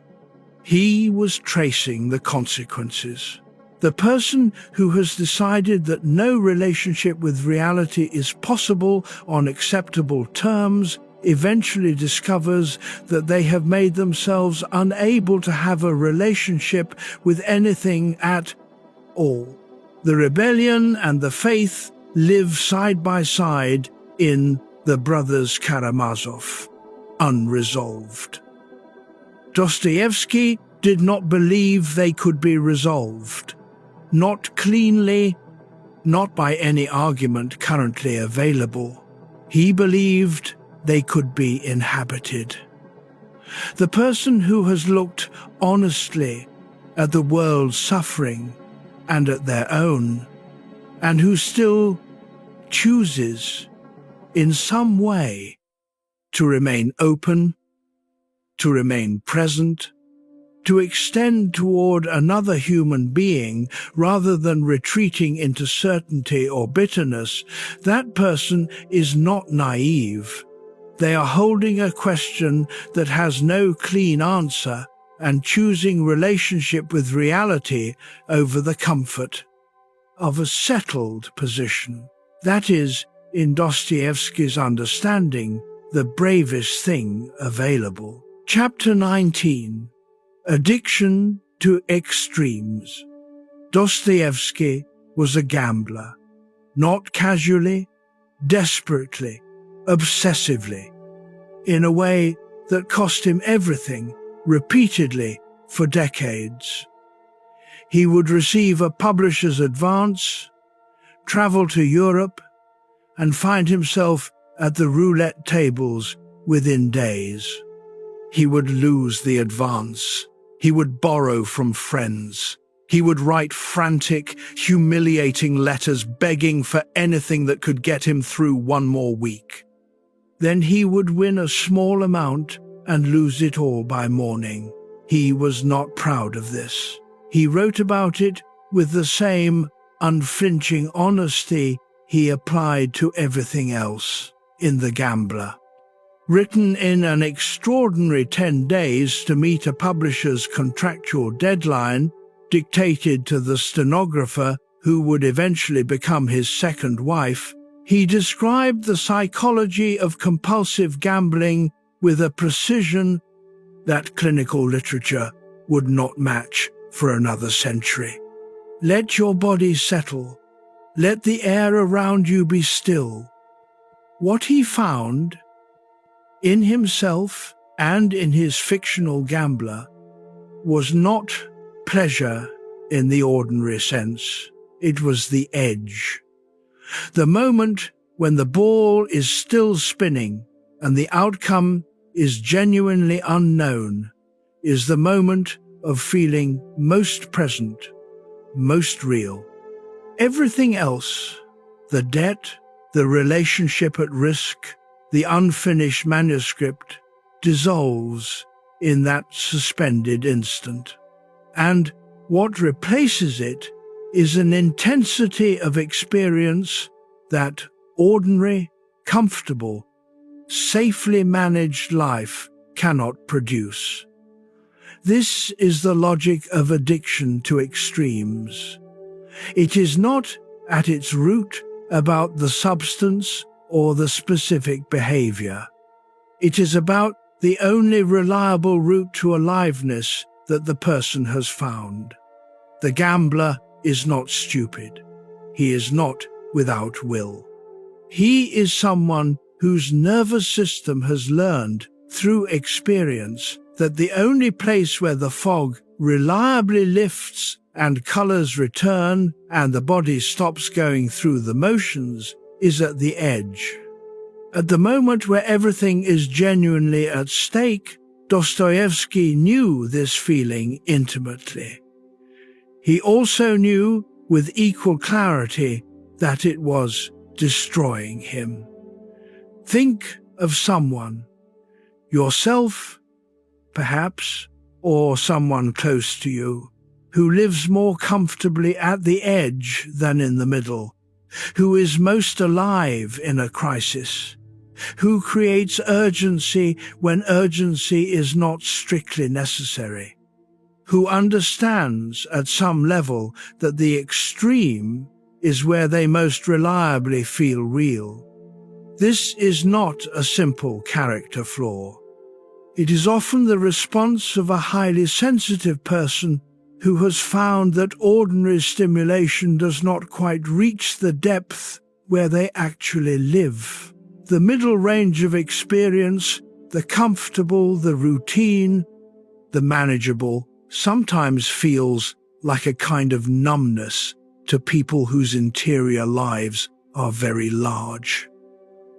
He was tracing the consequences. The person who has decided that no relationship with reality is possible on acceptable terms eventually discovers that they have made themselves unable to have a relationship with anything at all. The rebellion and the faith live side by side in the brothers Karamazov, unresolved. Dostoevsky did not believe they could be resolved. Not cleanly, not by any argument currently available. He believed they could be inhabited. The person who has looked honestly at the world's suffering and at their own, and who still chooses, in some way, to remain open, to remain present, to extend toward another human being rather than retreating into certainty or bitterness, that person is not naive. They are holding a question that has no clean answer and choosing relationship with reality over the comfort of a settled position. That is, in Dostoevsky's understanding, the bravest thing available. Chapter 19. Addiction to extremes. Dostoevsky was a gambler, not casually, desperately, obsessively, in a way that cost him everything, repeatedly, for decades. He would receive a publisher's advance, travel to Europe, and find himself at the roulette tables within days. He would lose the advance. He would borrow from friends. He would write frantic, humiliating letters begging for anything that could get him through one more week. Then he would win a small amount and lose it all by morning. He was not proud of this. He wrote about it with the same unflinching honesty he applied to everything else in The Gambler. Written in an extraordinary 10 days to meet a publisher's contractual deadline, dictated to the stenographer who would eventually become his second wife, he described the psychology of compulsive gambling with a precision that clinical literature would not match for another century. Let your body settle. Let the air around you be still. What he found in himself and in his fictional gambler was not pleasure in the ordinary sense. It was the edge. The moment when the ball is still spinning and the outcome is genuinely unknown is the moment of feeling most present, most real. Everything else, the debt, the relationship at risk, the unfinished manuscript, dissolves in that suspended instant. And what replaces it is an intensity of experience that ordinary, comfortable, safely managed life cannot produce. This is the logic of addiction to extremes. It is not, at its root, about the substance or the specific behavior. It is about the only reliable route to aliveness that the person has found. The gambler is not stupid. He is not without will. He is someone whose nervous system has learned through experience that the only place where the fog reliably lifts and colors return and the body stops going through the motions is at the edge. At the moment where everything is genuinely at stake, Dostoevsky knew this feeling intimately. He also knew with equal clarity that it was destroying him. Think of someone, yourself, perhaps, or someone close to you, who lives more comfortably at the edge than in the middle, who is most alive in a crisis, who creates urgency when urgency is not strictly necessary, who understands at some level that the extreme is where they most reliably feel real. This is not a simple character flaw. It is often the response of a highly sensitive person who has found that ordinary stimulation does not quite reach the depth where they actually live. The middle range of experience, the comfortable, the routine, the manageable, sometimes feels like a kind of numbness to people whose interior lives are very large.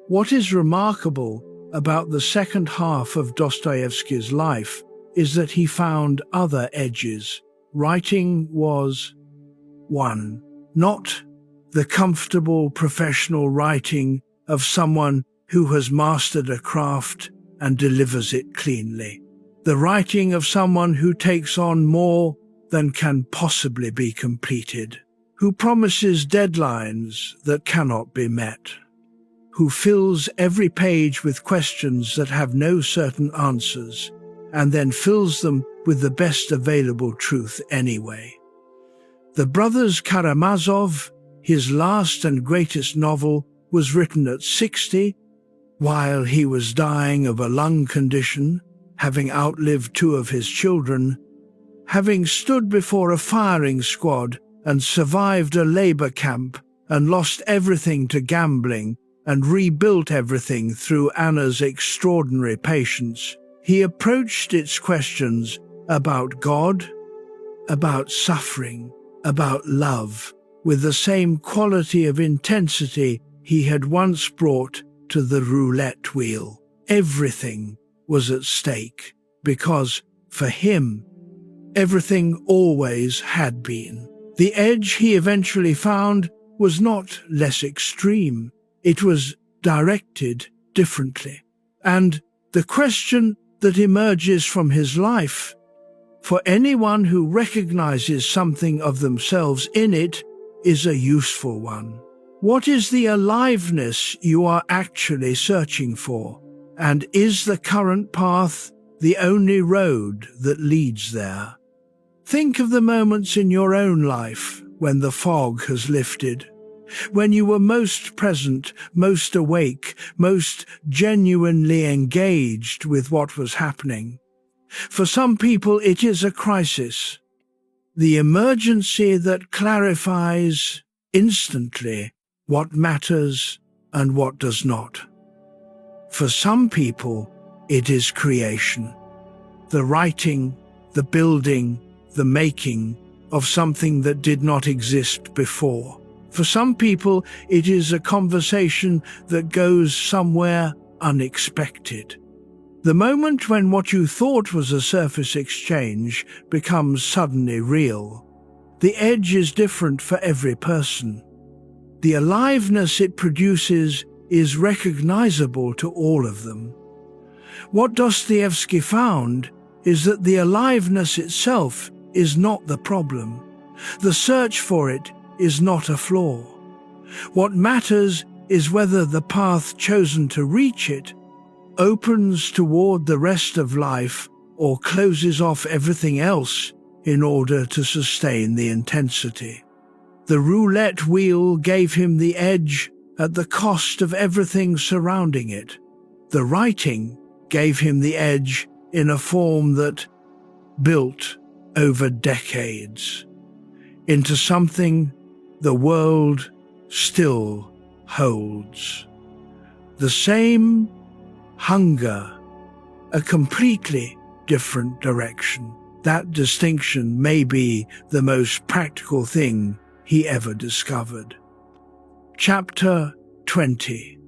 What is remarkable about the second half of Dostoevsky's life is that he found other edges. Writing was 1. Not the comfortable professional writing of someone who has mastered a craft and delivers it cleanly. The writing of someone who takes on more than can possibly be completed, who promises deadlines that cannot be met, who fills every page with questions that have no certain answers, and then fills them with the best available truth anyway. The Brothers Karamazov, his last and greatest novel, was written at 60, while he was dying of a lung condition, having outlived 2 of his children, having stood before a firing squad and survived a labor camp and lost everything to gambling and rebuilt everything through Anna's extraordinary patience. He approached its questions about God, about suffering, about love, with the same quality of intensity he had once brought to the roulette wheel. Everything was at stake, because, for him, Everything always had been. The edge he eventually found was not less extreme. It was directed differently. And the question that emerges from his life, for anyone who recognizes something of themselves in it, is a useful one. What is the aliveness you are actually searching for? And is the current path the only road that leads there? Think of the moments in your own life when the fog has lifted, when you were most present, most awake, most genuinely engaged with what was happening. For some people, it is a crisis, the emergency that clarifies instantly what matters and what does not. For some people, it is creation, the writing, the building, the making of something that did not exist before. For some people, it is a conversation that goes somewhere unexpected. The moment when what you thought was a surface exchange becomes suddenly real. The edge is different for every person. The aliveness it produces is recognizable to all of them. What Dostoevsky found is that the aliveness itself is not the problem. The search for it is not a flaw. What matters is whether the path chosen to reach it opens toward the rest of life or closes off everything else in order to sustain the intensity. The roulette wheel gave him the edge at the cost of everything surrounding it. The writing gave him the edge in a form that built over decades into something the world still holds. The same hunger, a completely different direction. That distinction may be the most practical thing he ever discovered. Chapter 20.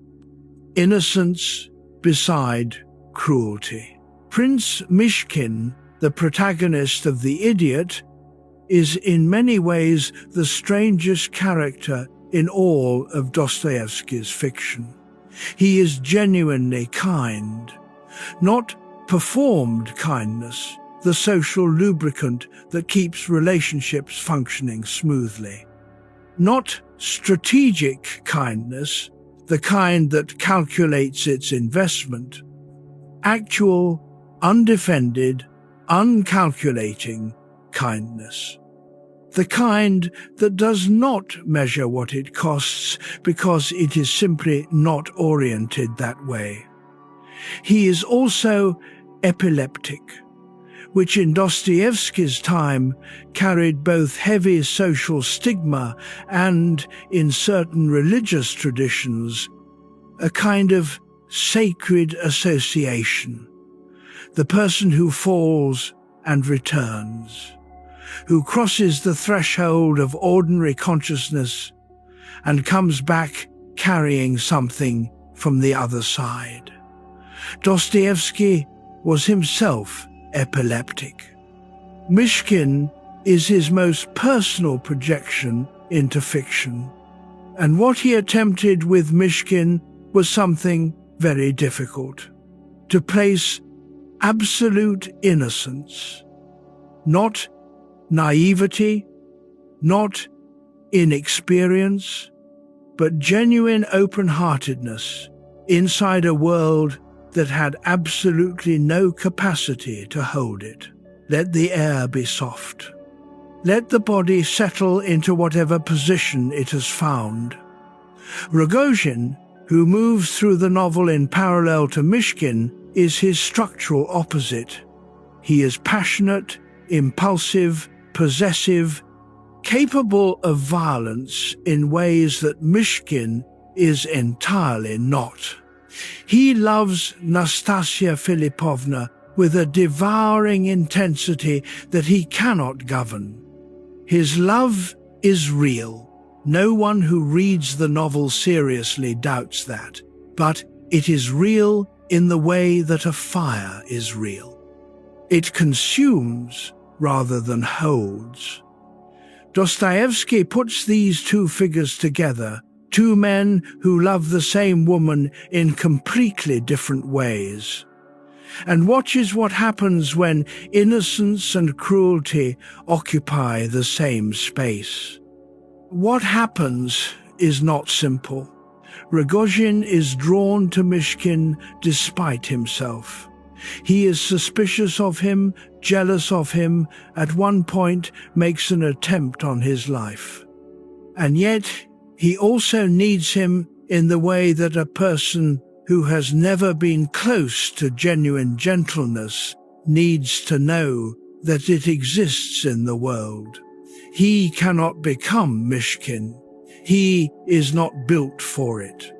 Innocence beside cruelty. Prince Mishkin, the protagonist of The Idiot, is in many ways the strangest character in all of Dostoevsky's fiction. He is genuinely kind, not performed kindness, the social lubricant that keeps relationships functioning smoothly. Not strategic kindness, the kind that calculates its investment. Actual, undefended, uncalculating kindness. The kind that does not measure what it costs because it is simply not oriented that way. He is also epileptic, which in Dostoevsky's time carried both heavy social stigma and, in certain religious traditions, a kind of sacred association. The person who falls and returns, who crosses the threshold of ordinary consciousness and comes back carrying something from the other side. Dostoevsky was himself epileptic. Mishkin is his most personal projection into fiction, and what he attempted with Mishkin was something very difficult: to place absolute innocence, not naivety, not inexperience, but genuine open-heartedness inside a world that had absolutely no capacity to hold it. Let the air be soft. Let the body settle into whatever position it has found. Rogozhin, who moves through the novel in parallel to Mishkin, is his structural opposite. He is passionate, impulsive, possessive, capable of violence in ways that Mishkin is entirely not. He loves Nastasia Filipovna with a devouring intensity that he cannot govern. His love is real. No one who reads the novel seriously doubts that. But it is real in the way that a fire is real. It consumes rather than holds. Dostoevsky puts these two figures together, two men who love the same woman in completely different ways, and watches what happens when innocence and cruelty occupy the same space. What happens is not simple. Rogozhin is drawn to Mishkin despite himself. He is suspicious of him, jealous of him, at one point makes an attempt on his life. And yet, he also needs him in the way that a person who has never been close to genuine gentleness needs to know that it exists in the world. He cannot become Mishkin. He is not built for it.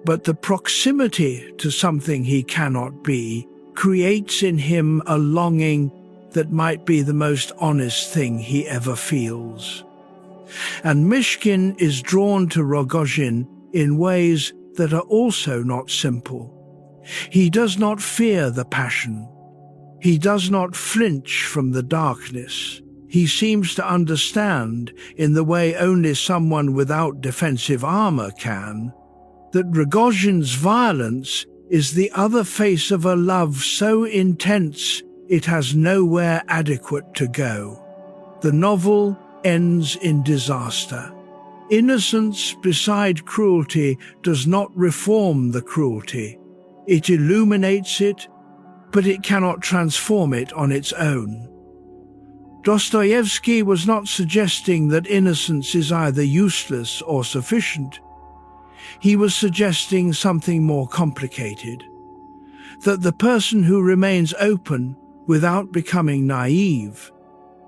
But the proximity to something he cannot be creates in him a longing that might be the most honest thing he ever feels. And Mishkin is drawn to Rogozhin in ways that are also not simple. He does not fear the passion. He does not flinch from the darkness. He seems to understand, in the way only someone without defensive armor can, that Rogozhin's violence is the other face of a love so intense it has nowhere adequate to go. The novel ends in disaster. Innocence beside cruelty does not reform the cruelty. It illuminates it, but it cannot transform it on its own. Dostoevsky was not suggesting that innocence is either useless or sufficient. He was suggesting something more complicated, that the person who remains open without becoming naive,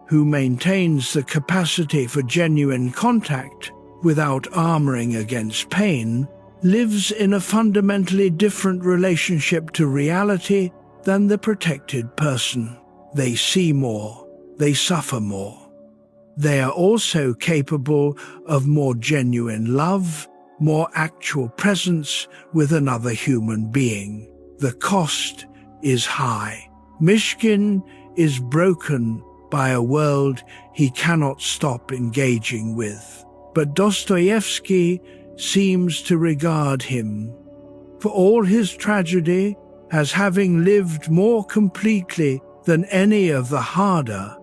who maintains the capacity for genuine contact without armoring against pain, lives in a fundamentally different relationship to reality than the protected person. They see more, they suffer more. They are also capable of more genuine love, more actual presence with another human being. The cost is high. Mishkin is broken by a world he cannot stop engaging with. But Dostoevsky seems to regard him, for all his tragedy, as having lived more completely than any of the harder,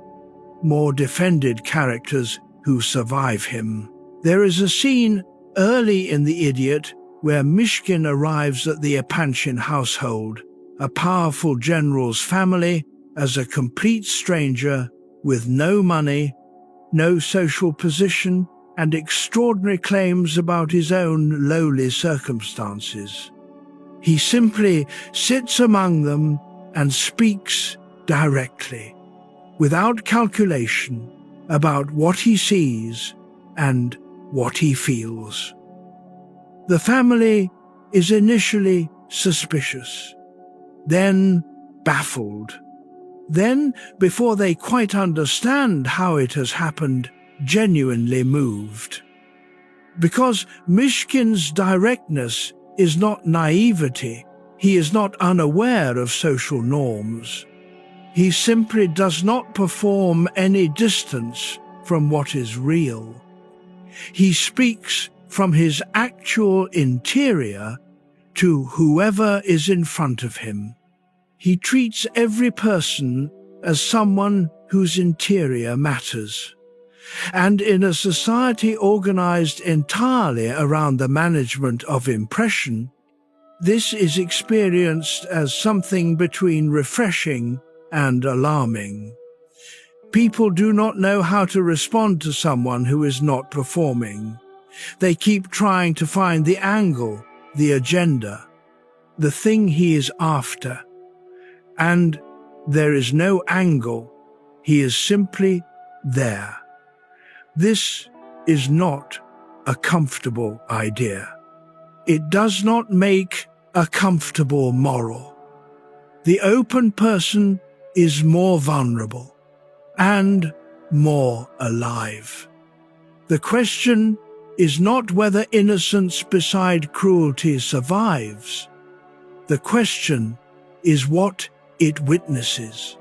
more defended characters who survive him. There is a scene early in The Idiot where Mishkin arrives at the Epanchin household, a powerful general's family, as a complete stranger with no money, no social position, and extraordinary claims about his own lowly circumstances. He simply sits among them and speaks directly, without calculation, about what he sees and what he feels. The family is initially suspicious, then baffled. Then, before they quite understand how it has happened, genuinely moved. Because Mishkin's directness is not naivety, he is not unaware of social norms. He simply does not perform any distance from what is real. He speaks from his actual interior to whoever is in front of him. He treats every person as someone whose interior matters. And in a society organized entirely around the management of impression, this is experienced as something between refreshing and alarming. People do not know how to respond to someone who is not performing. They keep trying to find the angle, the agenda, the thing he is after. And there is no angle, he is simply there. This is not a comfortable idea. It does not make a comfortable moral. The open person is more vulnerable and more alive. The question is not whether innocence beside cruelty survives. The question is what it witnesses.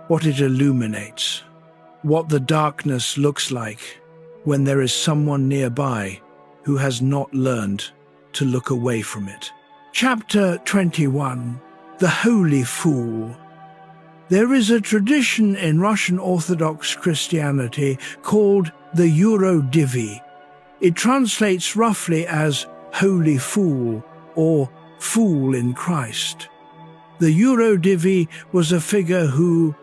what it illuminates, what the darkness looks like when there is someone nearby who has not learned to look away from it. Chapter 21. The Holy Fool. There is a tradition in Russian Orthodox Christianity called the Eurodivi. It translates roughly as Holy Fool or Fool in Christ. The Eurodivi was a figure who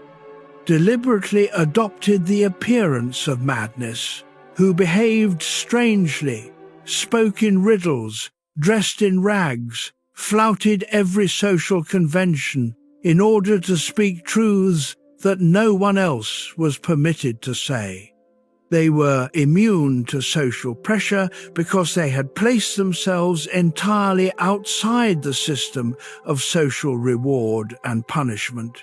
deliberately adopted the appearance of madness, who behaved strangely, spoke in riddles, dressed in rags, flouted every social convention in order to speak truths that no one else was permitted to say. They were immune to social pressure because they had placed themselves entirely outside the system of social reward and punishment.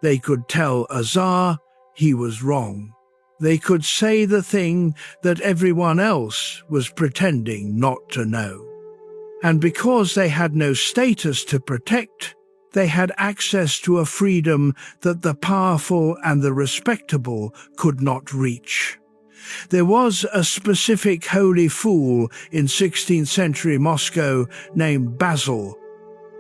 They could tell a Tsar he was wrong. They could say the thing that everyone else was pretending not to know. And because they had no status to protect, they had access to a freedom that the powerful and the respectable could not reach. There was a specific holy fool in 16th century Moscow named Basil,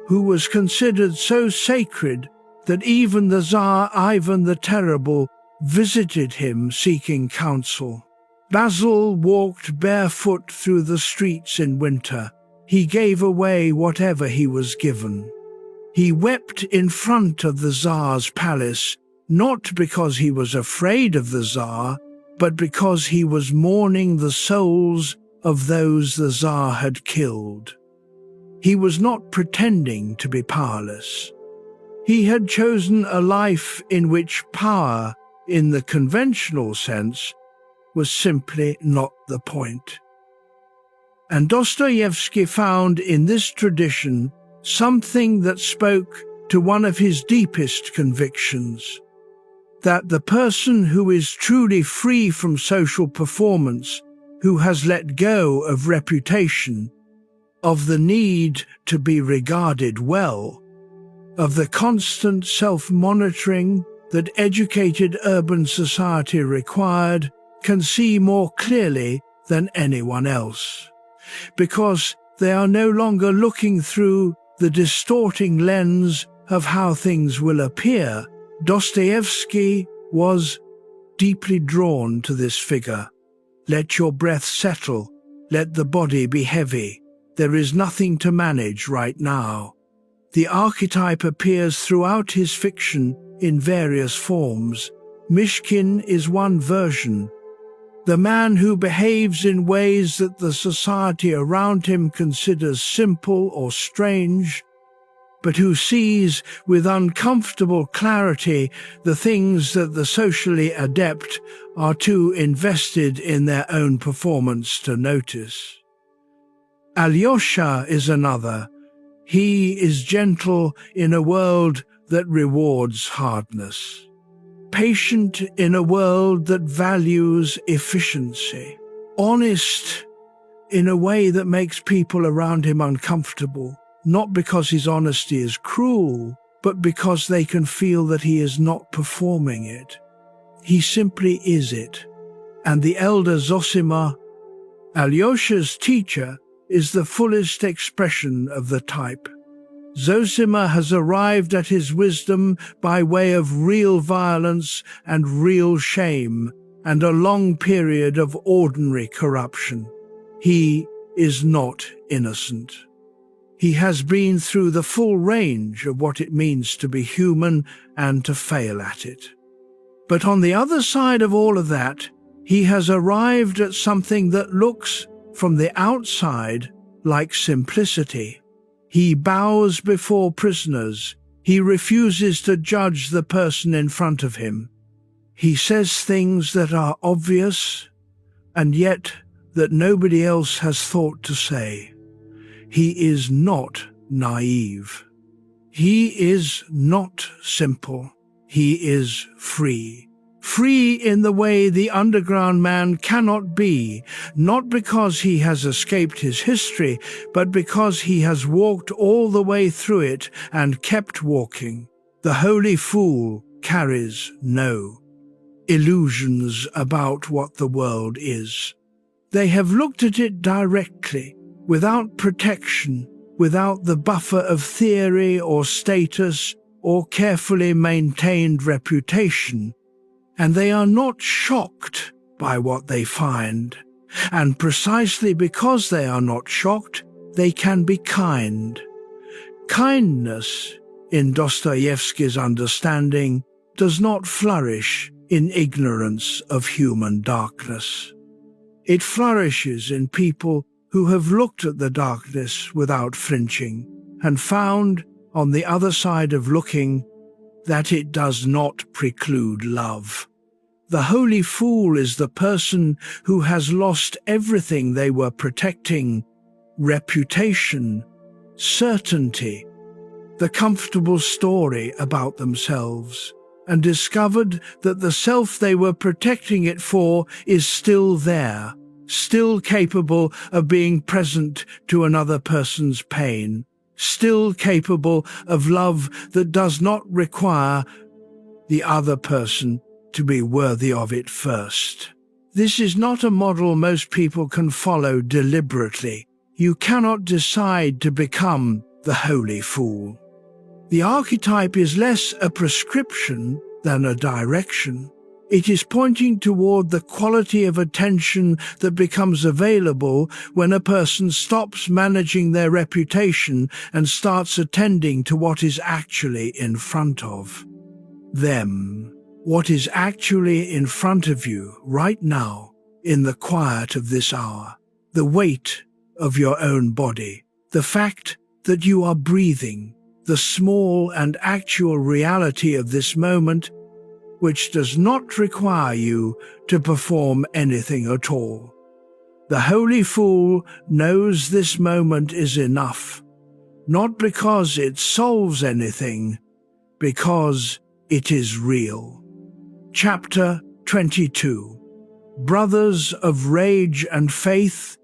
who was considered so sacred that even the Tsar Ivan the Terrible visited him seeking counsel. Basil walked barefoot through the streets in winter. He gave away whatever he was given. He wept in front of the Tsar's palace, not because he was afraid of the Tsar, but because he was mourning the souls of those the Tsar had killed. He was not pretending to be powerless. He had chosen a life in which power, in the conventional sense, was simply not the point. And Dostoevsky found in this tradition something that spoke to one of his deepest convictions, that the person who is truly free from social performance, who has let go of reputation, of the need to be regarded well, of the constant self-monitoring that educated urban society required, can see more clearly than anyone else. Because they are no longer looking through the distorting lens of how things will appear. Dostoevsky was deeply drawn to this figure. Let your breath settle, let the body be heavy. There is nothing to manage right now. The archetype appears throughout his fiction in various forms. Mishkin is one version. The man who behaves in ways that the society around him considers simple or strange, but who sees with uncomfortable clarity the things that the socially adept are too invested in their own performance to notice. Alyosha is another. He is gentle in a world that rewards hardness, patient in a world that values efficiency, honest in a way that makes people around him uncomfortable, not because his honesty is cruel, but because they can feel that he is not performing it. He simply is it. And the elder Zosima, Alyosha's teacher, is the fullest expression of the type. Zosima has arrived at his wisdom by way of real violence and real shame, and a long period of ordinary corruption. He is not innocent. He has been through the full range of what it means to be human and to fail at it. But on the other side of all of that, he has arrived at something that looks, from the outside, like simplicity. He bows before prisoners. He refuses to judge the person in front of him. He says things that are obvious, and yet that nobody else has thought to say. He is not naive. He is not simple. He is free. Free in the way the underground man cannot be, not because he has escaped his history, but because he has walked all the way through it and kept walking. The holy fool carries no illusions about what the world is. They have looked at it directly, without protection, without the buffer of theory or status or carefully maintained reputation, and they are not shocked by what they find. And precisely because they are not shocked, they can be kind. Kindness, in Dostoevsky's understanding, does not flourish in ignorance of human darkness. It flourishes in people who have looked at the darkness without flinching and found, on the other side of looking, that it does not preclude love. The holy fool is the person who has lost everything they were protecting: reputation, certainty, the comfortable story about themselves, and discovered that the self they were protecting it for is still there, still capable of being present to another person's pain, still capable of love that does not require the other person to be worthy of it first. This is not a model most people can follow deliberately. You cannot decide to become the holy fool. The archetype is less a prescription than a direction. It is pointing toward the quality of attention that becomes available when a person stops managing their reputation and starts attending to what is actually in front of them. What is actually in front of you right now, in the quiet of this hour, the weight of your own body, the fact that you are breathing, the small and actual reality of this moment, which does not require you to perform anything at all. The holy fool knows this moment is enough, not because it solves anything, because it is real. Chapter 22. Brothers of Rage and Faith.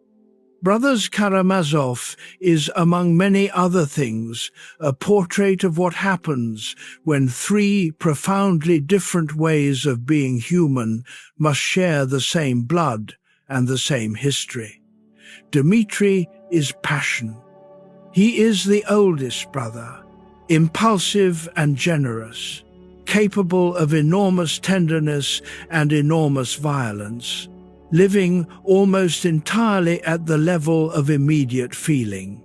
Brothers Karamazov is, among many other things, a portrait of what happens when three profoundly different ways of being human must share the same blood and the same history. Dmitri is passion. He is the oldest brother, impulsive and generous, capable of enormous tenderness and enormous violence, living almost entirely at the level of immediate feeling.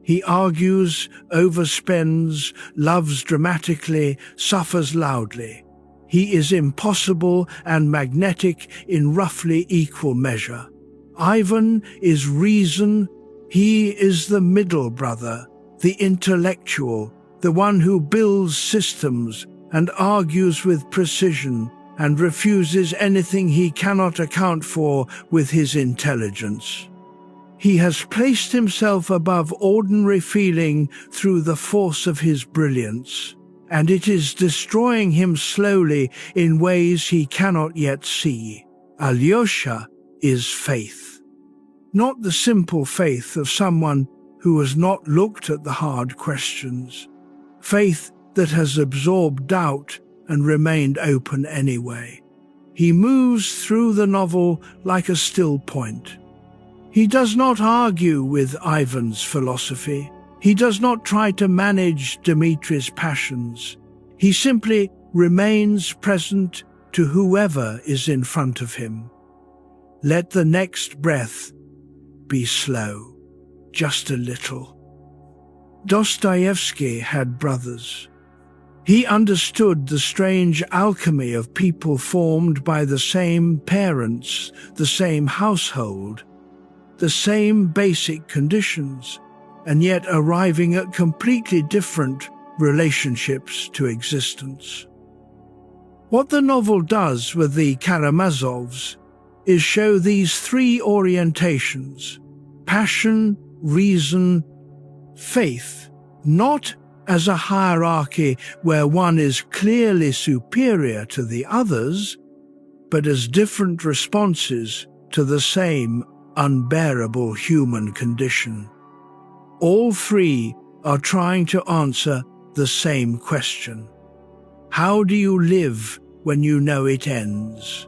He argues, overspends, loves dramatically, suffers loudly. He is impossible and magnetic in roughly equal measure. Ivan is reason. He is the middle brother, the intellectual, the one who builds systems and argues with precision and refuses anything he cannot account for with his intelligence. He has placed himself above ordinary feeling through the force of his brilliance, and it is destroying him slowly in ways he cannot yet see. Alyosha is faith. Not the simple faith of someone who has not looked at the hard questions. Faith that has absorbed doubt and remained open anyway. He moves through the novel like a still point. He does not argue with Ivan's philosophy. He does not try to manage Dmitri's passions. He simply remains present to whoever is in front of him. Let the next breath be slow, just a little. Dostoevsky had brothers. He understood the strange alchemy of people formed by the same parents, the same household, the same basic conditions, and yet arriving at completely different relationships to existence. What the novel does with the Karamazovs is show these three orientations: passion, reason, faith, not as a hierarchy where one is clearly superior to the others, but as different responses to the same unbearable human condition. All three are trying to answer the same question: How do you live when you know it ends?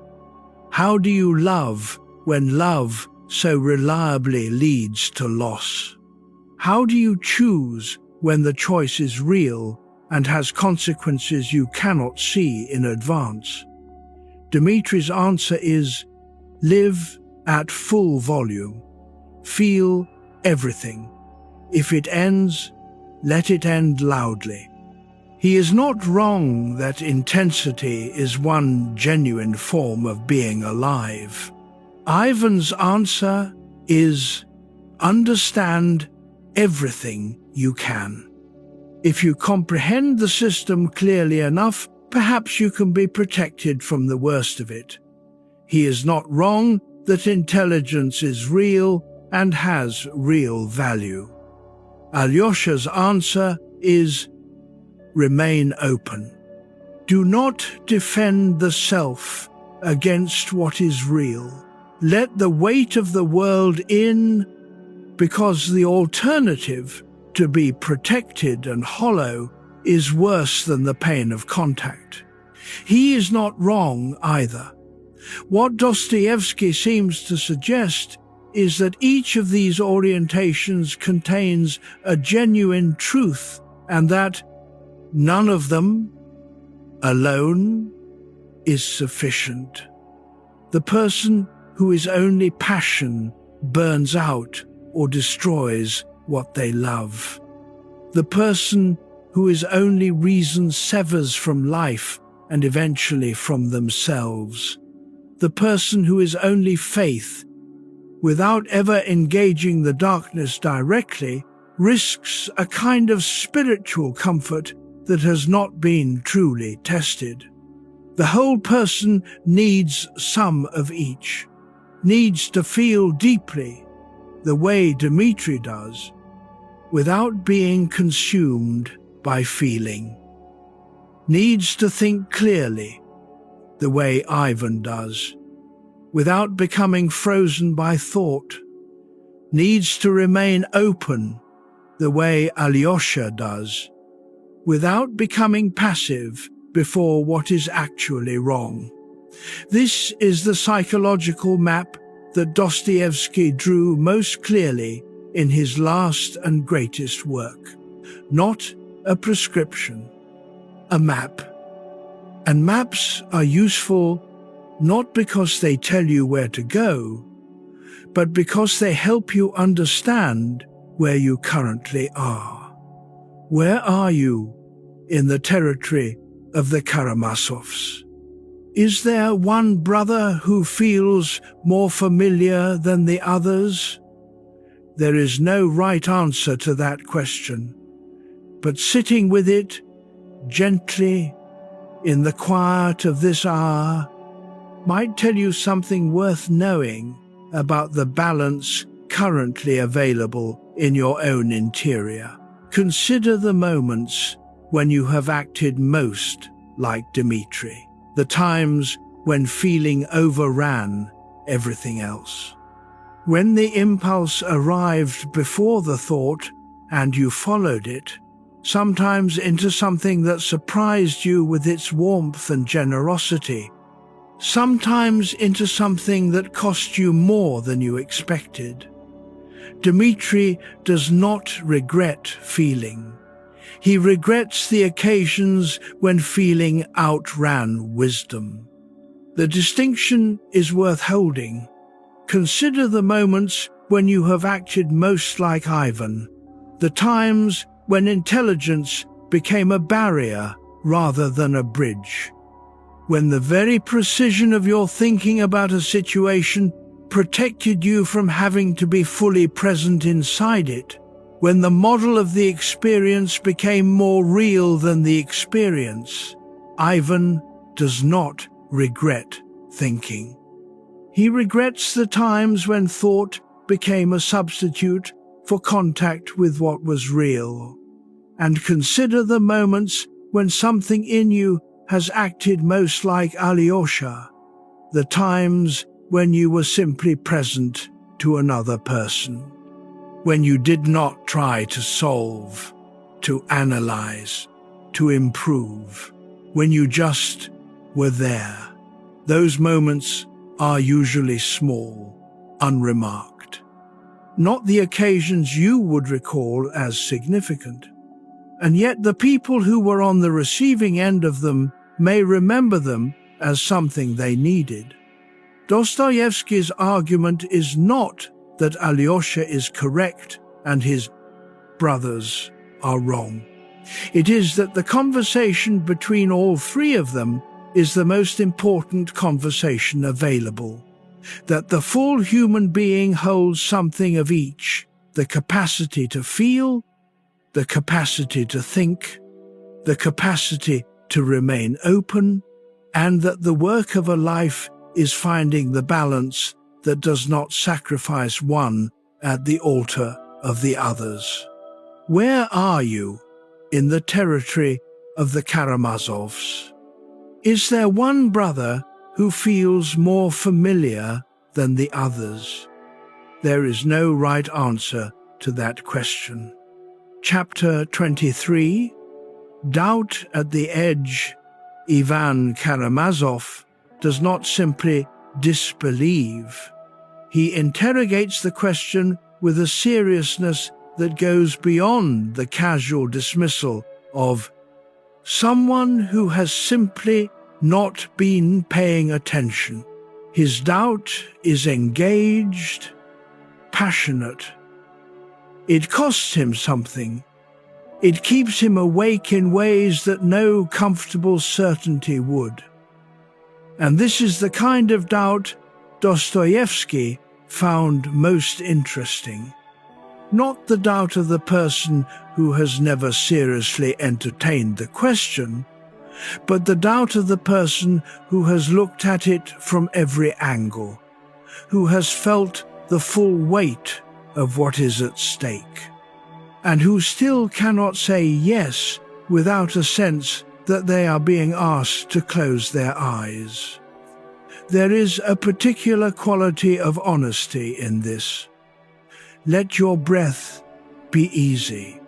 How do you love when love so reliably leads to loss? How do you choose when the choice is real and has consequences you cannot see in advance? Dmitri's answer is, live at full volume. Feel everything. If it ends, let it end loudly. He is not wrong that intensity is one genuine form of being alive. Ivan's answer is, understand everything you can. If you comprehend the system clearly enough, perhaps you can be protected from the worst of it. He is not wrong that intelligence is real and has real value. Alyosha's answer is, remain open. Do not defend the self against what is real. Let the weight of the world in, because the alternative, to be protected and hollow, is worse than the pain of contact. He is not wrong either. What Dostoevsky seems to suggest is that each of these orientations contains a genuine truth, and that none of them alone is sufficient. The person who is only passion burns out or destroys what they love. The person who is only reason severs from life and eventually from themselves. The person who is only faith, without ever engaging the darkness directly, risks a kind of spiritual comfort that has not been truly tested. The whole person needs some of each, needs to feel deeply, the way Dmitri does, without being consumed by feeling, needs to think clearly, the way Ivan does, without becoming frozen by thought, needs to remain open, the way Alyosha does, without becoming passive before what is actually wrong. This is the psychological map that Dostoevsky drew most clearly in his last and greatest work. Not a prescription, a map. And maps are useful not because they tell you where to go, but because they help you understand where you currently are. Where are you in the territory of the Karamazovs? Is there one brother who feels more familiar than the others? There is no right answer to that question, but sitting with it gently in the quiet of this hour might tell you something worth knowing about the balance currently available in your own interior. Consider the moments when you have acted most like Dmitri, the times when feeling overran everything else. When the impulse arrived before the thought and you followed it, sometimes into something that surprised you with its warmth and generosity, sometimes into something that cost you more than you expected. Dmitri does not regret feeling. He regrets the occasions when feeling outran wisdom. The distinction is worth holding. Consider the moments when you have acted most like Ivan, the times when intelligence became a barrier rather than a bridge, when the very precision of your thinking about a situation protected you from having to be fully present inside it, when the model of the experience became more real than the experience. Ivan does not regret thinking. He regrets the times when thought became a substitute for contact with what was real. And consider the moments when something in you has acted most like Alyosha, the times when you were simply present to another person, when you did not try to solve, to analyze, to improve, when you just were there. Those moments are usually small, unremarked, not the occasions you would recall as significant. And yet the people who were on the receiving end of them may remember them as something they needed. Dostoevsky's argument is not that Alyosha is correct and his brothers are wrong. It is that the conversation between all three of them is the most important conversation available, that the full human being holds something of each, the capacity to feel, the capacity to think, the capacity to remain open, and that the work of a life is finding the balance that does not sacrifice one at the altar of the others. Where are you in the territory of the Karamazovs? Is there one brother who feels more familiar than the others? There is no right answer to that question. Chapter 23, Doubt at the Edge. Ivan Karamazov does not simply disbelieve. He interrogates the question with a seriousness that goes beyond the casual dismissal of someone who has simply not been paying attention. His doubt is engaged, passionate. It costs him something. It keeps him awake in ways that no comfortable certainty would. And this is the kind of doubt Dostoevsky found most interesting. Not the doubt of the person who has never seriously entertained the question, but the doubt of the person who has looked at it from every angle, who has felt the full weight of what is at stake, and who still cannot say yes without a sense that they are being asked to close their eyes. There is a particular quality of honesty in this. Let your breath be easy.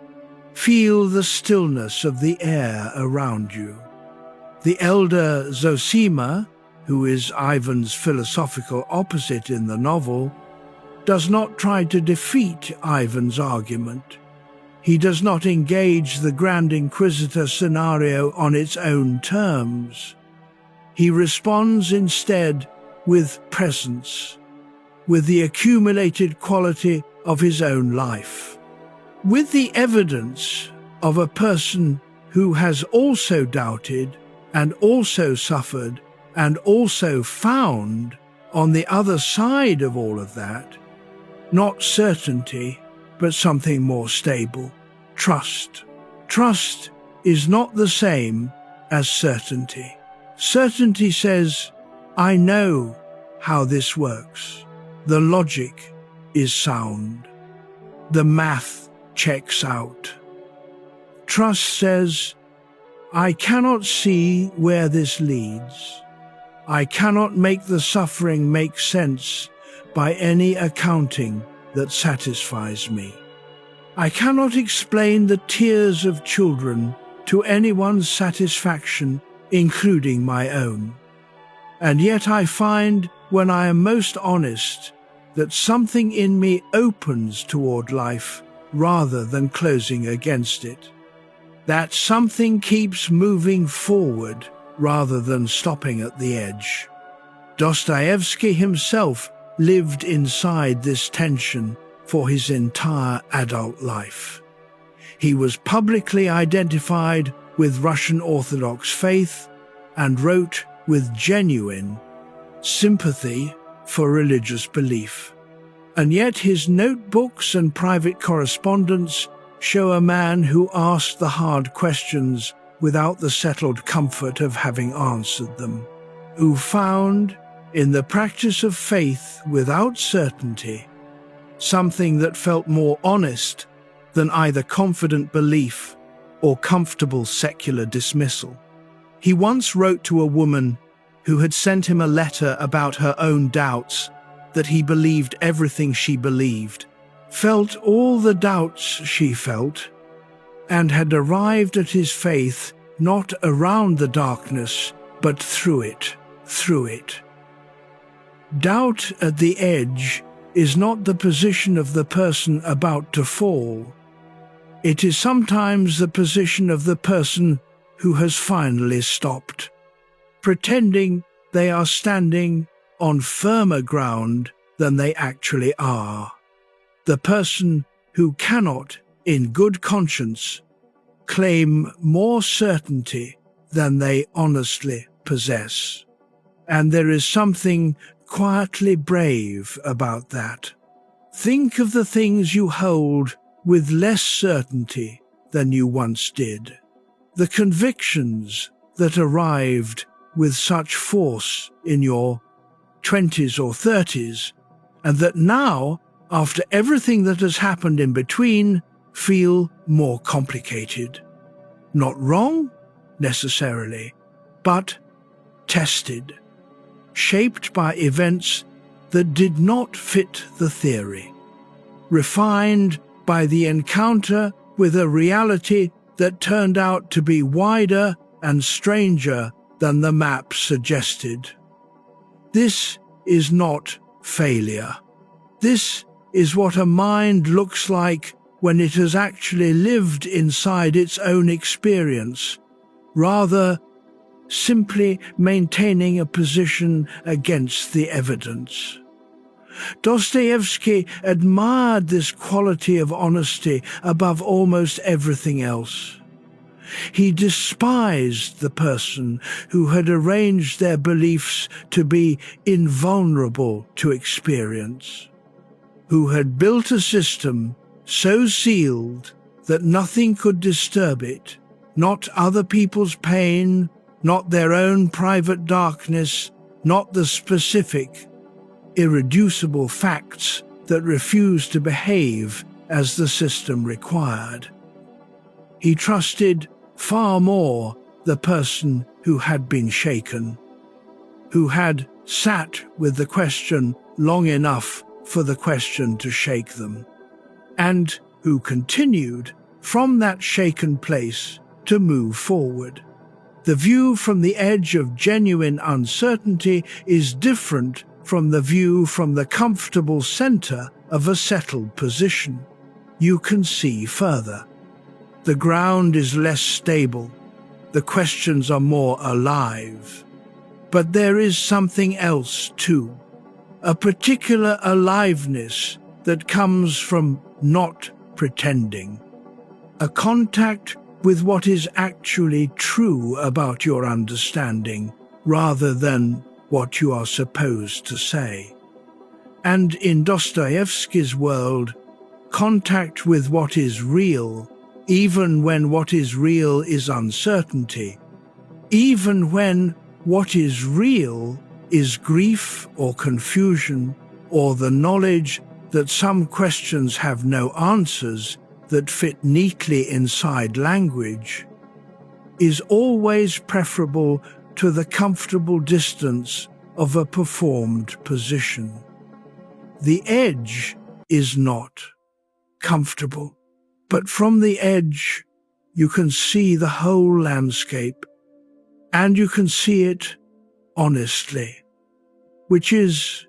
Feel the stillness of the air around you. The elder Zosima, who is Ivan's philosophical opposite in the novel, does not try to defeat Ivan's argument. He does not engage the Grand Inquisitor scenario on its own terms. He responds instead with presence, with the accumulated quality of his own life, with the evidence of a person who has also doubted and also suffered and also found on the other side of all of that, not certainty, but something more stable, trust. Trust is not the same as certainty. Certainty says, I know how this works. The logic is sound. The math checks out. Trust says, I cannot see where this leads. I cannot make the suffering make sense by any accounting that satisfies me. I cannot explain the tears of children to anyone's satisfaction, including my own. And yet I find, when I am most honest, that something in me opens toward life rather than closing against it. That something keeps moving forward rather than stopping at the edge. Dostoevsky himself lived inside this tension for his entire adult life. He was publicly identified with Russian Orthodox faith and wrote with genuine sympathy for religious belief. And yet his notebooks and private correspondence show a man who asked the hard questions without the settled comfort of having answered them, who found, in the practice of faith without certainty, something that felt more honest than either confident belief or comfortable secular dismissal. He once wrote to a woman who had sent him a letter about her own doubts that he believed everything she believed, felt all the doubts she felt, and had arrived at his faith not around the darkness, but through it. Doubt at the edge is not the position of the person about to fall. It is sometimes the position of the person who has finally stopped, pretending they are standing on firmer ground than they actually are. The person who cannot, in good conscience, claim more certainty than they honestly possess. And there is something quietly brave about that. Think of the things you hold with less certainty than you once did. The convictions that arrived with such force in your 20s or 30s, and that now, after everything that has happened in between, feel more complicated. Not wrong, necessarily, but tested, shaped by events that did not fit the theory, refined by the encounter with a reality that turned out to be wider and stranger than the map suggested. This is not failure. This is what a mind looks like when it has actually lived inside its own experience, rather simply maintaining a position against the evidence. Dostoevsky admired this quality of honesty above almost everything else. He despised the person who had arranged their beliefs to be invulnerable to experience, who had built a system so sealed that nothing could disturb it, not other people's pain, not their own private darkness, not the specific, irreducible facts that refused to behave as the system required. He trusted far more the person who had been shaken, who had sat with the question long enough for the question to shake them, and who continued from that shaken place to move forward. The view from the edge of genuine uncertainty is different from the view from the comfortable center of a settled position. You can see further. The ground is less stable. The questions are more alive. But there is something else too, a particular aliveness that comes from not pretending, a contact with what is actually true about your understanding, rather than what you are supposed to say. And in Dostoevsky's world, contact with what is real, even when what is real is uncertainty, even when what is real is grief or confusion, or the knowledge that some questions have no answers that fit neatly inside language, is always preferable to the comfortable distance of a performed position. The edge is not comfortable, but from the edge you can see the whole landscape, and you can see it honestly, which is,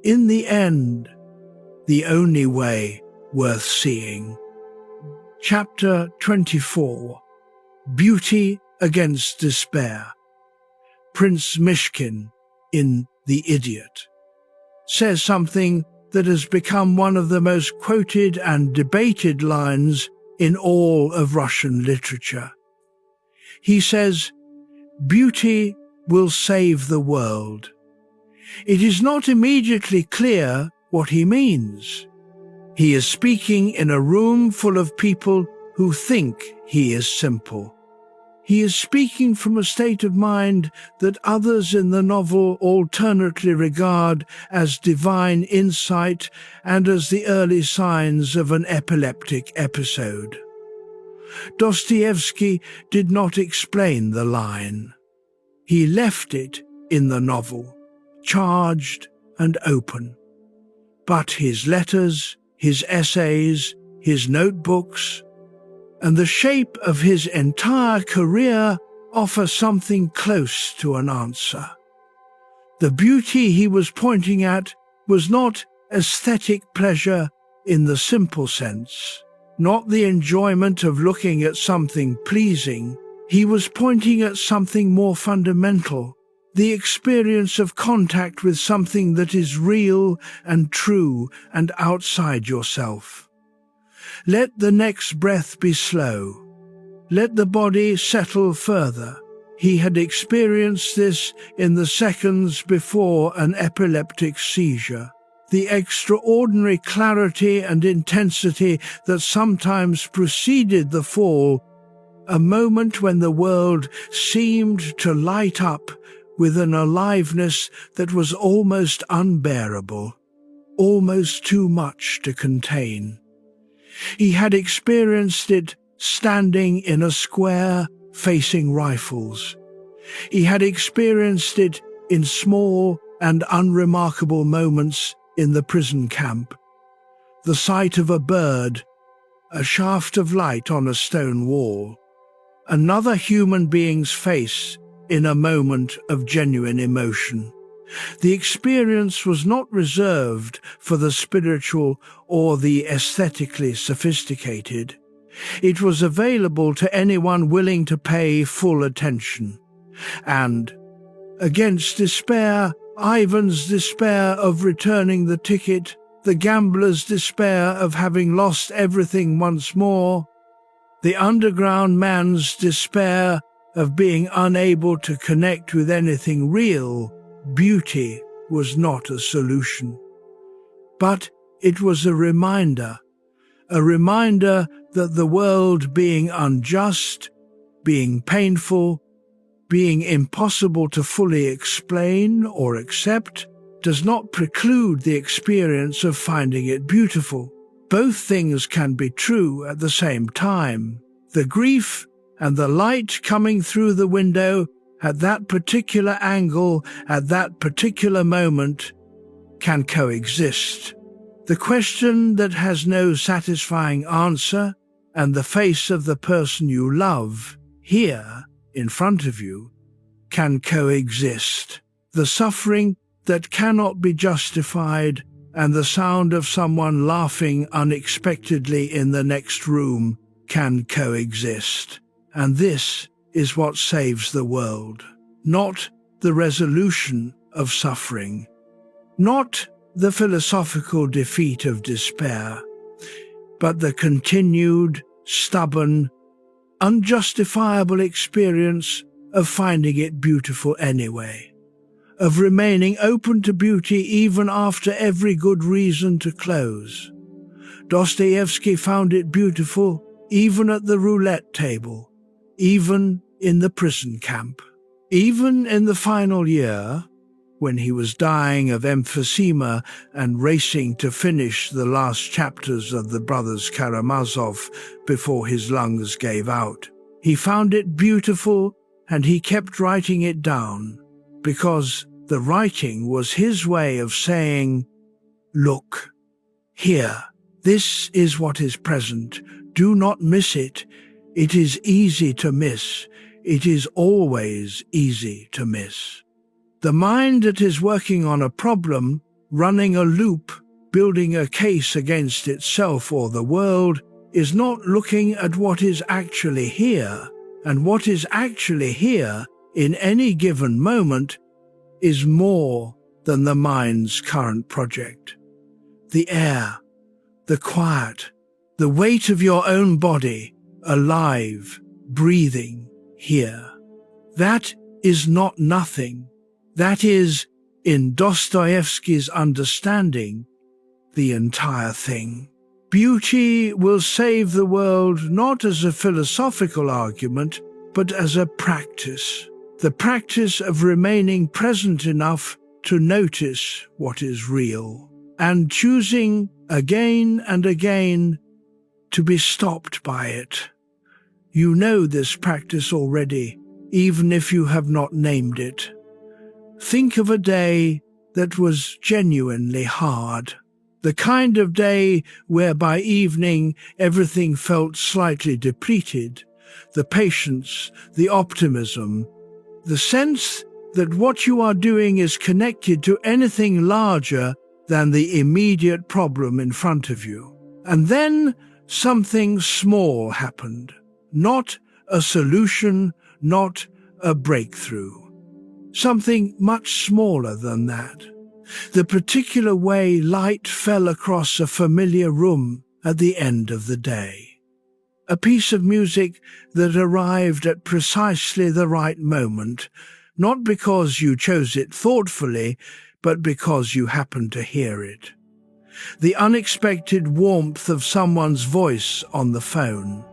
in the end, the only way worth seeing. Chapter 24. Beauty Against Despair. Prince Mishkin, in The Idiot, says something that has become one of the most quoted and debated lines in all of Russian literature. He says, "Beauty will save the world." It is not immediately clear what he means. He is speaking in a room full of people who think he is simple. He is speaking from a state of mind that others in the novel alternately regard as divine insight and as the early signs of an epileptic episode. Dostoevsky did not explain the line. He left it in the novel, charged and open. But his letters, his essays, his notebooks, and the shape of his entire career offer something close to an answer. The beauty he was pointing at was not aesthetic pleasure in the simple sense, not the enjoyment of looking at something pleasing. He was pointing at something more fundamental, the experience of contact with something that is real and true and outside yourself. Let the next breath be slow. Let the body settle further. He had experienced this in the seconds before an epileptic seizure. The extraordinary clarity and intensity that sometimes preceded the fall, a moment when the world seemed to light up with an aliveness that was almost unbearable, almost too much to contain. He had experienced it standing in a square facing rifles. He had experienced it in small and unremarkable moments in the prison camp. The sight of a bird, a shaft of light on a stone wall, another human being's face in a moment of genuine emotion. The experience was not reserved for the spiritual or the aesthetically sophisticated. It was available to anyone willing to pay full attention. And, against despair, Ivan's despair of returning the ticket, the gambler's despair of having lost everything once more, the underground man's despair of being unable to connect with anything real, beauty was not a solution. But it was a reminder that the world being unjust, being painful, being impossible to fully explain or accept, does not preclude the experience of finding it beautiful. Both things can be true at the same time. The grief and the light coming through the window at that particular angle, at that particular moment, can coexist. The question that has no satisfying answer, and the face of the person you love, here, in front of you, can coexist. The suffering that cannot be justified, and the sound of someone laughing unexpectedly in the next room can coexist. And this is what saves the world. Not the resolution of suffering, not the philosophical defeat of despair, but the continued, stubborn, unjustifiable experience of finding it beautiful anyway, of remaining open to beauty even after every good reason to close. Dostoevsky found it beautiful even at the roulette table, even in the prison camp, even in the final year, when he was dying of emphysema and racing to finish the last chapters of the Brothers Karamazov before his lungs gave out. He found it beautiful, and he kept writing it down, because the writing was his way of saying, "Look, here, this is what is present. Do not miss it. It is easy to miss. It is always easy to miss." The mind that is working on a problem, running a loop, building a case against itself or the world, is not looking at what is actually here, and what is actually here in any given moment is more than the mind's current project. The air, the quiet, the weight of your own body, alive, breathing here. That is not nothing. That is, in Dostoevsky's understanding, the entire thing. Beauty will save the world not as a philosophical argument, but as a practice. The practice of remaining present enough to notice what is real, and choosing again and again to be stopped by it. You know this practice already, even if you have not named it. Think of a day that was genuinely hard. The kind of day where by evening everything felt slightly depleted, the patience, the optimism, the sense that what you are doing is connected to anything larger than the immediate problem in front of you. And then something small happened. Not a solution, not a breakthrough. Something much smaller than that. The particular way light fell across a familiar room at the end of the day. A piece of music that arrived at precisely the right moment, not because you chose it thoughtfully, but because you happened to hear it. The unexpected warmth of someone's voice on the phone.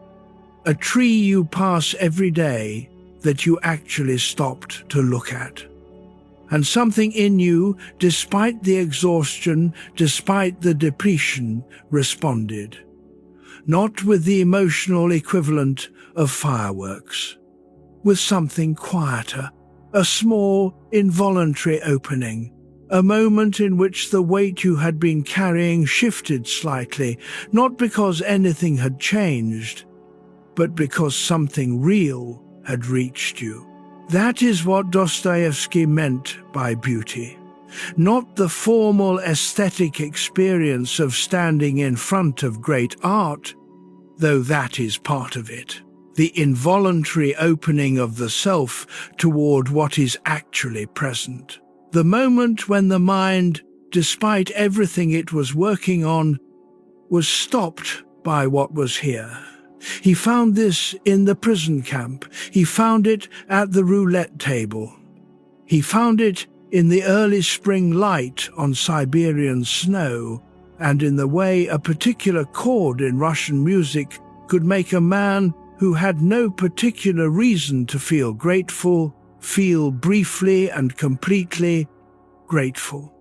A tree you pass every day that you actually stopped to look at. And something in you, despite the exhaustion, despite the depletion, responded. Not with the emotional equivalent of fireworks. With something quieter, a small, involuntary opening. A moment in which the weight you had been carrying shifted slightly, not because anything had changed, but because something real had reached you. That is what Dostoevsky meant by beauty. Not the formal aesthetic experience of standing in front of great art, though that is part of it. The involuntary opening of the self toward what is actually present. The moment when the mind, despite everything it was working on, was stopped by what was here. He found this in the prison camp. He found it at the roulette table. He found it in the early spring light on Siberian snow, and in the way a particular chord in Russian music could make a man who had no particular reason to feel grateful, feel briefly and completely grateful.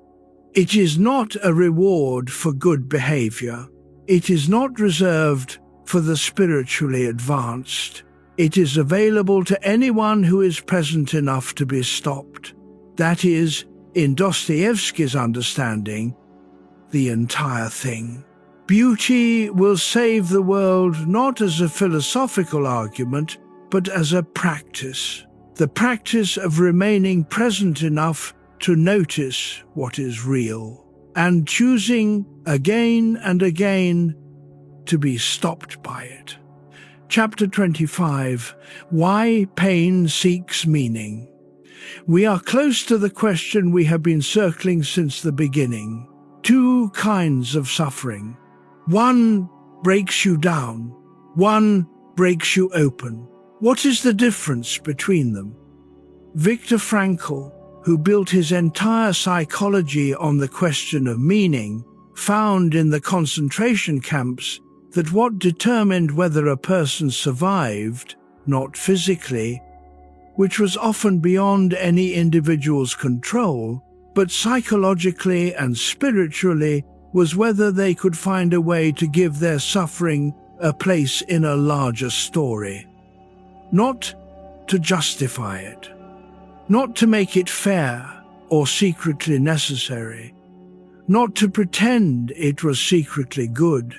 It is not a reward for good behavior. It is not reserved for the spiritually advanced. It is available to anyone who is present enough to be stopped. That is, in Dostoevsky's understanding, the entire thing. Beauty will save the world not as a philosophical argument, but as a practice. The practice of remaining present enough to notice what is real, and choosing again and again to be stopped by it. Chapter 25. Why Pain Seeks Meaning. We are close to the question we have been circling since the beginning. Two kinds of suffering. One breaks you down. One breaks you open. What is the difference between them? Viktor Frankl, who built his entire psychology on the question of meaning, found in the concentration camps that what determined whether a person survived, not physically, which was often beyond any individual's control, but psychologically and spiritually, was whether they could find a way to give their suffering a place in a larger story. Not to justify it, not to make it fair or secretly necessary, not to pretend it was secretly good,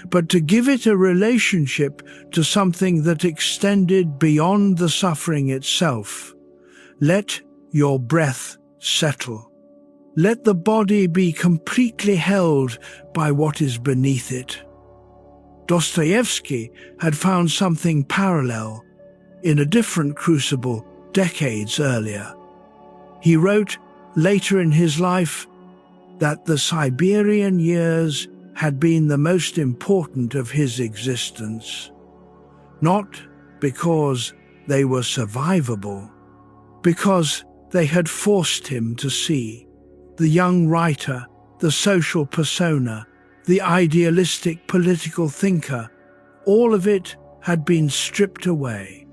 but to give it a relationship to something that extended beyond the suffering itself. Let your breath settle. Let the body be completely held by what is beneath it. Dostoevsky had found something parallel in a different crucible decades earlier. He wrote later in his life that the Siberian years had been the most important of his existence, not because they were survivable, because they had forced him to see. The young writer, the social persona, the idealistic political thinker, all of it had been stripped away,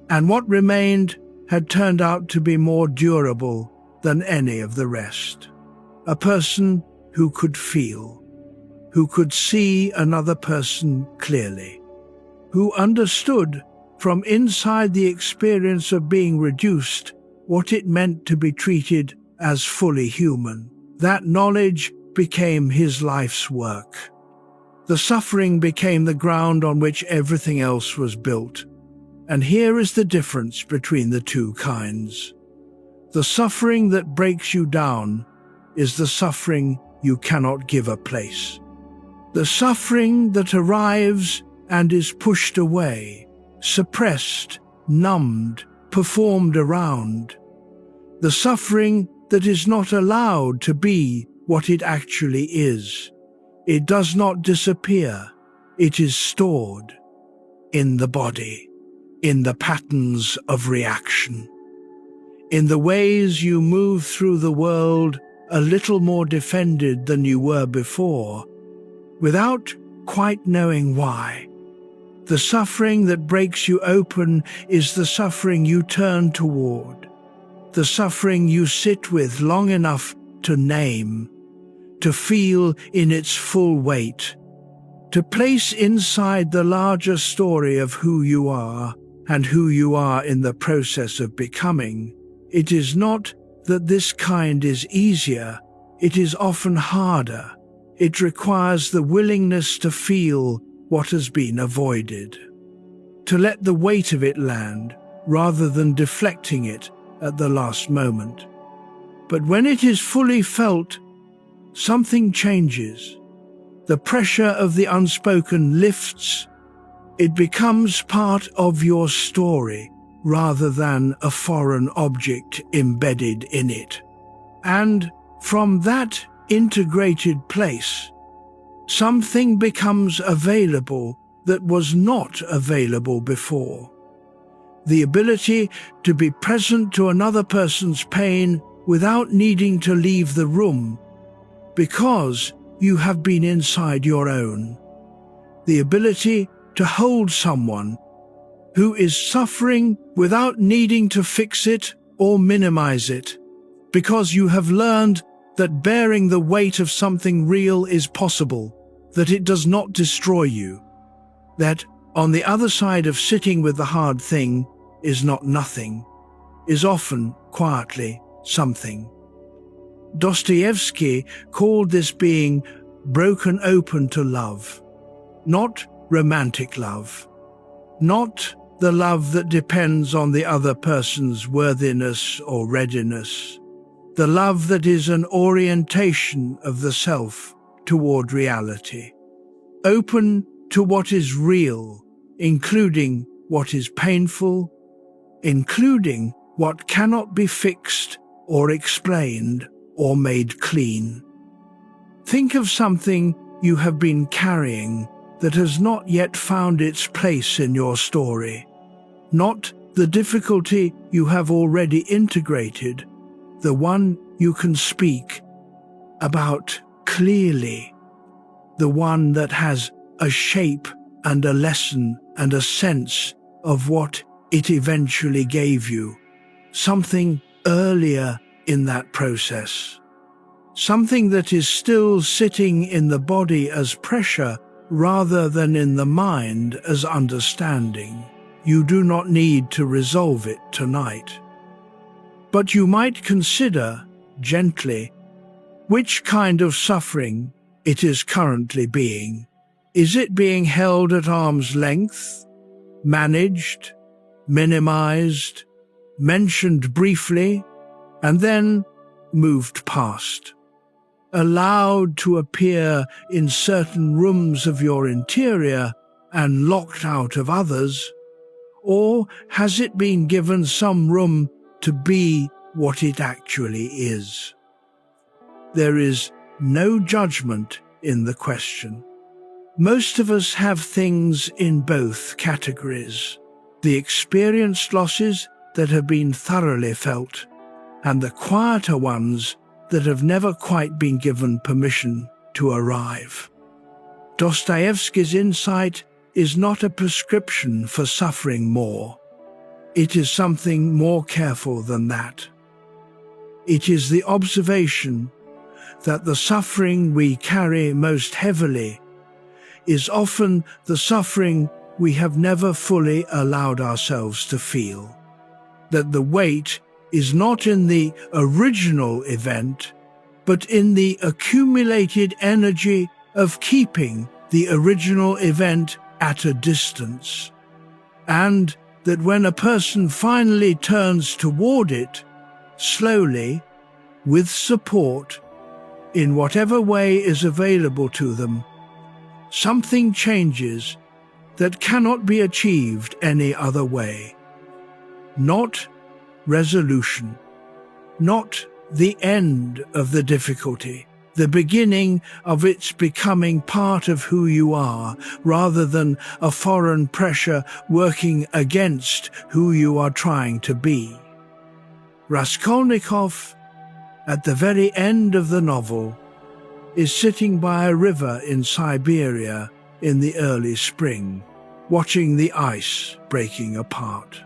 and what remained had turned out to be more durable than any of the rest. A person who could feel, who could see another person clearly, who understood from inside the experience of being reduced what it meant to be treated as fully human. That knowledge became his life's work. The suffering became the ground on which everything else was built. And here is the difference between the two kinds. The suffering that breaks you down is the suffering you cannot give a place. The suffering that arrives and is pushed away, suppressed, numbed, performed around. The suffering that is not allowed to be what it actually is. It does not disappear. It is stored in the body, in the patterns of reaction, in the ways you move through the world a little more defended than you were before, without quite knowing why. The suffering that breaks you open is the suffering you turn toward, the suffering you sit with long enough to name, to feel in its full weight, to place inside the larger story of who you are and who you are in the process of becoming. It is not that this kind is easier, it is often harder. It requires the willingness to feel what has been avoided, to let the weight of it land rather than deflecting it at the last moment. But when it is fully felt, something changes. The pressure of the unspoken lifts. It becomes part of your story rather than a foreign object embedded in it. And from that integrated place, something becomes available that was not available before. The ability to be present to another person's pain without needing to leave the room, because you have been inside your own. The ability to hold someone who is suffering without needing to fix it or minimize it, because you have learned that bearing the weight of something real is possible, that it does not destroy you, that on the other side of sitting with the hard thing is not nothing, is often, quietly, something. Dostoevsky called this being broken open to love, not romantic love, not the love that depends on the other person's worthiness or readiness, the love that is an orientation of the self toward reality, open to what is real, including what is painful, including what cannot be fixed or explained or made clean. Think of something you have been carrying that has not yet found its place in your story, not the difficulty you have already integrated, the one you can speak about clearly, the one that has a shape and a lesson and a sense of what it eventually gave you, something earlier in that process, something that is still sitting in the body as pressure rather than in the mind as understanding. You do not need to resolve it tonight. But you might consider, gently, which kind of suffering it is currently being. Is it being held at arm's length, managed, minimized, mentioned briefly, and then moved past, allowed to appear in certain rooms of your interior and locked out of others? Or has it been given some room to be what it actually is? There is no judgment in the question. Most of us have things in both categories: the experienced losses that have been thoroughly felt, and the quieter ones that have never quite been given permission to arrive. Dostoevsky's insight is not a prescription for suffering more. It is something more careful than that. It is the observation that the suffering we carry most heavily is often the suffering we have never fully allowed ourselves to feel. That the weight is not in the original event, but in the accumulated energy of keeping the original event at a distance, and that when a person finally turns toward it, slowly, with support, in whatever way is available to them, something changes that cannot be achieved any other way. Not resolution, not the end of the difficulty, the beginning of its becoming part of who you are, rather than a foreign pressure working against who you are trying to be. Raskolnikov, at the very end of the novel, is sitting by a river in Siberia in the early spring, watching the ice breaking apart.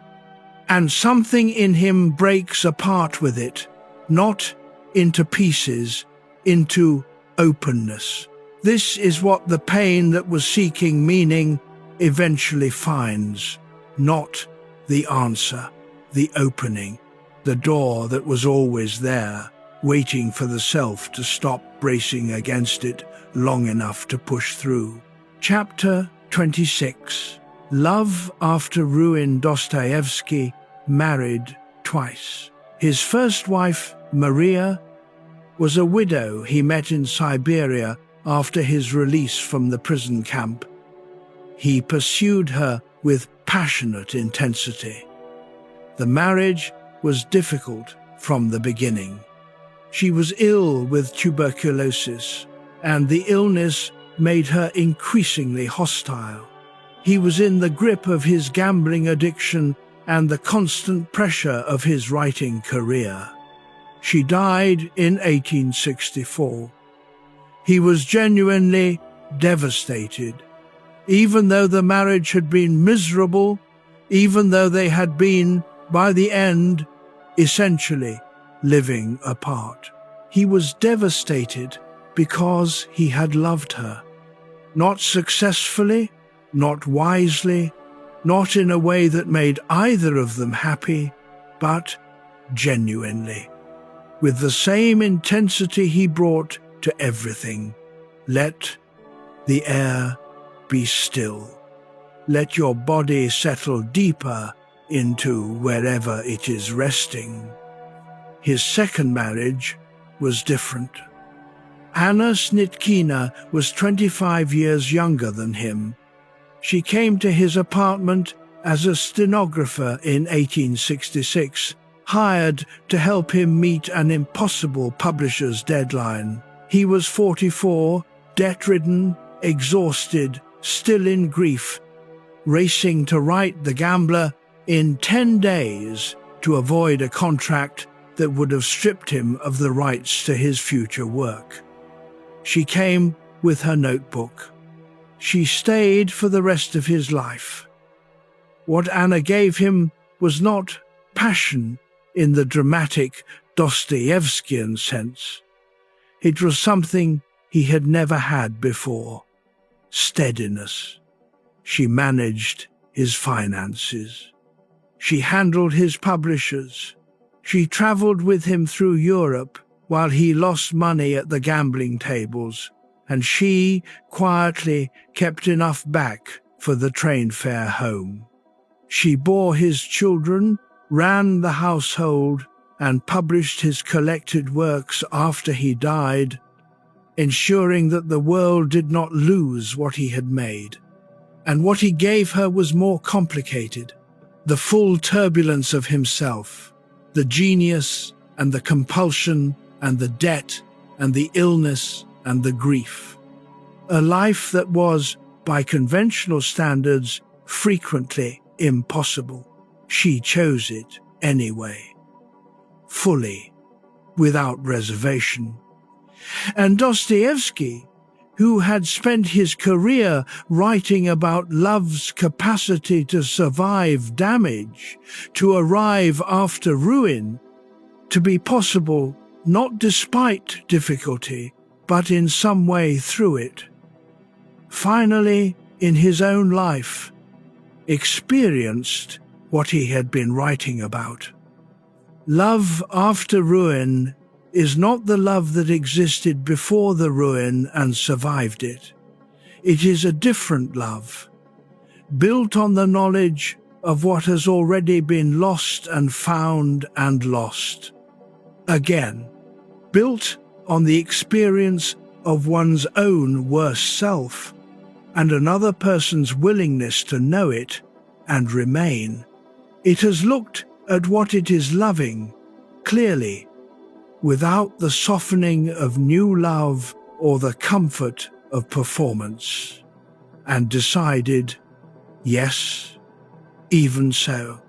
And something in him breaks apart with it, not into pieces, into openness. This is what the pain that was seeking meaning eventually finds, not the answer, the opening, the door that was always there, waiting for the self to stop bracing against it long enough to push through. Chapter 26. Love after ruin. Dostoevsky married twice. His first wife, Maria, was a widow he met in Siberia after his release from the prison camp. He pursued her with passionate intensity. The marriage was difficult from the beginning. She was ill with tuberculosis, and the illness made her increasingly hostile. He was in the grip of his gambling addiction and the constant pressure of his writing career. She died in 1864. He was genuinely devastated. Even though the marriage had been miserable, even though they had been, by the end, essentially living apart. He was devastated because he had loved her. Not successfully, not wisely, not in a way that made either of them happy, but genuinely, with the same intensity he brought to everything. Let the air be still. Let your body settle deeper into wherever it is resting. His second marriage was different. Anna Snitkina was 25 years younger than him. She came to his apartment as a stenographer in 1866, hired to help him meet an impossible publisher's deadline. He was 44, debt-ridden, exhausted, still in grief, racing to write The Gambler in 10 days to avoid a contract that would have stripped him of the rights to his future work. She came with her notebook. She stayed for the rest of his life. What Anna gave him was not passion in the dramatic Dostoevskian sense. It was something he had never had before: steadiness. She managed his finances. She handled his publishers. She traveled with him through Europe while he lost money at the gambling tables, and she quietly kept enough back for the train fare home. She bore his children, ran the household, and published his collected works after he died, ensuring that the world did not lose what he had made. And what he gave her was more complicated: the full turbulence of himself, the genius and the compulsion and the debt and the illness and the grief. A life that was, by conventional standards, frequently impossible. She chose it anyway, fully, without reservation. And Dostoevsky, who had spent his career writing about love's capacity to survive damage, to arrive after ruin, to be possible not despite difficulty, but in some way through it, finally, in his own life, experienced what he had been writing about. Love after ruin is not the love that existed before the ruin and survived it. It is a different love, built on the knowledge of what has already been lost and found and lost. Again, built on the experience of one's own worst self and another person's willingness to know it and remain. It has looked at what it is loving clearly, without the softening of new love or the comfort of performance, and decided, yes, even so.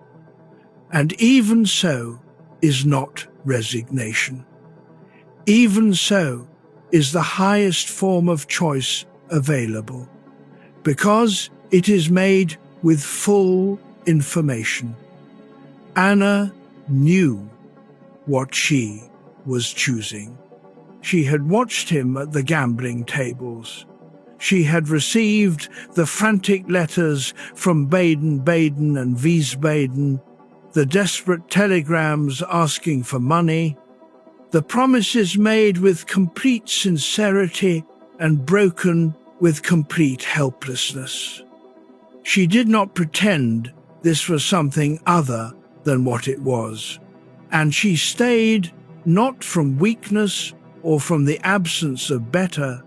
And even so is not resignation. Even so is the highest form of choice available, because it is made with full information. Anna knew what she was choosing. She had watched him at the gambling tables. She had received the frantic letters from Baden-Baden and Wiesbaden, the desperate telegrams asking for money, the promises made with complete sincerity and broken with complete helplessness. She did not pretend this was something other than what it was, and she stayed not from weakness or from the absence of better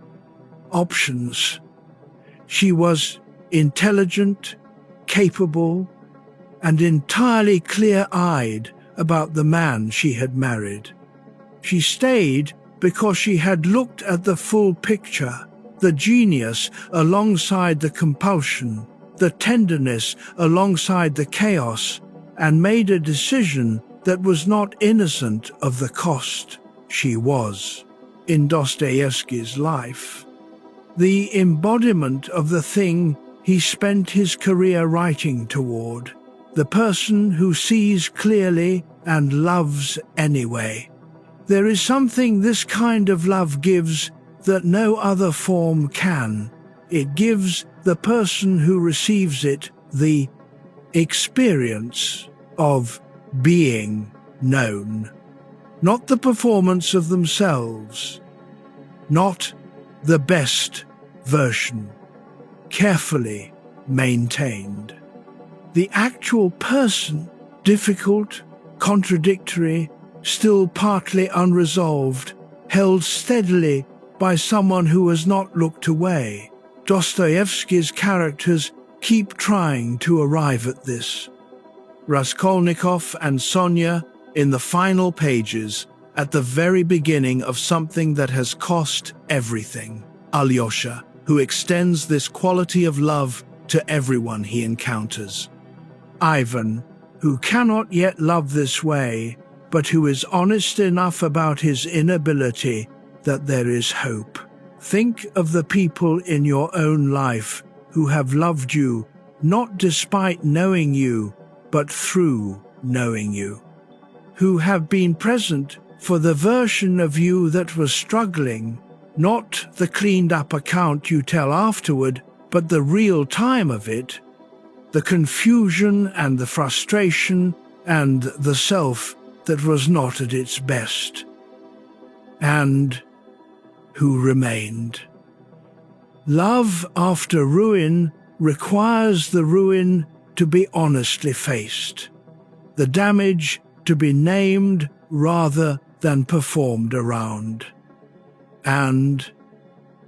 options. She was intelligent, capable, and entirely clear-eyed about the man she had married. She stayed because she had looked at the full picture, the genius alongside the compulsion, the tenderness alongside the chaos, and made a decision that was not innocent of the cost. She was, in Dostoevsky's life, the embodiment of the thing he spent his career writing toward, the person who sees clearly and loves anyway. There is something this kind of love gives that no other form can. It gives the person who receives it the experience of being known, not the performance of themselves, not the best version, carefully maintained. The actual person, difficult, contradictory, still partly unresolved, held steadily by someone who has not looked away. Dostoevsky's characters keep trying to arrive at this. Raskolnikov and Sonia in the final pages, at the very beginning of something that has cost everything. Alyosha, who extends this quality of love to everyone he encounters. Ivan, who cannot yet love this way, but who is honest enough about his inability that there is hope. Think of the people in your own life who have loved you, not despite knowing you, but through knowing you, who have been present for the version of you that was struggling, not the cleaned-up account you tell afterward, but the real time of it, the confusion and the frustration and the self that was not at its best, and who remained. Love after ruin requires the ruin to be honestly faced, the damage to be named rather than performed around. And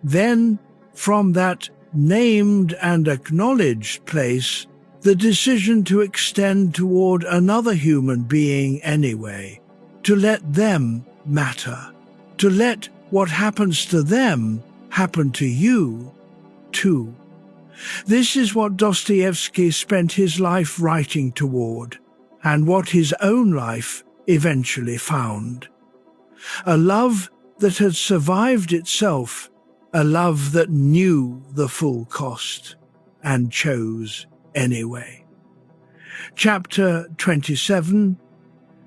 then, from that named and acknowledged place, the decision to extend toward another human being anyway, to let them matter, to let what happens to them happen to you, too. This is what Dostoevsky spent his life writing toward, and what his own life eventually found. A love that had survived itself, a love that knew the full cost, and chose anyway. Chapter 27,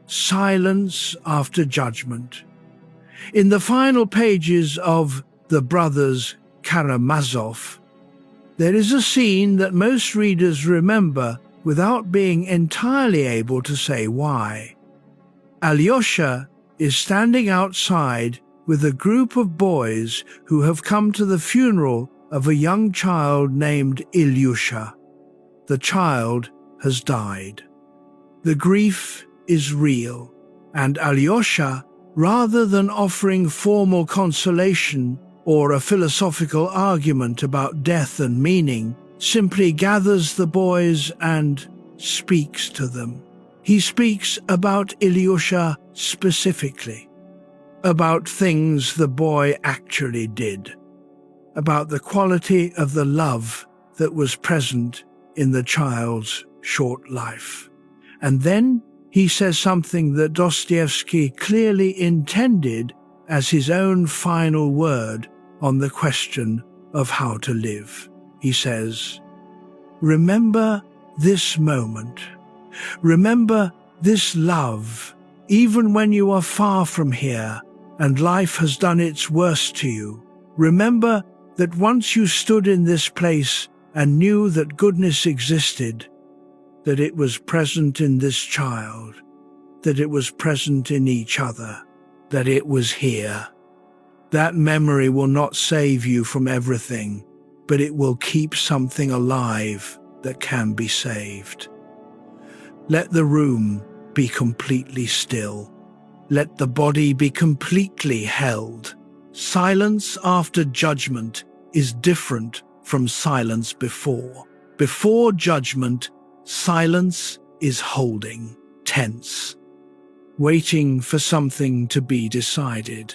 Silence After Judgment. In the final pages of The Brothers Karamazov, there is a scene that most readers remember without being entirely able to say why. Alyosha is standing outside with a group of boys who have come to the funeral of a young child named Ilyusha. The child has died. The grief is real, and Alyosha, rather than offering formal consolation or a philosophical argument about death and meaning, simply gathers the boys and speaks to them. He speaks about Ilyusha specifically, about things the boy actually did, about the quality of the love that was present in the child's short life. And then he says something that Dostoevsky clearly intended as his own final word on the question of how to live. He says, "Remember this moment. Remember this love, even when you are far from here and life has done its worst to you. Remember that once you stood in this place and knew that goodness existed, that it was present in this child, that it was present in each other, that it was here. That memory will not save you from everything, but it will keep something alive that can be saved. Let the room be completely still. Let the body be completely held. Silence after judgment is different from silence before. Before judgment, silence is holding, tense, waiting for something to be decided.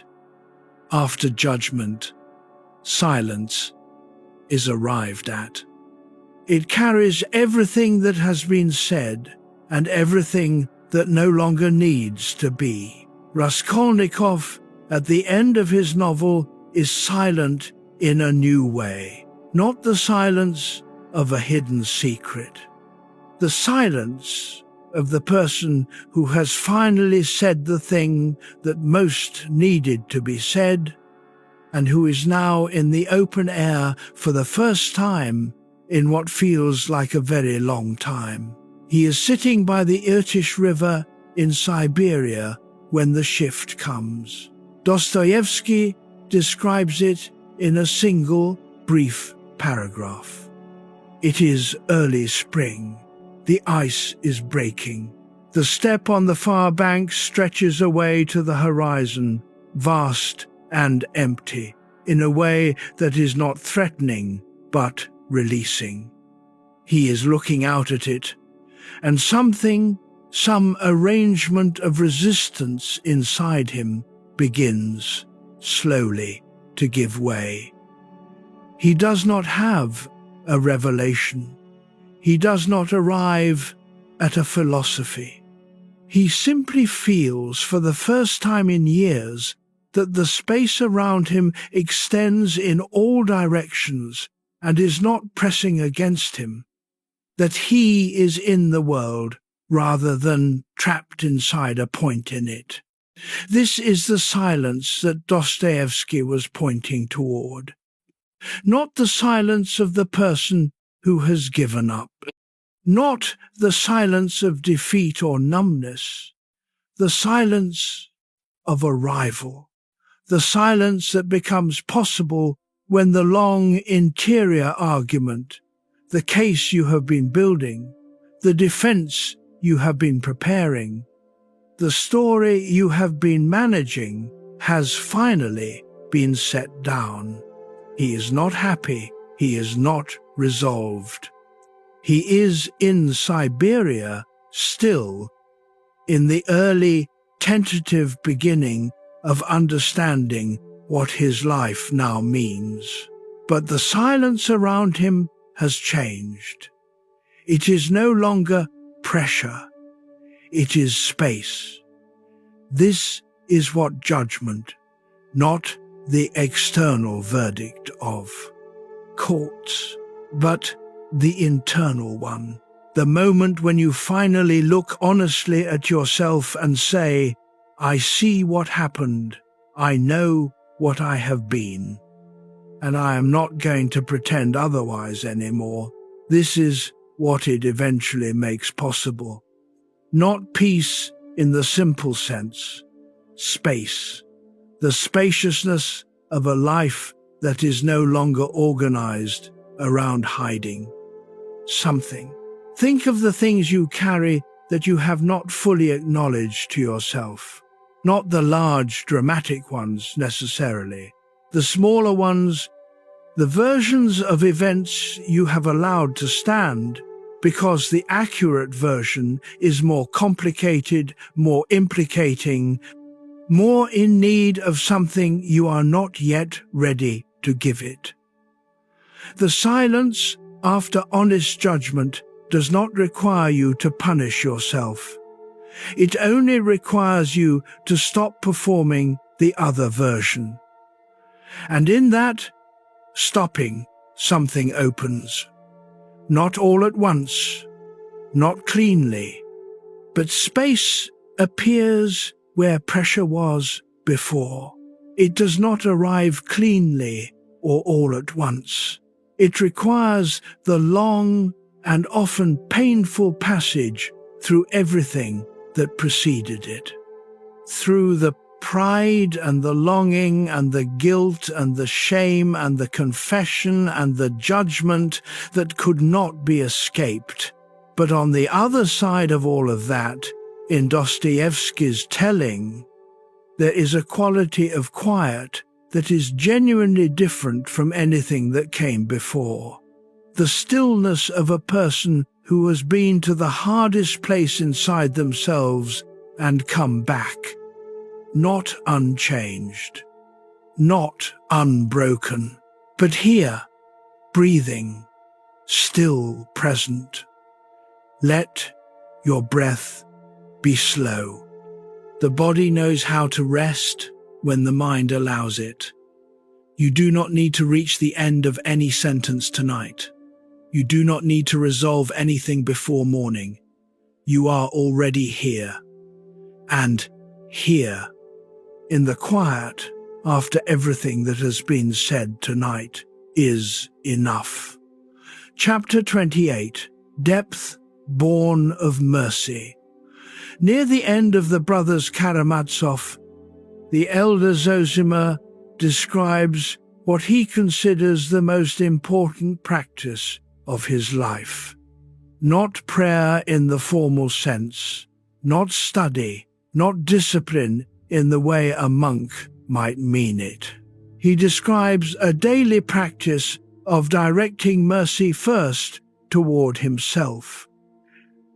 After judgment, silence is arrived at. It carries everything that has been said and everything that no longer needs to be. Raskolnikov, at the end of his novel, is silent in a new way, not the silence of a hidden secret. The silence of the person who has finally said the thing that most needed to be said, and who is now in the open air for the first time in what feels like a very long time. He is sitting by the Irtysh River in Siberia when the shift comes. Dostoevsky describes it in a single brief paragraph. It is early spring. The ice is breaking. The steppe on the far bank stretches away to the horizon, vast and empty, in a way that is not threatening, but releasing. He is looking out at it, and some arrangement of resistance inside him begins, slowly, to give way. He does not have a revelation. He does not arrive at a philosophy. He simply feels for the first time in years that the space around him extends in all directions and is not pressing against him, that he is in the world rather than trapped inside a point in it. This is the silence that Dostoevsky was pointing toward. Not the silence of the person who has given up, not the silence of defeat or numbness, the silence of arrival, the silence that becomes possible when the long interior argument, the case you have been building, the defense you have been preparing, the story you have been managing has finally been set down. He is not happy. He is not resolved. He is in Siberia still, in the early tentative beginning of understanding what his life now means. But the silence around him has changed. It is no longer pressure. It is space. This is what judgment, not the external verdict of courts, but the internal one. The moment when you finally look honestly at yourself and say, I see what happened, I know what I have been, and I am not going to pretend otherwise anymore. This is what it eventually makes possible. Not peace in the simple sense, space, the spaciousness of a life that is no longer organized around hiding something. Think of the things you carry that you have not fully acknowledged to yourself. Not the large, dramatic ones necessarily. The smaller ones, the versions of events you have allowed to stand because the accurate version is more complicated, more implicating, more in need of something you are not yet ready to give it. The silence, after honest judgment, does not require you to punish yourself. It only requires you to stop performing the other version. And in that stopping, something opens. Not all at once, not cleanly, but space appears where pressure was before. It does not arrive cleanly or all at once. It requires the long and often painful passage through everything that preceded it. Through the pride and the longing and the guilt and the shame and the confession and the judgment that could not be escaped. But on the other side of all of that, in Dostoevsky's telling, there is a quality of quiet that is genuinely different from anything that came before. The stillness of a person who has been to the hardest place inside themselves and come back. Not unchanged, not unbroken, but here, breathing, still present. Let your breath be slow. The body knows how to rest when the mind allows it. You do not need to reach the end of any sentence tonight. You do not need to resolve anything before morning. You are already here. And here, in the quiet, after everything that has been said tonight, is enough. Chapter 28. Depth born of mercy. Near the end of the Brothers Karamazov, the elder Zosima describes what he considers the most important practice of his life. Not prayer in the formal sense, not study, not discipline in the way a monk might mean it. He describes a daily practice of directing mercy first toward himself,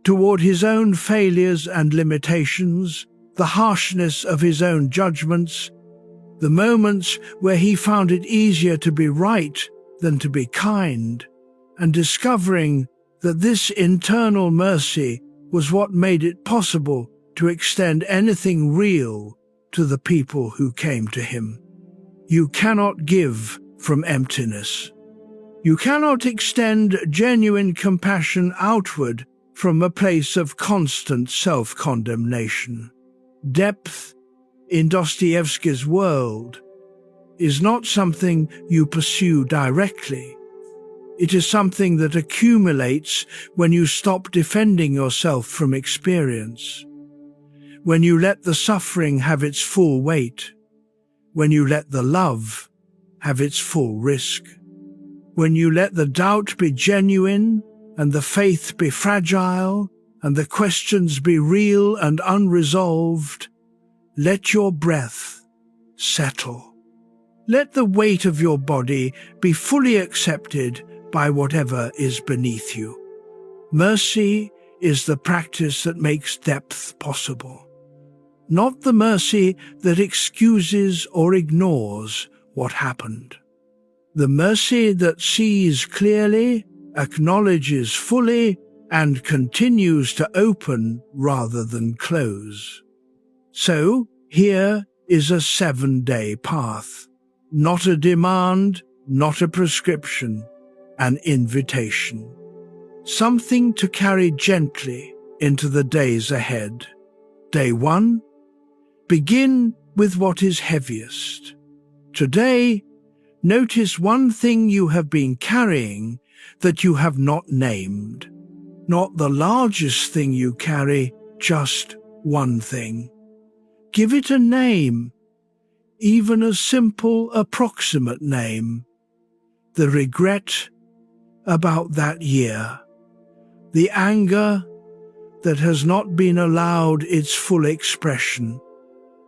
toward his own failures and limitations, the harshness of his own judgments, the moments where he found it easier to be right than to be kind, and discovering that this internal mercy was what made it possible to extend anything real to the people who came to him. You cannot give from emptiness. You cannot extend genuine compassion outward from a place of constant self-condemnation. Depth in Dostoevsky's world is not something you pursue directly. It is something that accumulates when you stop defending yourself from experience, when you let the suffering have its full weight, when you let the love have its full risk, when you let the doubt be genuine and the faith be fragile and the questions be real and unresolved. Let your breath settle. Let the weight of your body be fully accepted by whatever is beneath you. Mercy is the practice that makes depth possible, not the mercy that excuses or ignores what happened. The mercy that sees clearly, acknowledges fully, and continues to open rather than close. So, here is a 7-day path. Not a demand, not a prescription, an invitation. Something to carry gently into the days ahead. Day 1. Begin with what is heaviest. Today, notice one thing you have been carrying that you have not named. Not the largest thing you carry, just one thing. Give it a name. even a simple approximate name, the regret about that year, the anger that has not been allowed its full expression,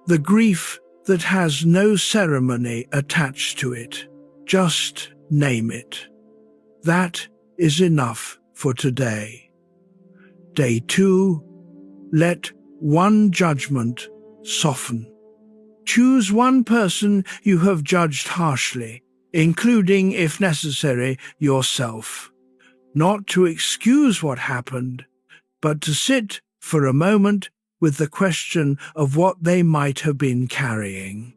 the grief that has no ceremony attached to it. Just name it. That is enough for today. Day 2, let one judgment soften. Choose one person you have judged harshly, including, if necessary, yourself. Not to excuse what happened, but to sit for a moment with the question of what they might have been carrying,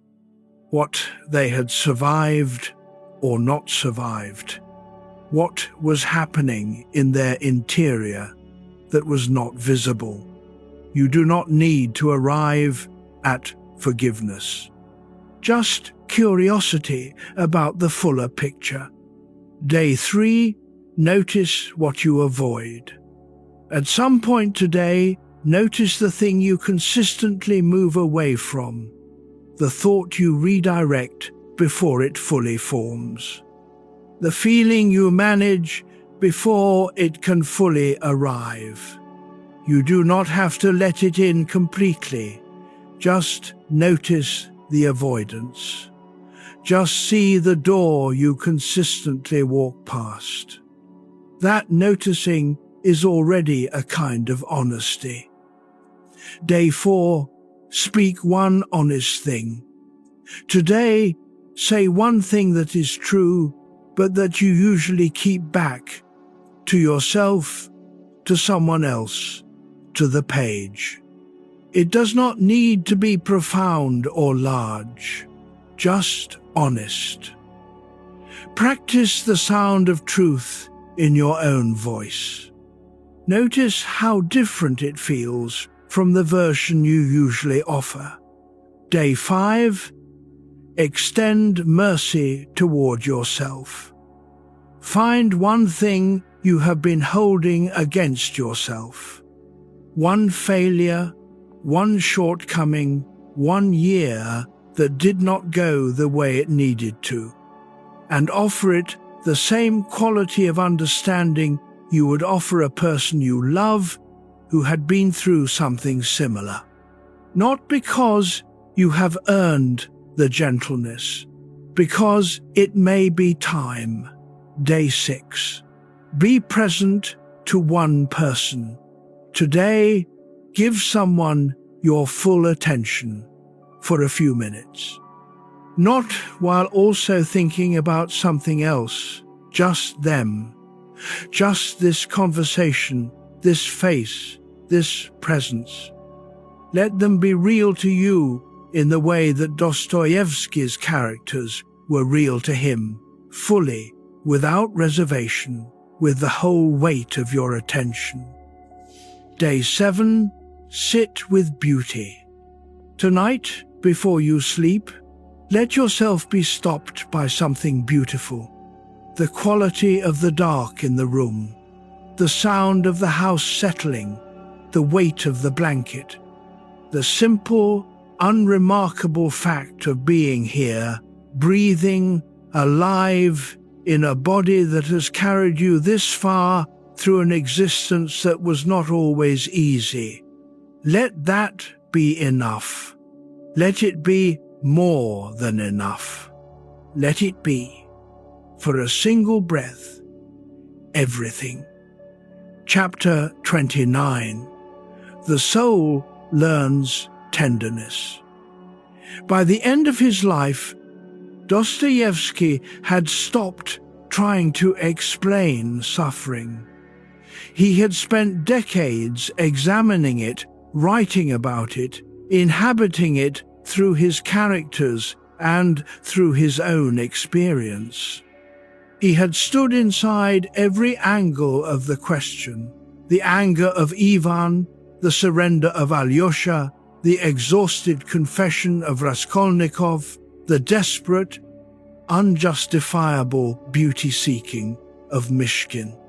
what they had survived or not survived, what was happening in their interior that was not visible. You do not need to arrive at forgiveness. Just curiosity about the fuller picture. Day 3, notice what you avoid. At some point today, notice the thing you consistently move away from, the thought you redirect before it fully forms, the feeling you manage before it can fully arrive. You do not have to let it in completely. Just notice the avoidance. Just see the door you consistently walk past. That noticing is already a kind of honesty. Day 4, speak one honest thing. Today, say one thing that is true, but that you usually keep back to yourself, to someone else, to the page. It does not need to be profound or large, just honest. Practice the sound of truth in your own voice. Notice how different it feels from the version you usually offer. Day 5, extend mercy toward yourself. Find one thing you have been holding against yourself. One failure, one shortcoming, 1 year that did not go the way it needed to, and offer it the same quality of understanding you would offer a person you love who had been through something similar. Not because you have earned the gentleness, because it may be time. Day 6. Be present to one person. Today, give someone your full attention for a few minutes. Not while also thinking about something else, just them. Just this conversation, this face, this presence. Let them be real to you in the way that Dostoevsky's characters were real to him, fully, without reservation, with the whole weight of your attention. Day 7, sit with beauty. Tonight, before you sleep, let yourself be stopped by something beautiful. The quality of the dark in the room, the sound of the house settling, the weight of the blanket, the simple, unremarkable fact of being here, breathing, alive, in a body that has carried you this far through an existence that was not always easy. Let that be enough. Let it be more than enough. Let it be. For a single breath, everything. Chapter 29. The soul learns tenderness. By the end of his life, Dostoevsky had stopped trying to explain suffering. He had spent decades examining it, writing about it, inhabiting it through his characters and through his own experience. He had stood inside every angle of the question, the anger of Ivan, the surrender of Alyosha, the exhausted confession of Raskolnikov, the desperate, unjustifiable beauty-seeking of Mishkin.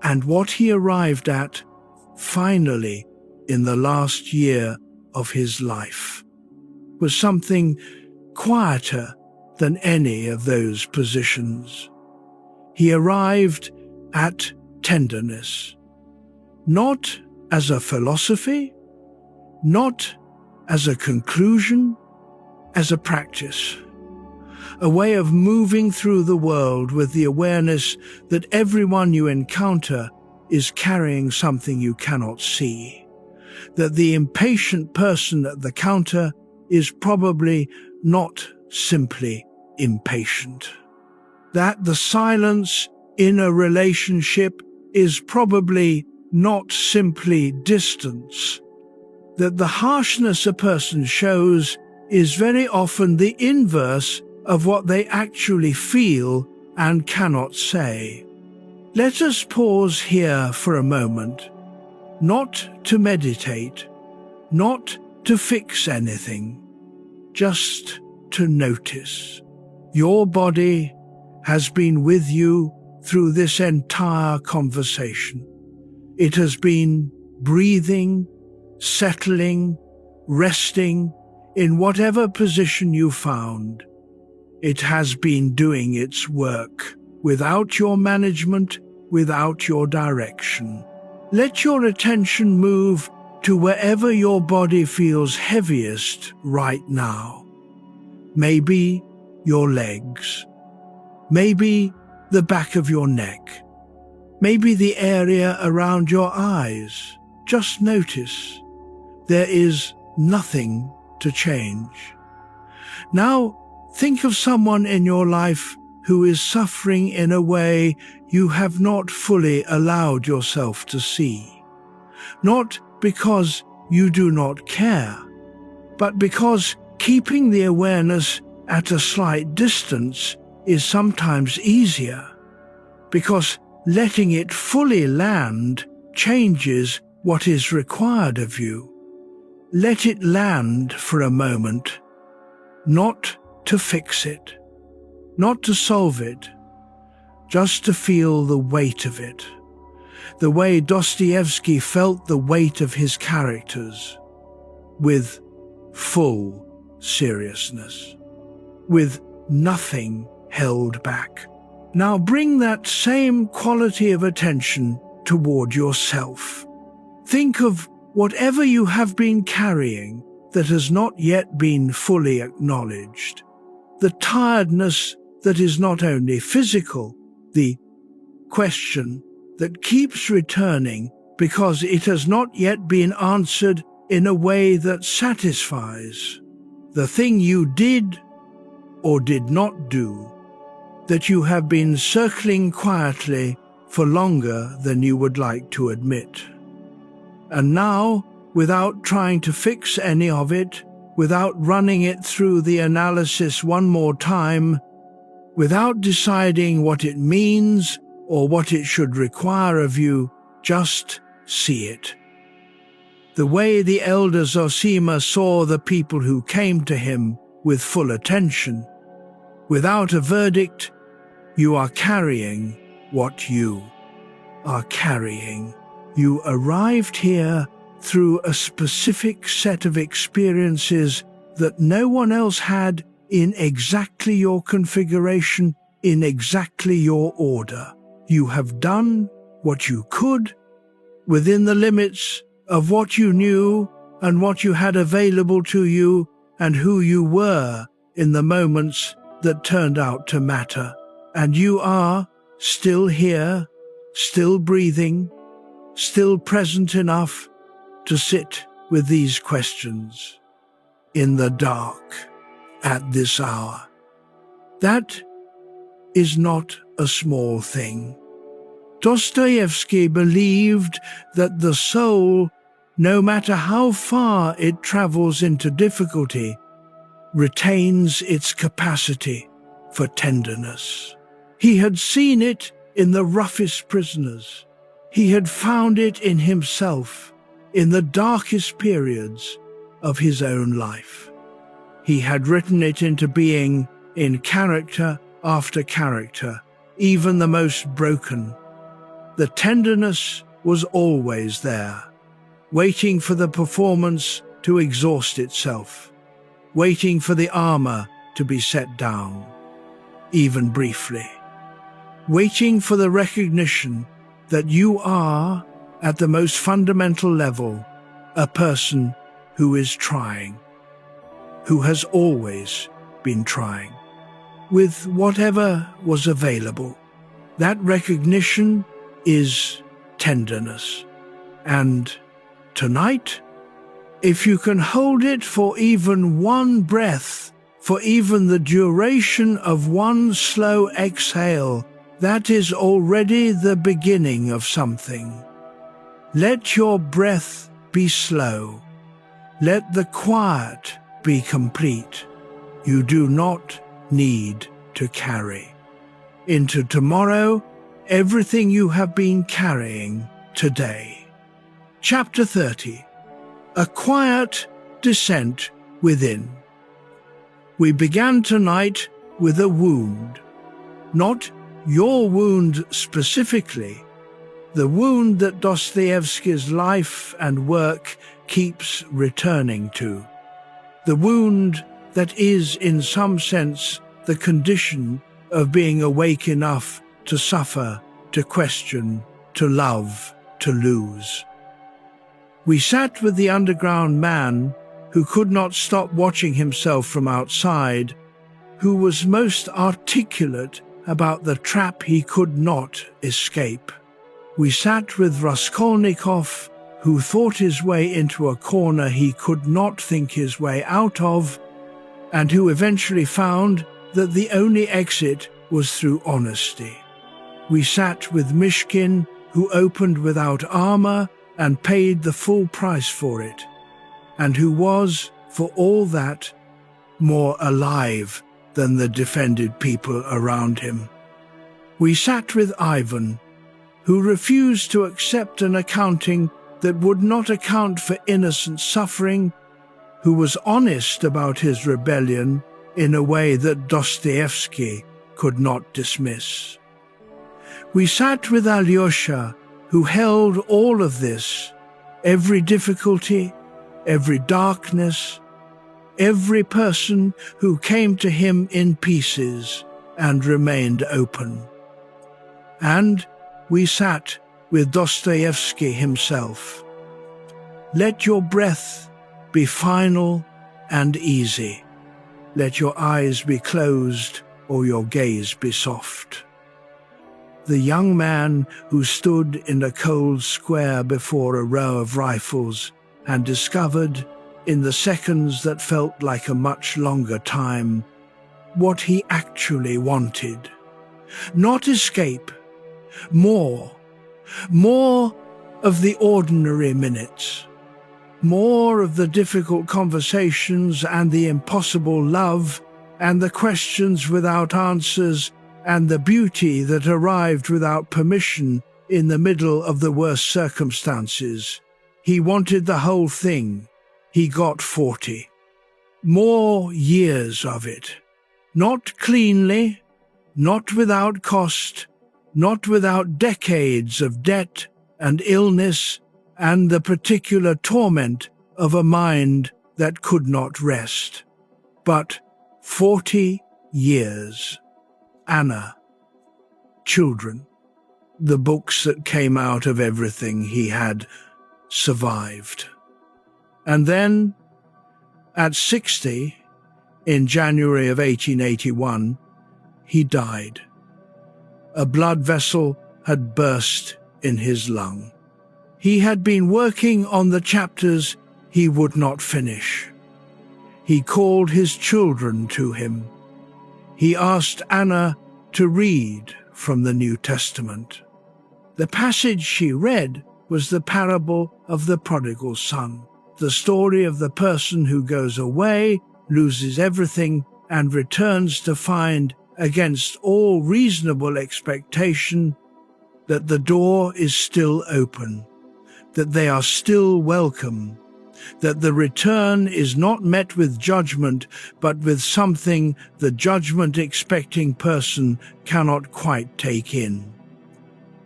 And what he arrived at, finally, in the last year of his life, was something quieter than any of those positions. He arrived at tenderness, not as a philosophy, not as a conclusion, as a practice, a way of moving through the world with the awareness that everyone you encounter is carrying something you cannot see, that the impatient person at the counter is probably not simply impatient, that the silence in a relationship is probably not simply distance, that the harshness a person shows is very often the inverse of what they actually feel and cannot say. Let us pause here for a moment, not to meditate, not to fix anything, just to notice. Your body has been with you through this entire conversation. It has been breathing, settling, resting in whatever position you found. It has been doing its work without your management, without your direction. Let your attention move to wherever your body feels heaviest right now. Maybe your legs, maybe the back of your neck, maybe the area around your eyes. Just notice. There is nothing to change. Now, think of someone in your life who is suffering in a way you have not fully allowed yourself to see. Not because you do not care, but because keeping the awareness at a slight distance is sometimes easier, because letting it fully land changes what is required of you. Let it land for a moment, not to fix it, not to solve it, just to feel the weight of it, the way Dostoevsky felt the weight of his characters, with full seriousness, with nothing held back. Now bring that same quality of attention toward yourself. Think of whatever you have been carrying that has not yet been fully acknowledged. The tiredness that is not only physical, the question that keeps returning because it has not yet been answered in a way that satisfies. The thing you did or did not do, that you have been circling quietly for longer than you would like to admit. And now, without trying to fix any of it, without running it through the analysis one more time, without deciding what it means or what it should require of you, just see it. The way the elder Zosima saw the people who came to him with full attention. Without a verdict, you are carrying what you are carrying. You arrived here through a specific set of experiences that no one else had in exactly your configuration, in exactly your order. You have done what you could within the limits of what you knew and what you had available to you and who you were in the moments that turned out to matter. And you are still here, still breathing, still present enough to sit with these questions in the dark at this hour. That is not a small thing. Dostoevsky believed that the soul, no matter how far it travels into difficulty, retains its capacity for tenderness. He had seen it in the roughest prisoners. He had found it in himself in the darkest periods of his own life. He had written it into being in character after character, even the most broken. The tenderness was always there, waiting for the performance to exhaust itself, waiting for the armor to be set down, even briefly, waiting for the recognition that you are, at the most fundamental level, a person who is trying, who has always been trying, with whatever was available. That recognition is tenderness. And tonight, if you can hold it for even one breath, for even the duration of one slow exhale, that is already the beginning of something. Let your breath be slow. Let the quiet be complete. You do not need to carry into tomorrow everything you have been carrying today. Chapter 30. A quiet descent within. We began tonight with a wound. Not your wound specifically, the wound that Dostoevsky's life and work keeps returning to. The wound that is, in some sense, the condition of being awake enough to suffer, to question, to love, to lose. We sat with the underground man who could not stop watching himself from outside, who was most articulate about the trap he could not escape. We sat with Raskolnikov, who thought his way into a corner he could not think his way out of, and who eventually found that the only exit was through honesty. We sat with Mishkin, who opened without armor and paid the full price for it, and who was, for all that, more alive than the defended people around him. We sat with Ivan, who refused to accept an accounting that would not account for innocent suffering, who was honest about his rebellion in a way that Dostoevsky could not dismiss. We sat with Alyosha, who held all of this, every difficulty, every darkness, every person who came to him in pieces and remained open. And we sat with Dostoevsky himself. Let your breath be final and easy. Let your eyes be closed or your gaze be soft. The young man who stood in a cold square before a row of rifles and discovered, in the seconds that felt like a much longer time, what he actually wanted. Not escape, more of the ordinary minutes, more of the difficult conversations and the impossible love and the questions without answers and the beauty that arrived without permission in the middle of the worst circumstances. He wanted the whole thing. He got 40. More years of it. Not cleanly, not without cost, not without decades of debt and illness and the particular torment of a mind that could not rest. But 40 years. Anna. Children. The books that came out of everything he had survived. And then, at 60, in January of 1881, he died. A blood vessel had burst in his lung. He had been working on the chapters he would not finish. He called his children to him. He asked Anna to read from the New Testament. The passage she read was the parable of the prodigal son, the story of the person who goes away, loses everything, and returns to find, against all reasonable expectation, that the door is still open, that they are still welcome, that the return is not met with judgment, but with something the judgment-expecting person cannot quite take in.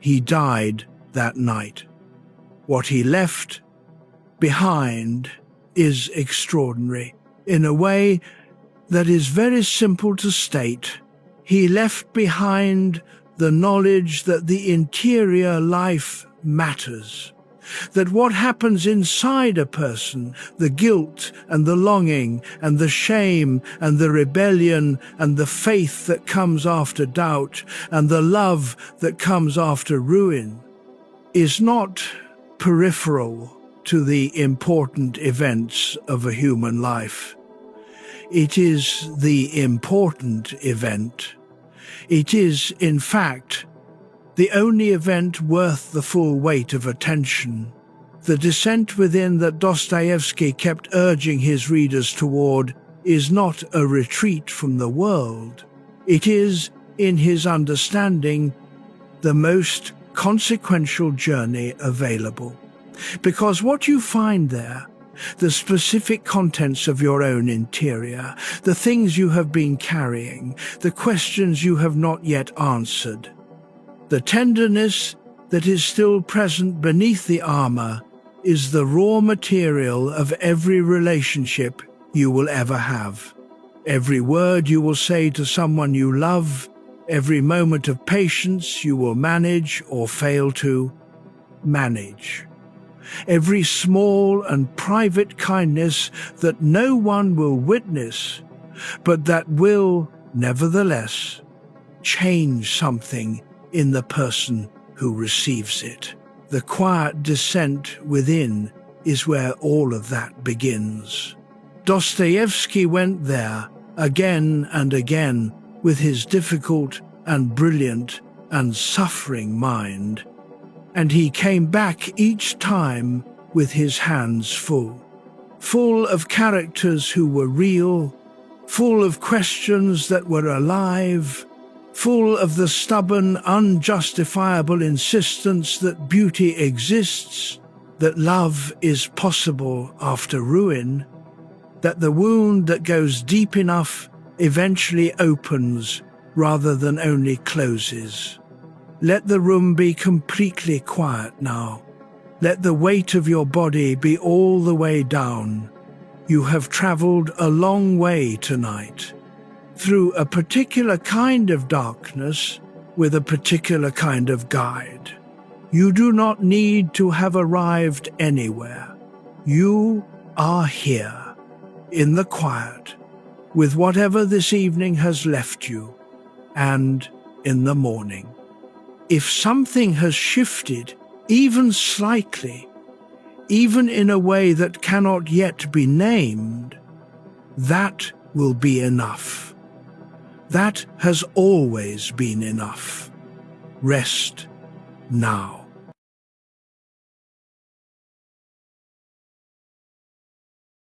He died that night. What he left behind is extraordinary, in a way that is very simple to state. He left behind the knowledge that the interior life matters, that what happens inside a person, the guilt and the longing and the shame and the rebellion and the faith that comes after doubt and the love that comes after ruin, is not peripheral to the important events of a human life. It is the important event. It is, in fact, the only event worth the full weight of attention. The descent within that Dostoevsky kept urging his readers toward is not a retreat from the world. It is, in his understanding, the most consequential journey available. Because what you find there, the specific contents of your own interior, the things you have been carrying, the questions you have not yet answered, the tenderness that is still present beneath the armor, is the raw material of every relationship you will ever have. Every word you will say to someone you love, every moment of patience you will manage or fail to manage. Every small and private kindness that no one will witness, but that will, nevertheless, change something in the person who receives it. The quiet descent within is where all of that begins. Dostoevsky went there again and again with his difficult and brilliant and suffering mind, and he came back each time with his hands full of characters who were real, full of questions that were alive, full of the stubborn, unjustifiable insistence that beauty exists, that love is possible after ruin, that the wound that goes deep enough eventually opens rather than only closes. Let the room be completely quiet now. Let the weight of your body be all the way down. You have traveled a long way tonight, through a particular kind of darkness with a particular kind of guide. You do not need to have arrived anywhere. You are here, in the quiet, with whatever this evening has left you, and in the morning. If something has shifted, even slightly, even in a way that cannot yet be named, that will be enough. That has always been enough. Rest now.